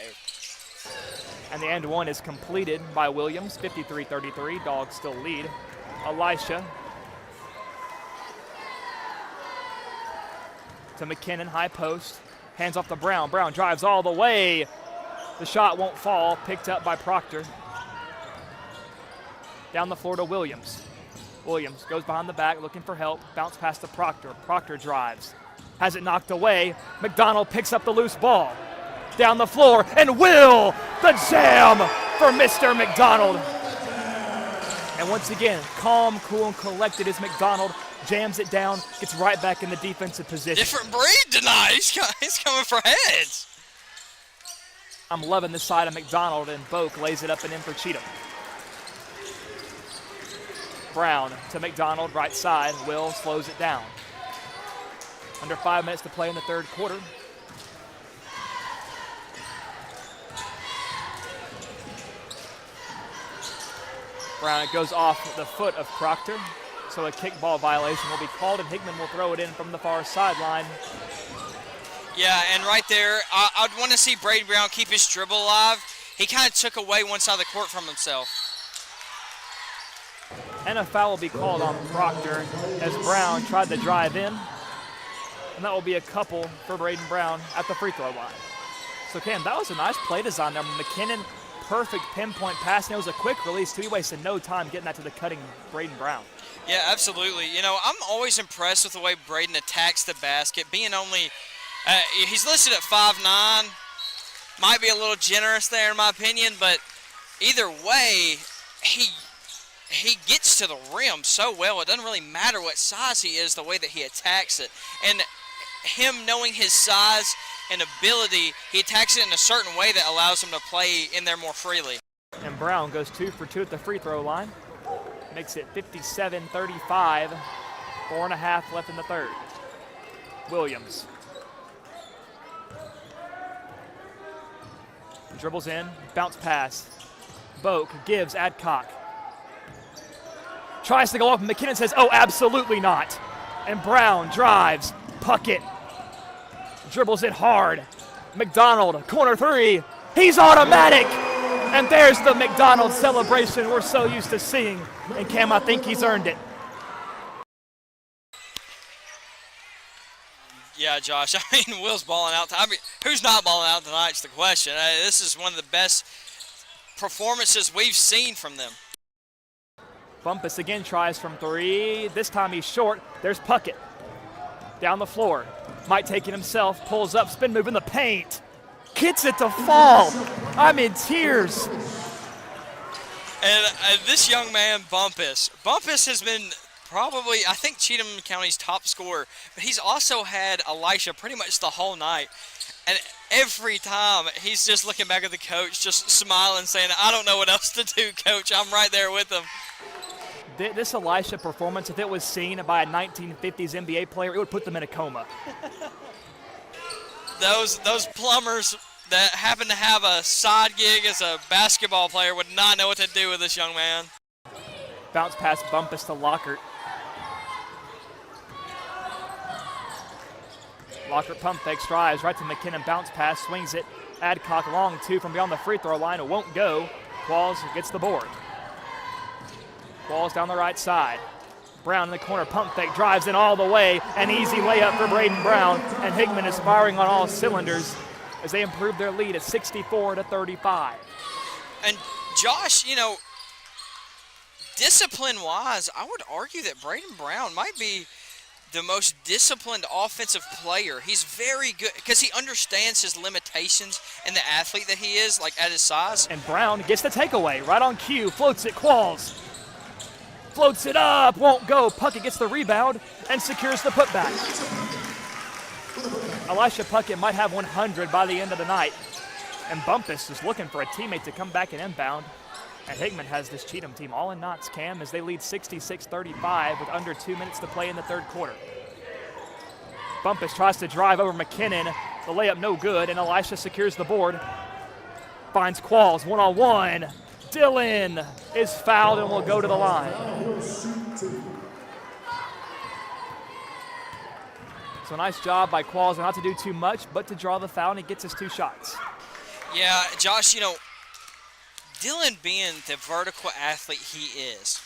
And the end one is completed by Williams, 53-33. Dogs still lead. Elisha to McKinnon, high post. Hands off to Brown. Brown drives all the way. The shot won't fall. Picked up by Proctor. Down the floor to Williams. Williams goes behind the back looking for help. Bounce pass to Proctor. Proctor drives. Has it knocked away. McDonald picks up the loose ball. Down the floor, and Will, the jam for Mr. McDonald. And once again, calm, cool, and collected as McDonald jams it down, gets right back in the defensive position. Different breed tonight. He's coming for heads. I'm loving this side of McDonald, and Boak lays it up and in for Cheatham. Brown to McDonald, right side. Will slows it down. Under 5 minutes to play in the third quarter. Brown, it goes off the foot of Proctor, so a kickball violation will be called, and Hickman will throw it in from the far sideline. Yeah, and right there, I'd want to see Brady Brown keep his dribble alive. He kind of took away one side of the court from himself. And a foul will be called on Proctor as Brown tried to drive in. And that will be a couple for Braden Brown at the free throw line. So, Cam, that was a nice play design there. McKinnon, perfect pinpoint pass, and it was a quick release, too. He wasted no time getting that to the cutting Braden Brown. Yeah, absolutely. You know, I'm always impressed with the way Braden attacks the basket. Being only, he's listed at 5'9". Might be a little generous there in my opinion, but either way, he gets to the rim so well. It doesn't really matter what size he is, the way that he attacks it. And him knowing his size and ability, he attacks it in a certain way that allows him to play in there more freely. And Brown goes 2 for 2 at the free throw line. Makes it 57-35. 4.5 left in the third. Williams. Dribbles in, bounce pass. Boak gives Adcock. Tries to go up, and McKinnon says, oh, absolutely not. And Brown drives, Puckett. Dribbles it hard. McDonald, corner 3. He's automatic. And there's the McDonald celebration we're so used to seeing. And Cam, I think he's earned it. Yeah, Josh, I mean, Will's balling out. I mean, who's not balling out tonight is the question. This is one of the best performances we've seen from them. Bumpus again tries from 3. This time he's short. There's Puckett. Down the floor. Might take it himself. Pulls up, spin move in the paint. Gets it to fall. I'm in tears. And this young man, Bumpus has been probably, I think, Cheatham County's top scorer, but he's also had Elisha pretty much the whole night. And every time he's just looking back at the coach, just smiling, saying, I don't know what else to do, coach. I'm right there with him. This Elisha performance, if it was seen by a 1950s NBA player, it would put them in a coma. Those plumbers that happen to have a side gig as a basketball player would not know what to do with this young man. Bounce pass Bumpus to Lockhart. Lockhart pump fake, drives right to McKinnon, bounce pass, swings it. Adcock long 2 from beyond the free throw line. It won't go. Qualls gets the board. Qualls down the right side. Brown in the corner, pump fake, drives in all the way. An easy layup for Braden Brown. And Hickman is firing on all cylinders as they improve their lead at 64-35. And Josh, you know, discipline-wise, I would argue that Braden Brown might be the most disciplined offensive player. He's very good because he understands his limitations and the athlete that he is, like at his size. And Brown gets the takeaway right on cue, floats it, Qualls. Floats it up, won't go. Puckett gets the rebound and secures the putback. Elisha Puckett might have 100 by the end of the night. And Bumpus is looking for a teammate to come back and inbound. And Hickman has this Cheatham team all in knots, Cam, as they lead 66-35 with under 2 minutes to play in the third quarter. Bumpus tries to drive over McKinnon. The layup no good, and Elisha secures the board. Finds Qualls one-on-one. Dillon is fouled and will go to the line. So nice job by Qualls not to do too much, but to draw the foul, and he gets his 2 shots. Yeah, Josh, you know, Dillon being the vertical athlete he is,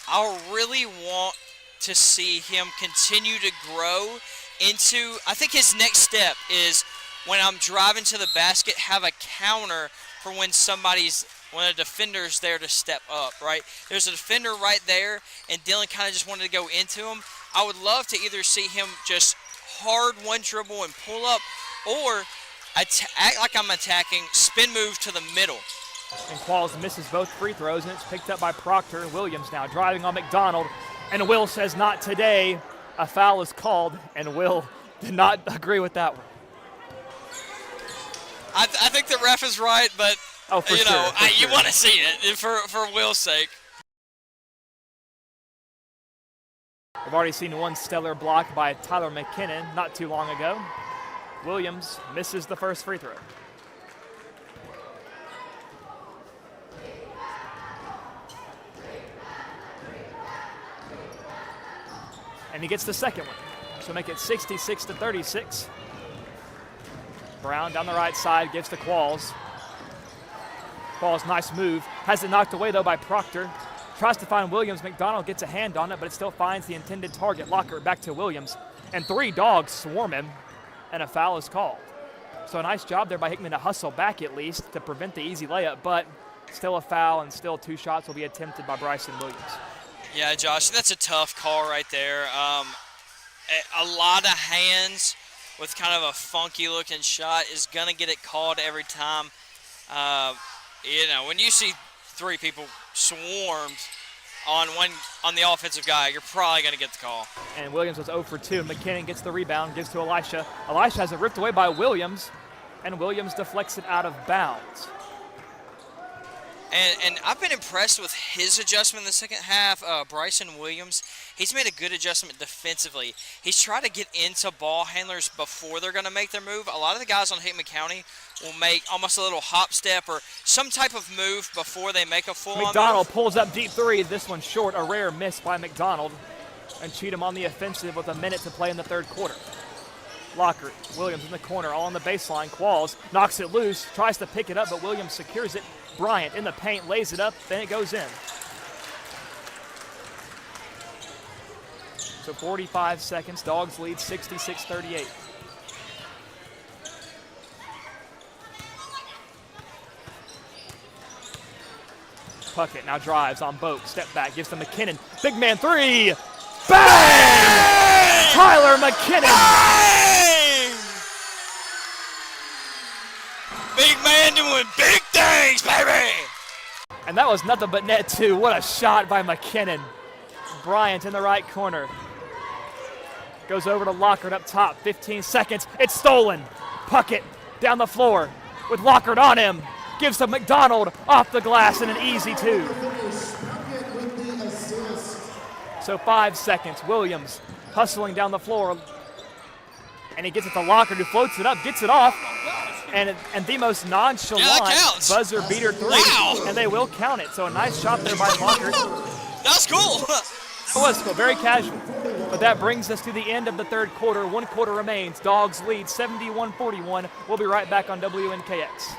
I really want to see him continue to grow into, I think his next step is when I'm driving to the basket, have a counter for when a defender's there to step up, right? There's a defender right there, and Dillon kind of just wanted to go into him. I would love to either see him just hard one dribble and pull up, or act like I'm attacking, spin move to the middle. And Qualls misses both free throws, and it's picked up by Proctor. Williams now driving on McDonald, and Will says not today. A foul is called, and Will did not agree with that one. I think the ref is right, but you want to see it for Will's sake. We've already seen one stellar block by Tyler McKinnon not too long ago. Williams misses the first free throw. And he gets the second one. So make it 66-36. Brown down the right side, gives to Qualls. Qualls, nice move. Has it knocked away, though, by Proctor. Tries to find Williams. McDonald gets a hand on it, but it still finds the intended target. Locker back to Williams. And 3 dogs swarm him, and a foul is called. So a nice job there by Hickman to hustle back at least to prevent the easy layup, but still a foul, and still 2 shots will be attempted by Bryson Williams. Yeah, Josh, that's a tough call right there. A lot of hands with kind of a funky-looking shot is going to get it called every time. When you see 3 people swarmed on the offensive guy, you're probably going to get the call. And Williams was 0 for 2. McKinnon gets the rebound, gives to Elisha. Elisha has it ripped away by Williams, and Williams deflects it out of bounds. And I've been impressed with his adjustment in the second half. Bryson Williams, he's made a good adjustment defensively. He's tried to get into ball handlers before they're going to make their move. A lot of the guys on Hickman County will make almost a little hop step or some type of move before they make a full-on McDonald move. pulls up deep 3. This one short, a rare miss by McDonald. And Cheatham on the offensive with a minute to play in the third quarter. Locker, Williams in the corner, all on the baseline. Qualls knocks it loose, tries to pick it up, but Williams secures it. Bryant in the paint, lays it up, then it goes in. So 45 seconds, Dogs lead 66-38. Puckett now drives on Boak, step back, gives to McKinnon. Big man 3, bang! Tyler McKinnon! Bang! Big man doing big things, baby! And that was nothing but net 2. What a shot by McKinnon. Bryant in the right corner. Goes over to Lockhart up top, 15 seconds. It's stolen. Puckett down the floor with Lockhart on him. Gives to McDonald off the glass and an easy 2. So 5 seconds. Williams hustling down the floor. And he gets it to Lockhart, who floats it up, gets it off. And the most nonchalant buzzer beater 3. Wow. And they will count it. So a nice shot there by Lockhart. That's cool. It was cool, very casual. But that brings us to the end of the third quarter. 1 quarter remains. Dogs lead 71-41. We'll be right back on WNKX.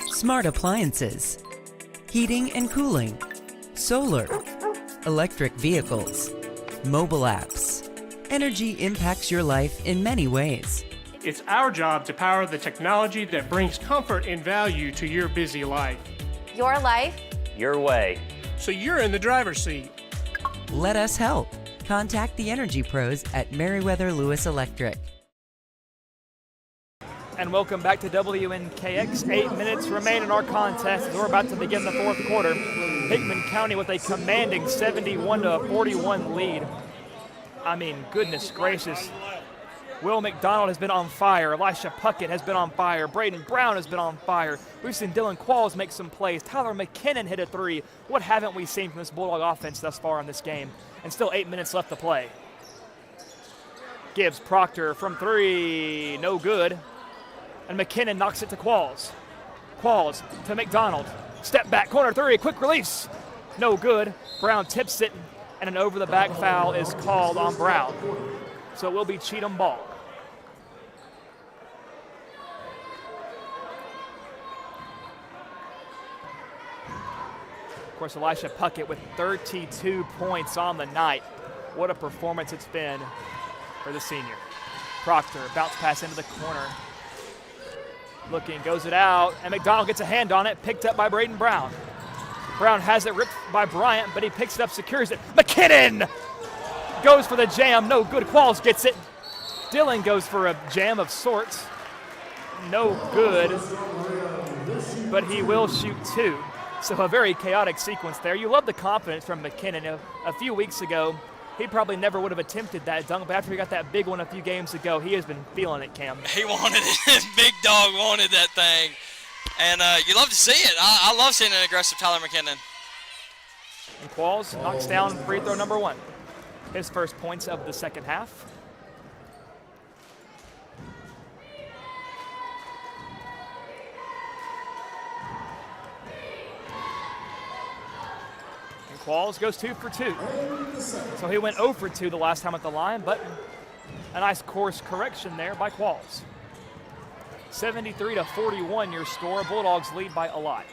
Smart appliances, heating and cooling, solar, electric vehicles, mobile apps. Energy impacts your life in many ways. It's our job to power the technology that brings comfort and value to your busy life. Your life, your way. So you're in the driver's seat. Let us help. Contact the energy pros at Meriwether Lewis Electric. And welcome back to WNKX. 8 minutes remain in our contest as we're about to begin the fourth quarter. Hickman County with a commanding 71-41 lead. I mean, goodness gracious. Will McDonald has been on fire. Elisha Puckett has been on fire. Braden Brown has been on fire. We've seen Dylan Qualls make some plays. Tyler McKinnon hit a 3. What haven't we seen from this Bulldog offense thus far in this game? And still 8 minutes left to play. Gibbs Proctor from 3, no good. And McKinnon knocks it to Qualls. Qualls to McDonald. Step back, corner 3, quick release. No good. Brown tips it, and an over-the-back foul is called on Brown. So it will be Cheatham ball. Of course, Elisha Puckett with 32 points on the night. What a performance it's been for the senior. Proctor, bounce pass into the corner. Looking, goes it out, and McDonald gets a hand on it, picked up by Braden Brown. Brown has it ripped by Bryant, but he picks it up, secures it. McKinnon goes for the jam, no good. Qualls gets it. Dylan goes for a jam of sorts. No good, but he will shoot 2. So a very chaotic sequence there. You love the confidence from McKinnon. A few weeks ago, he probably never would have attempted that dunk, but after he got that big one a few games ago, he has been feeling it, Cam. He wanted it. Big dog wanted that thing. And you love to see it. I love seeing an aggressive Tyler McKinnon. And Qualls knocks down free throw number 1. His first points of the second half. And Qualls goes 2 for 2. So he went 0 for 2 the last time at the line, but a nice course correction there by Qualls. 73-41 your score. Bulldogs lead by a lot.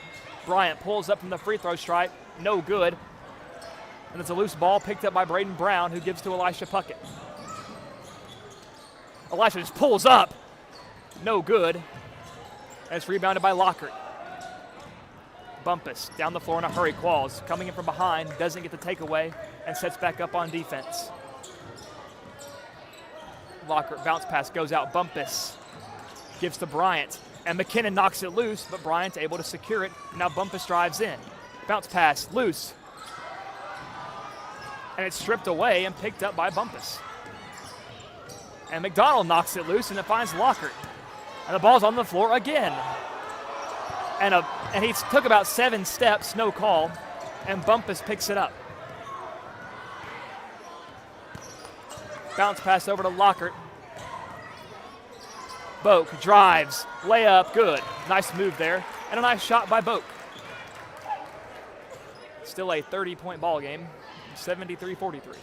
Bryant pulls up from the free throw stripe, no good. And it's a loose ball picked up by Braden Brown, who gives to Elisha Puckett. Elisha just pulls up, no good. And it's rebounded by Lockhart. Bumpus down the floor in a hurry. Qualls coming in from behind, doesn't get the takeaway, and sets back up on defense. Lockhart bounce pass goes out. Bumpus gives to Bryant, and McKinnon knocks it loose, but Bryant's able to secure it. Now Bumpus drives in. Bounce pass, loose. And it's stripped away and picked up by Bumpus. And McDonald knocks it loose, and it finds Lockhart. And the ball's on the floor again. And he took about 7 steps, no call, and Bumpus picks it up. Bounce pass over to Lockhart. Boak drives, layup, good. Nice move there, and a nice shot by Boak. Still a 30-point ball game, 73-43.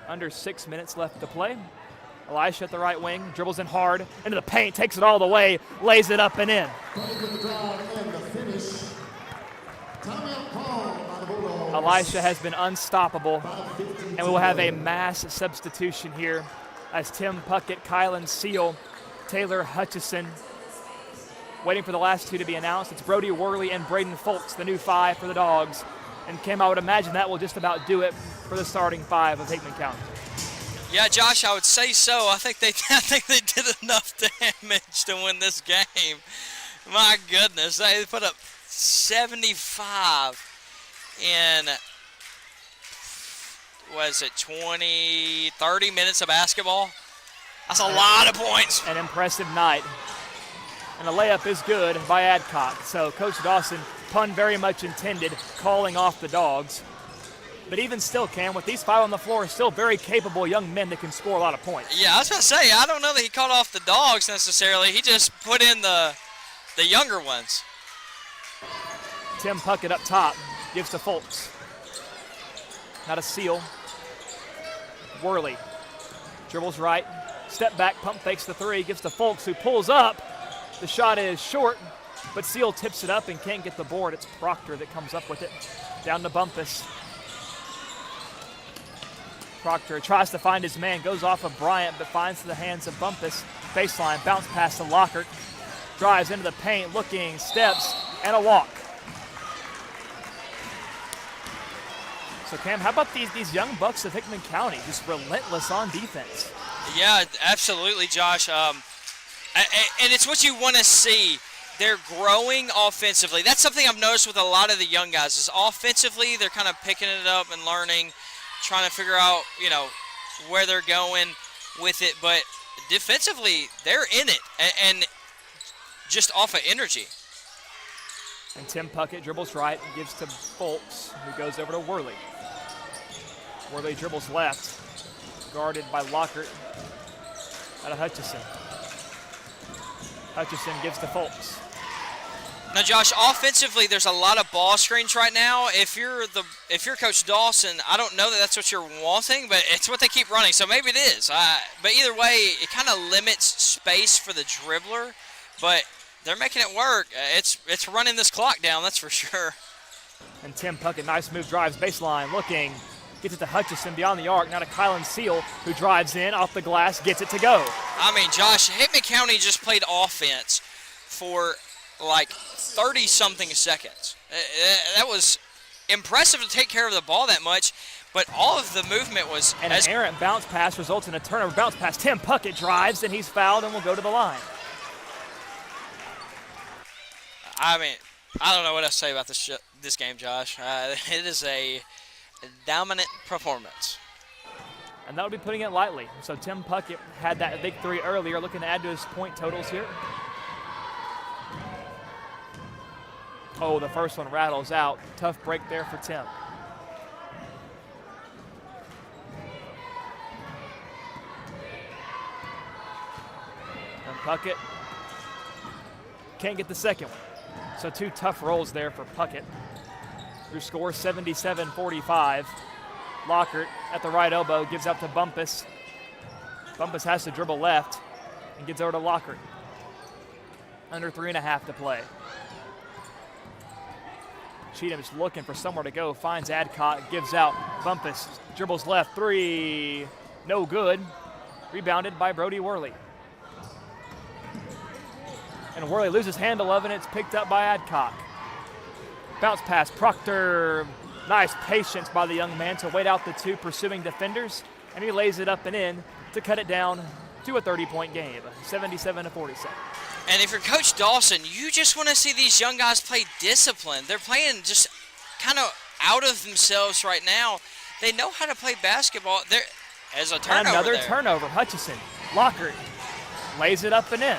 Under 6 minutes left to play. Elisha at the right wing, dribbles in hard, into the paint, takes it all the way, lays it up and in. Elisha has been unstoppable, and we will have a mass substitution here as Tim Puckett, Kylan Seal, Taylor Hutchison. Waiting for the last 2 to be announced. It's Brody Worley and Braden Folks, the new 5 for the Dogs. And Kim, I would imagine that will just about do it for the starting 5 of Hickman County. Yeah, Josh, I would say so. I think they did enough damage to win this game. My goodness, they put up 75 in, was it 30 minutes of basketball? That's a lot of points. An impressive night. And the layup is good by Adcock. So Coach Dawson, pun very much intended, calling off the Dogs. But even still, Cam, with these 5 on the floor, still very capable young men that can score a lot of points. Yeah, I was going to say, I don't know that he called off the Dogs necessarily. He just put in the younger ones. Tim Puckett up top, gives to Folks. Not a Seal. Worley dribbles right, step back, pump fakes the 3, gives to Folks, who pulls up. The shot is short, but Seal tips it up and can't get the board. It's Proctor that comes up with it. Down to Bumpus. Proctor tries to find his man, goes off of Bryant, but finds the hands of Bumpus. Baseline, bounce pass to Lockhart. Drives into the paint, looking, steps, and a walk. So, Cam, how about these young bucks of Hickman County, just relentless on defense? Yeah, absolutely, Josh. And it's what you want to see they're growing offensively. That's something I've noticed with a lot of the young guys is offensively they're kind of picking it up and learning, trying to figure out, where they're going with it. But defensively, they're in it and just off of energy. And Tim Puckett dribbles right and gives to Folks, who goes over to Worley. Worley dribbles left, guarded by Lockhart out of Hutchison. Hutchison gives to Folks. Now, Josh, offensively, there's a lot of ball screens right now. If you're Coach Dawson, I don't know that that's what you're wanting, but it's what they keep running, so maybe it is. But either way, it kind of limits space for the dribbler, but they're making it work. It's running this clock down, that's for sure. And Tim Puckett, nice move, drives baseline, looking, gets it to Hutchison beyond the arc, now to Kylan Seal, who drives in off the glass, gets it to go. I mean, Josh, Hickman County just played offense for like 30-something seconds. That was impressive to take care of the ball that much, but all of the movement was... And an errant bounce pass results in a turnover bounce pass. Tim Puckett drives, and he's fouled and will go to the line. I mean, I don't know what else to say about this game, Josh. It is a dominant performance. And that'll be putting it lightly. So Tim Puckett had that big three earlier, looking to add to his point totals here. Oh, the first one rattles out. Tough break there for Tim. And Puckett can't get the second one. So two tough rolls there for Puckett, who scores 77-45. Lockhart at the right elbow gives out to Bumpus. Bumpus has to dribble left and gets over to Lockhart. Under 3.5 to play. Cheatham's looking for somewhere to go, finds Adcock, gives out. Bumpus dribbles left, three, no good. Rebounded by Brody Worley. And Worley loses handle of it, and it's picked up by Adcock. Bounce pass, Proctor. Nice patience by the young man to wait out the two pursuing defenders, and he lays it up and in to cut it down to a 30-point game, 77-47. And if you're Coach Dawson, you just want to see these young guys play discipline. They're playing just kind of out of themselves right now. They know how to play basketball. There's a turnover Another there. turnover. Hutchison, Lockhart lays it up and in.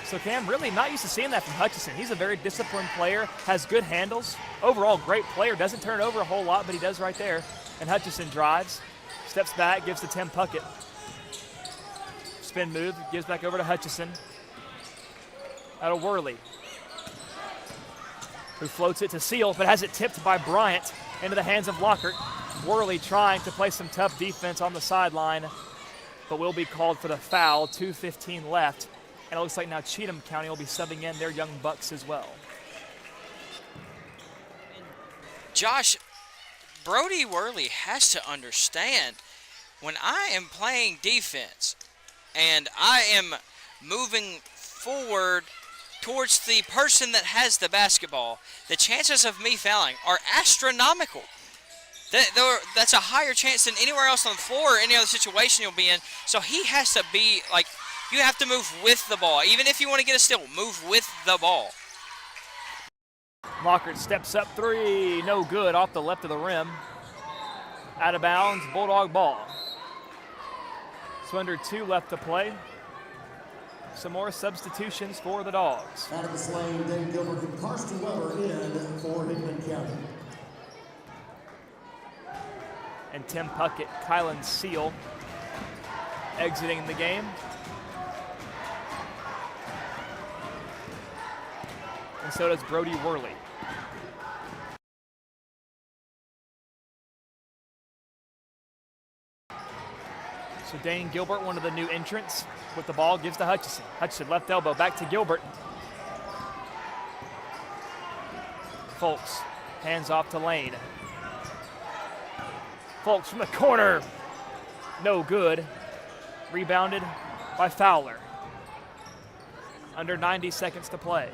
So Cam, really not used to seeing that from Hutchison. He's a very disciplined player, has good handles. Overall, great player. Doesn't turn over a whole lot, but he does right there. And Hutchison drives, steps back, gives to Tim Puckett. Spin move, gives back over to Hutchison. Out of Worley, who floats it to Seal, but has it tipped by Bryant into the hands of Lockhart. Worley trying to play some tough defense on the sideline, but will be called for the foul. 2:15 left. And it looks like now Cheatham County will be subbing in their young bucks as well. Josh, Brody Worley has to understand when I am playing defense and I am moving forward towards the person that has the basketball, the chances of me fouling are astronomical. That's a higher chance than anywhere else on the floor or any other situation you'll be in. So he has to be like, you have to move with the ball. Even if you want to get a steal, move with the ball. Lockhart steps up, three, no good, off the left of the rim. Out of bounds, Bulldog ball. So under 2 left to play. Some more substitutions for the Dogs. Out of the lane, Dane Gilbert and Karsten Weber in for Hickman County. And Tim Puckett, Kylan Seal exiting the game. And so does Brody Worley. So Dane Gilbert, one of the new entrants, with the ball, gives to Hutchison. Hutchison, left elbow, back to Gilbert. Folks, hands off to Lane. Folks from the corner, no good. Rebounded by Fowler. Under 90 seconds to play.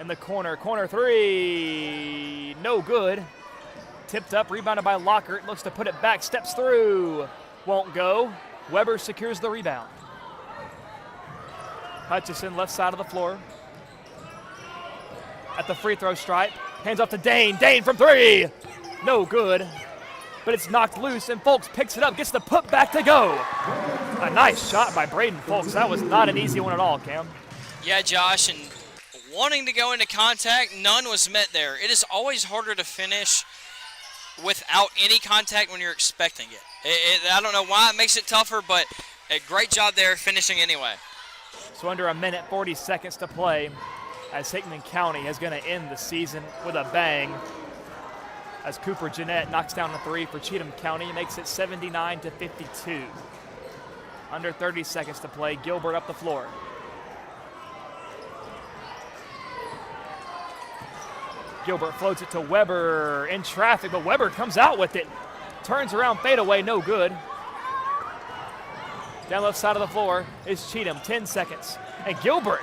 In the corner, corner three, no good. Tipped up, rebounded by Lockhart, looks to put it back, steps through, won't go. Weber secures the rebound. Hutchison, left side of the floor. At the free throw stripe. Hands off to Dane. Dane from three. No good. But it's knocked loose, and Folks picks it up, gets the put back to go. A nice shot by Braden Folks. That was not an easy one at all, Cam. Yeah, Josh, and wanting to go into contact, none was met there. It is always harder to finish without any contact when you're expecting it. I don't know why it makes it tougher, but a great job there finishing anyway. So under a minute, 40 seconds to play, as Hickman County is going to end the season with a bang. As Cooper Jeanette knocks down a three for Cheatham County, makes it 79-52. Under 30 seconds to play, Gilbert up the floor. Gilbert floats it to Weber in traffic, but Weber comes out with it. Turns around, fade away, no good. Down left side of the floor is Cheatham, 10 seconds. And Gilbert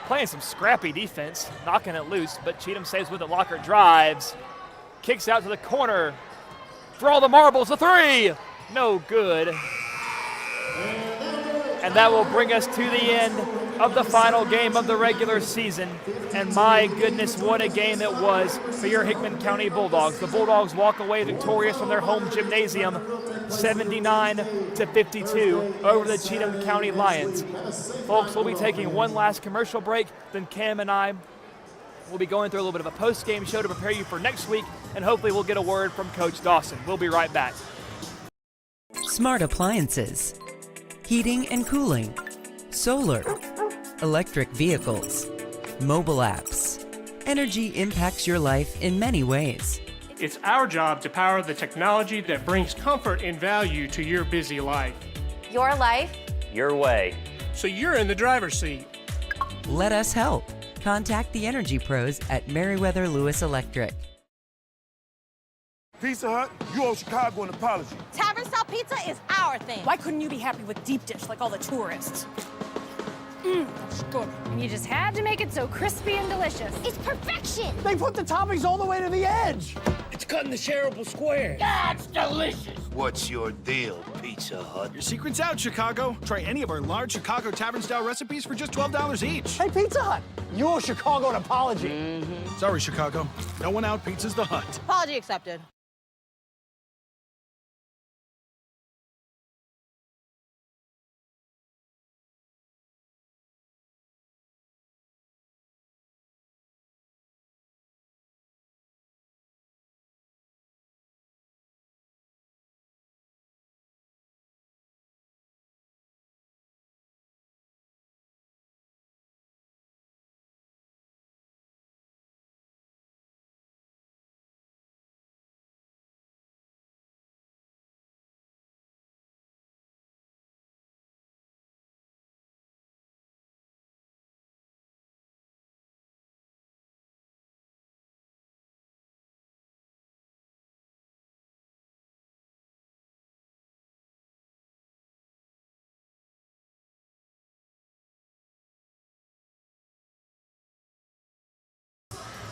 playing some scrappy defense, knocking it loose, but Cheatham stays with it. Lockert drives, kicks out to the corner. For all the marbles, a three! No good. And that will bring us to the end of the final game of the regular season. And my goodness, what a game it was for your Hickman County Bulldogs. The Bulldogs walk away victorious from their home gymnasium, 79-52 over the Cheatham County Lions. Folks, we'll be taking one last commercial break, then Cam and I will be going through a little bit of a post-game show to prepare you for next week, and hopefully we'll get a word from Coach Dawson. We'll be right back. Smart appliances, heating and cooling, solar, electric vehicles, mobile apps. Energy impacts your life in many ways. It's our job to power the technology that brings comfort and value to your busy life. Your life, your way. So you're in the driver's seat. Let us help. Contact the Energy Pros at Meriwether Lewis Electric. Pizza Hut, you owe Chicago an apology. Tavern style pizza is our thing. Why couldn't you be happy with deep dish like all the tourists? That's good. and you just had to make it so crispy and delicious. It's perfection. They put the toppings all the way to the edge. It's cut in the shareable square. That's delicious. What's your deal, Pizza Hut? Your secret's out, Chicago. Try any of our large Chicago Tavern-style recipes for just $12 each. Hey, Pizza Hut, you owe Chicago an apology. Sorry, Chicago. No one out pizzas the Hut. Apology accepted.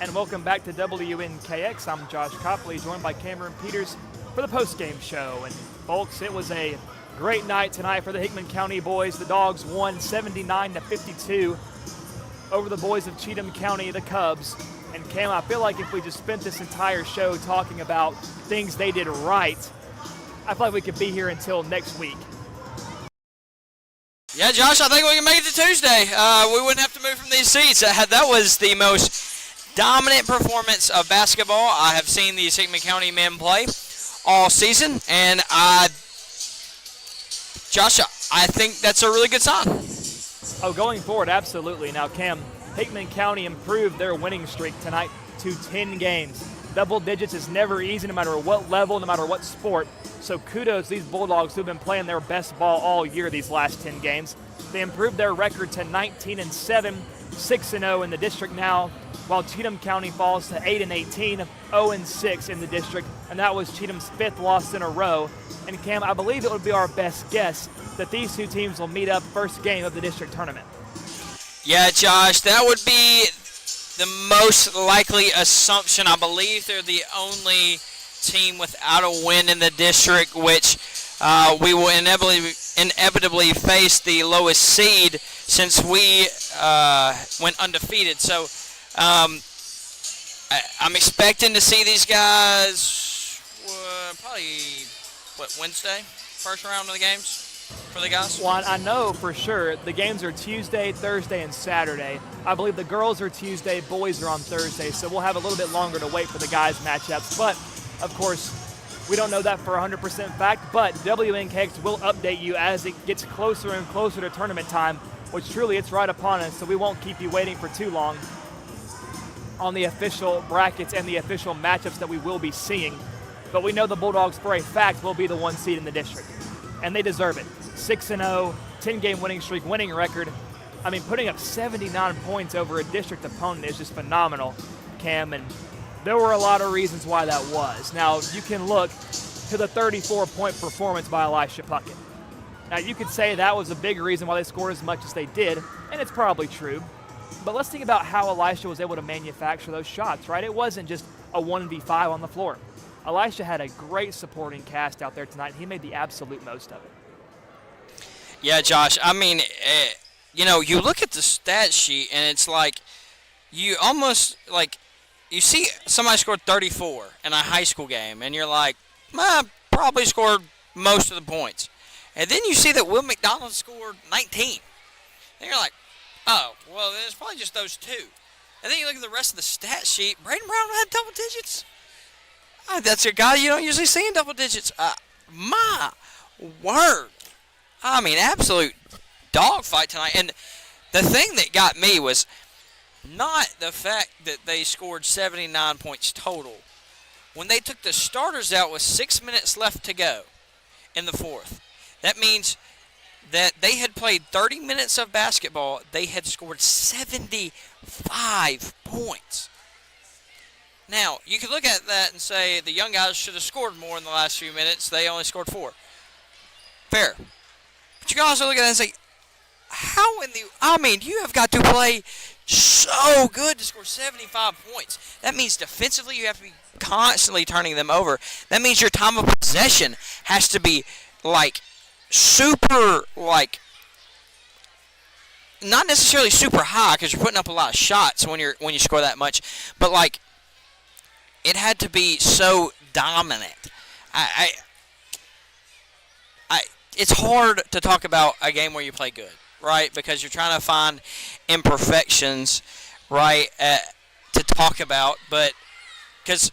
And welcome back to WNKX. I'm Josh Copley, joined by Cameron Peters for the postgame show. And folks, it was a great night tonight for the Hickman County boys. The Dogs won 79-52 over the boys of Cheatham County, the Cubs. And Cam, I feel like if we just spent this entire show talking about things they did right, I feel like we could be here until next week. Yeah, Josh, I think we can make it to Tuesday. We wouldn't have to move from these seats. That was the most dominant performance of basketball I have seen these Hickman County men play all season, and Josh, I think that's a really good sign. Oh, going forward, absolutely. Now, Cam, Hickman County improved their winning streak tonight to 10 games. Double digits is never easy, no matter what level, no matter what sport. So kudos to these Bulldogs who've been playing their best ball all year these last 10 games. They improved their record to 19-7, 6-0 in the district now, while Cheatham County falls to 8-18, 0-6 in the district, and that was Cheatham's 5th loss in a row. And Cam, I believe it would be our best guess that these two teams will meet up first game of the district tournament. Yeah, Josh, that would be the most likely assumption. I believe they're the only team without a win in the district, which we will inevitably face the lowest seed. since we went undefeated. So I'm expecting to see these guys probably, Wednesday? First round of the games for the guys? Well, I know for sure the games are Tuesday, Thursday, and Saturday. I believe the girls are Tuesday, boys are on Thursday, so we'll have a little bit longer to wait for the guys' matchups. But, of course, we don't know that for 100% fact, but WNKX will update you as it gets closer and closer to tournament time, which truly it's right upon us, so we won't keep you waiting for too long on the official brackets and the official matchups that we will be seeing. But we know the Bulldogs, for a fact, will be the 1 seed in the district, and they deserve it. 6-0, 10-game winning streak, winning record. I mean, putting up 79 points over a district opponent is just phenomenal, Cam, and there were a lot of reasons why that was. Now, you can look to the 34-point performance by Elisha Puckett. Now, you could say that was a big reason why they scored as much as they did, and it's probably true. But let's think about how Elisha was able to manufacture those shots, right? It wasn't just a 1v5 on the floor. Elisha had a great supporting cast out there tonight, and he made the absolute most of it. Yeah, Josh, I mean, you look at the stat sheet, and it's like you almost, you see somebody scored 34 in a high school game, and you're like, probably scored most of the points. And then you see that Will McDonald scored 19. And you're like, oh, well, it's probably just those two. And then you look at the rest of the stat sheet. Braden Brown had double digits. That's a guy you don't usually see in double digits. My word. I mean, absolute dogfight tonight. And the thing that got me was not the fact that they scored 79 points total. When they took the starters out with 6 minutes left to go in the fourth, that means that they had played 30 minutes of basketball. They had scored 75 points. Now, you could look at that and say the young guys should have scored more in the last few minutes. They only scored 4. Fair. But you can also look at that and say, you have got to play so good to score 75 points. That means defensively you have to be constantly turning them over. That means your time of possession has to be, super, not necessarily super high because you're putting up a lot of shots when you score that much, but, it had to be so dominant. It's hard to talk about a game where you play good, right? Because you're trying to find imperfections, right, to talk about. But because,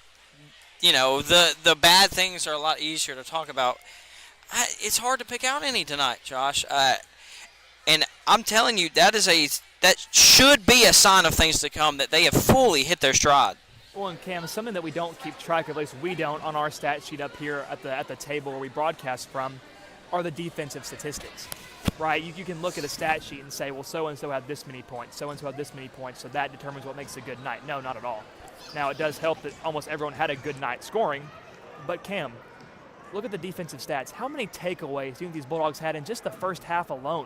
the bad things are a lot easier to talk about. It's hard to pick out any tonight, Josh. And I'm telling you, that should be a sign of things to come, that they have fully hit their stride. Well, and Cam, something that we don't keep track of, at least we don't on our stat sheet up here at the table where we broadcast from, are the defensive statistics, right? You can look at a stat sheet and say, well, so-and-so had this many points, so-and-so had this many points, so that determines what makes a good night. No, not at all. Now, it does help that almost everyone had a good night scoring, but Cam, look at the defensive stats. How many takeaways do you think these Bulldogs had in just the first half alone?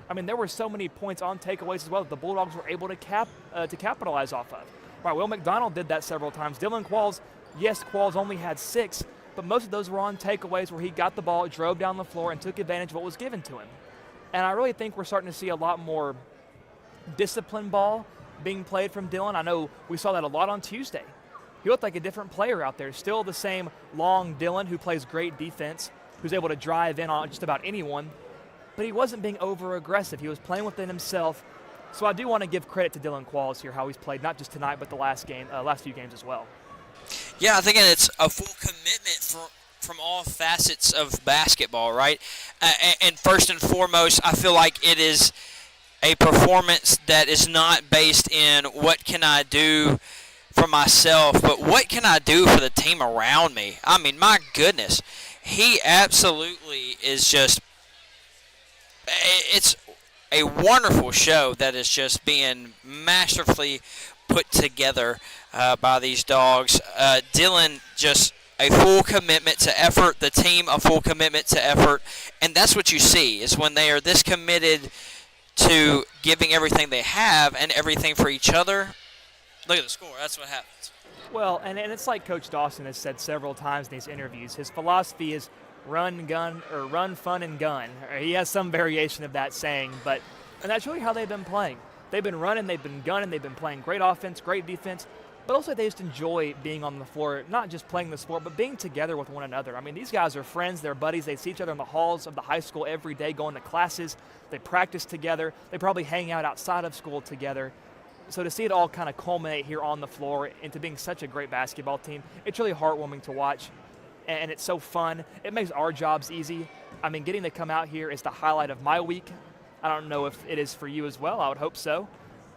I mean, there were so many points on takeaways as well that the Bulldogs were able to capitalize off of. Right, Will McDonald did that several times. Dylan Qualls, yes, Qualls only had 6, but most of those were on takeaways where he got the ball, drove down the floor, and took advantage of what was given to him. And I really think we're starting to see a lot more disciplined ball being played from Dylan. I know we saw that a lot on Tuesday. He looked like a different player out there. Still the same long Dylan who plays great defense, who's able to drive in on just about anyone, but he wasn't being over-aggressive. He was playing within himself. So I do want to give credit to Dylan Qualls here, how he's played, not just tonight, but the last few games as well. Yeah, I think it's a full commitment from all facets of basketball, right? And first and foremost, I feel like it is a performance that is not based in what can I do for myself, but what can I do for the team around me? I mean, my goodness, he absolutely is just – it's a wonderful show that is just being masterfully put together by these dogs. Dylan, just a full commitment to effort. The team, a full commitment to effort. And that's what you see, is when they are this committed to giving everything they have and everything for each other. Look at the score. That's what happens. Well, and it's like Coach Dawson has said several times in these interviews. His philosophy is run, gun, or run, fun, and gun. He has some variation of that saying, but And that's really how they've been playing. They've been running, they've been gunning, they've been playing great offense, great defense, but also they just enjoy being on the floor, not just playing the sport, but being together with one another. I mean, these guys are friends, they're buddies, they see each other in the halls of the high school every day, going to classes, they practice together, they probably hang out outside of school together. So to see it all kind of culminate here on the floor into being such a great basketball team, it's really heartwarming to watch, and it's so fun. It makes our jobs easy. I mean, getting to come out here is the highlight of my week. I don't know if it is for you as well. I would hope so.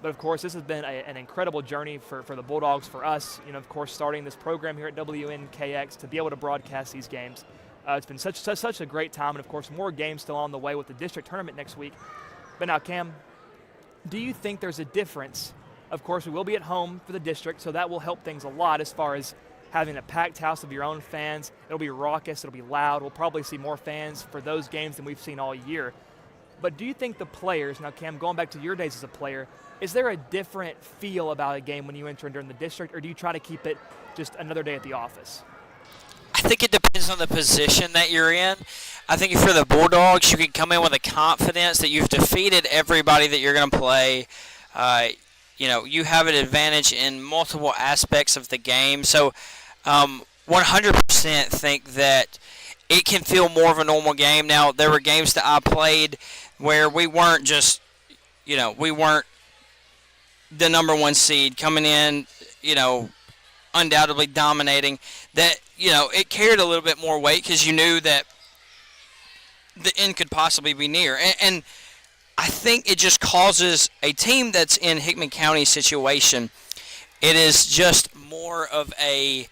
But, of course, this has been an incredible journey for the Bulldogs, for us. You know, of course, starting this program here at WNKX to be able to broadcast these games. It's been such a great time. And, of course, more games still on the way with the district tournament next week. But now, Cam, do you think there's a difference? Of course, we will be at home for the district, so that will help things a lot as far as having a packed house of your own fans. It'll be raucous. It'll be loud. We'll probably see more fans for those games than we've seen all year. But do you think the players, now Cam, going back to your days as a player, is there a different feel about a game when you enter during the district, or do you try to keep it just another day at the office? I think it depends on the position that you're in. I think if you're the Bulldogs, you can come in with a confidence that you've defeated everybody that you're going to play. You know, you have an advantage in multiple aspects of the game. So 100% think that it can feel more of a normal game. Now, there were games that I played where we weren't just, you know, we weren't the number one seed coming in, you know, undoubtedly dominating. That, you know, it carried a little bit more weight because you knew that the end could possibly be near. And I think it just causes a team that's in Hickman County situation, it is just more of a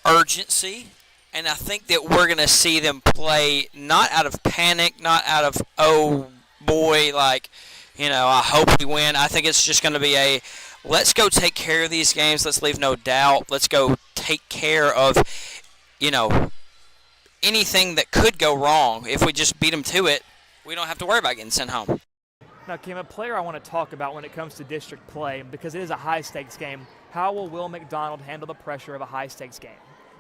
urgency. And I think that we're going to see them play not out of panic, not out of, oh, boy, like, you know, I hope we win. I think it's just going to be a, let's go take care of these games. Let's leave no doubt. Let's go take care of, you know, anything that could go wrong. If we just beat them to it, we don't have to worry about getting sent home. Now, Kim, a player I want to talk about when it comes to district play, because it is a high-stakes game, how will Will McDonald handle the pressure of a high-stakes game?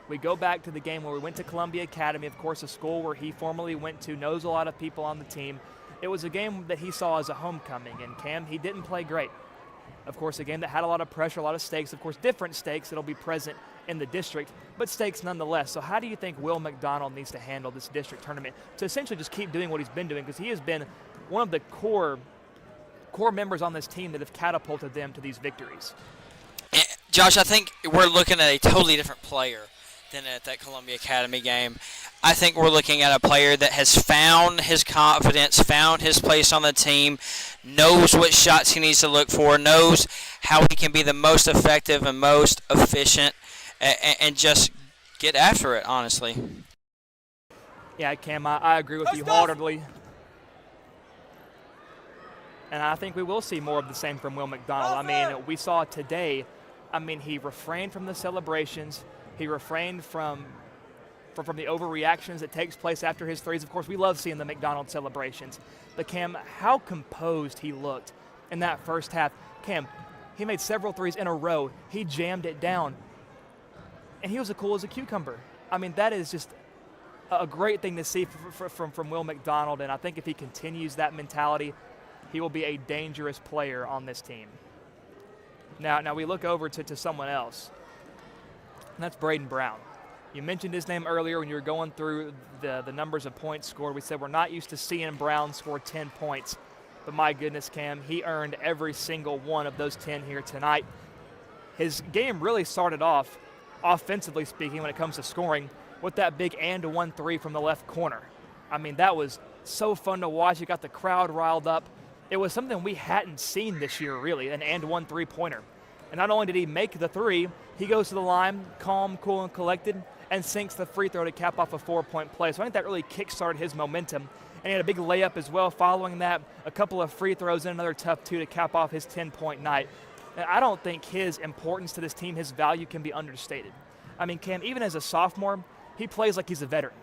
We go back to the game where we went to Columbia Academy, of course, a school where he formerly went to, knows a lot of people on the team. It was a game that he saw as a homecoming, and Cam, he didn't play great. Of course, a game that had a lot of pressure, a lot of stakes, of course, different stakes that'll be present in the district, but stakes nonetheless. So how do you think Will McDonald needs to handle this district tournament to essentially just keep doing what he's been doing? Because he has been one of the core members on this team that have catapulted them to these victories. Josh, I think we're looking at a totally different player than at that Columbia Academy game. I think we're looking at a player that has found his confidence, found his place on the team, knows what shots he needs to look for, knows how he can be the most effective and most efficient, and just get after it, honestly. Yeah, Cam, I agree with you wholeheartedly. And I think we will see more of the same from Will McDonald. I mean, we saw today, I mean, he refrained from the celebrations. He refrained from the overreactions that takes place after his threes. Of course, we love seeing the McDonald celebrations. But, Cam, how composed he looked in that first half. Cam, he made several threes in a row. He jammed it down. And he was as cool as a cucumber. I mean, that is just a great thing to see from Will McDonald. And I think if he continues that mentality, he will be a dangerous player on this team. Now we look over to someone else, and that's Braden Brown. You mentioned his name earlier when you were going through the numbers of points scored. We said we're not used to seeing Brown score 10 points. But my goodness, Cam, he earned every single one of those 10 here tonight. His game really started off, offensively speaking, when it comes to scoring, with that big and-one three from the left corner. I mean, that was so fun to watch. It got the crowd riled up. It was something we hadn't seen this year, really, an and-one three-pointer. And not only did he make the three, he goes to the line, calm, cool, and collected, and sinks the free throw to cap off a 4-point play. So I think that really kick-started his momentum. And he had a big layup as well following that, a couple of free throws, and another tough two to cap off his 10-point night. And I don't think his importance to this team, his value can be understated. I mean, Cam, even as a sophomore, he plays like he's a veteran.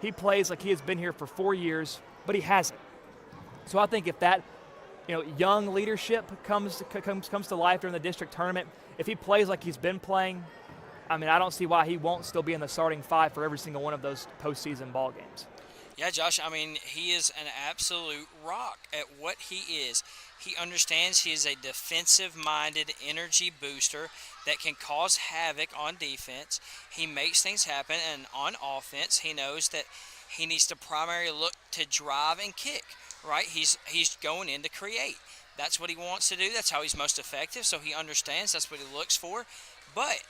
He plays like he has been here for 4 years, but he hasn't. So I think if that, young leadership comes to life during the district tournament, if he plays like he's been playing, I mean, I don't see why he won't still be in the starting five for every single one of those postseason ball games. Yeah, Josh, I mean, he is an absolute rock at what he is. He understands he is a defensive-minded energy booster that can cause havoc on defense. He makes things happen, and on offense, he knows that he needs to primarily look to drive and kick, right? He's going in to create. That's what he wants to do. That's how he's most effective, so he understands that's what he looks for. But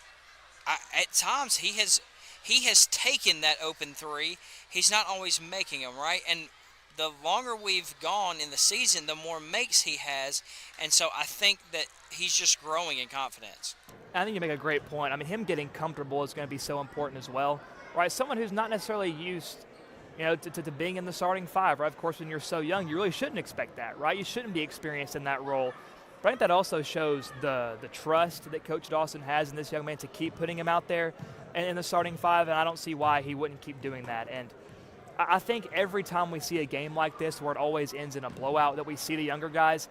at times, he has taken that open three. He's not always making them, right? And the longer we've gone in the season, the more makes he has. And so I think that he's just growing in confidence. I think you make a great point. I mean, him getting comfortable is going to be so important as well, right? Someone who's not necessarily used, to being in the starting five, right? Of course, when you're so young, you really shouldn't expect that, right? You shouldn't be experienced in that role. But I think that also shows the trust that Coach Dawson has in this young man to keep putting him out there and in the starting five, and I don't see why he wouldn't keep doing that. And I think every time we see a game like this where it always ends in a blowout, that we see the younger guys,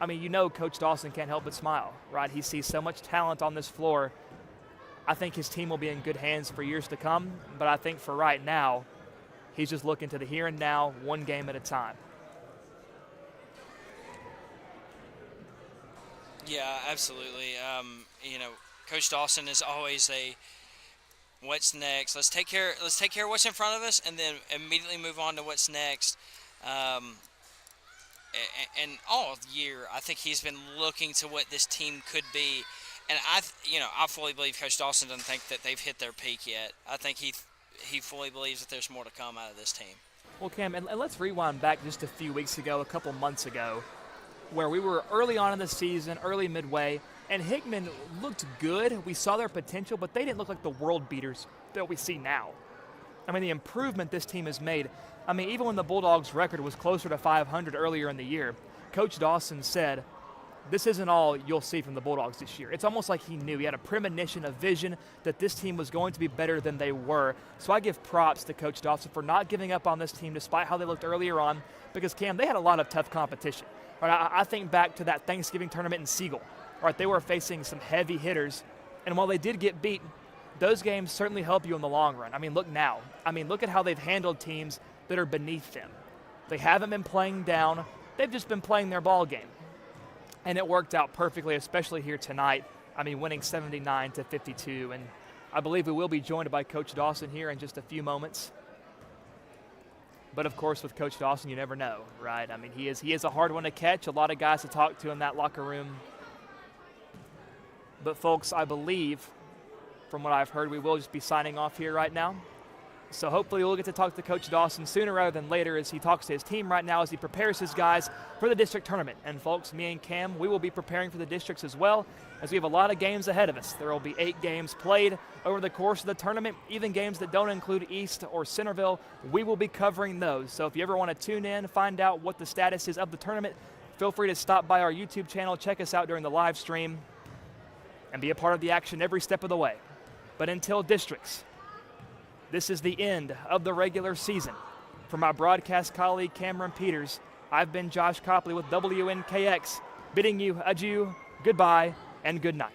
I mean, Coach Dawson can't help but smile, right? He sees so much talent on this floor. I think his team will be in good hands for years to come, but I think for right now, he's just looking to the here and now, one game at a time. Yeah, absolutely. Coach Dawson is always a what's next. Let's take care of what's in front of us, and then immediately move on to what's next. And all year, I think he's been looking to what this team could be. And I fully believe Coach Dawson doesn't think that they've hit their peak yet. I think he fully believes that there's more to come out of this team. Well, Cam, and let's rewind back just a few weeks ago, a couple months ago, where we were early on in the season, early midway, and Hickman looked good. We saw their potential, but they didn't look like the world beaters that we see now. I mean, the improvement this team has made. I mean, even when the Bulldogs' record was closer to 500 earlier in the year, Coach Dawson said, this isn't all you'll see from the Bulldogs this year. It's almost like he knew. He had a premonition, a vision that this team was going to be better than they were. So I give props to Coach Dawson for not giving up on this team despite how they looked earlier on, because, Cam, they had a lot of tough competition. Right, I think back to that Thanksgiving tournament in Siegel. Right, they were facing some heavy hitters, and while they did get beat, those games certainly help you in the long run. I mean, look now. I mean, look at how they've handled teams that are beneath them. They haven't been playing down. They've just been playing their ball game. And it worked out perfectly, especially here tonight. I mean, winning 79-52. And I believe we will be joined by Coach Dawson here in just a few moments. But, of course, with Coach Dawson, you never know, right? I mean, he is a hard one to catch. A lot of guys to talk to in that locker room. But, folks, I believe, from what I've heard, we will just be signing off here right now. So hopefully we'll get to talk to Coach Dawson sooner rather than later as he talks to his team right now as he prepares his guys for the district tournament. And, folks, me and Cam, we will be preparing for the districts as well, as we have a lot of games ahead of us. There will be 8 games played over the course of the tournament, even games that don't include East or Centerville. We will be covering those. So if you ever want to tune in, find out what the status is of the tournament, feel free to stop by our YouTube channel, check us out during the live stream, and be a part of the action every step of the way. But until districts, this is the end of the regular season. For my broadcast colleague Cameron Peters, I've been Josh Copley with WNKX, bidding you adieu, goodbye, and good night.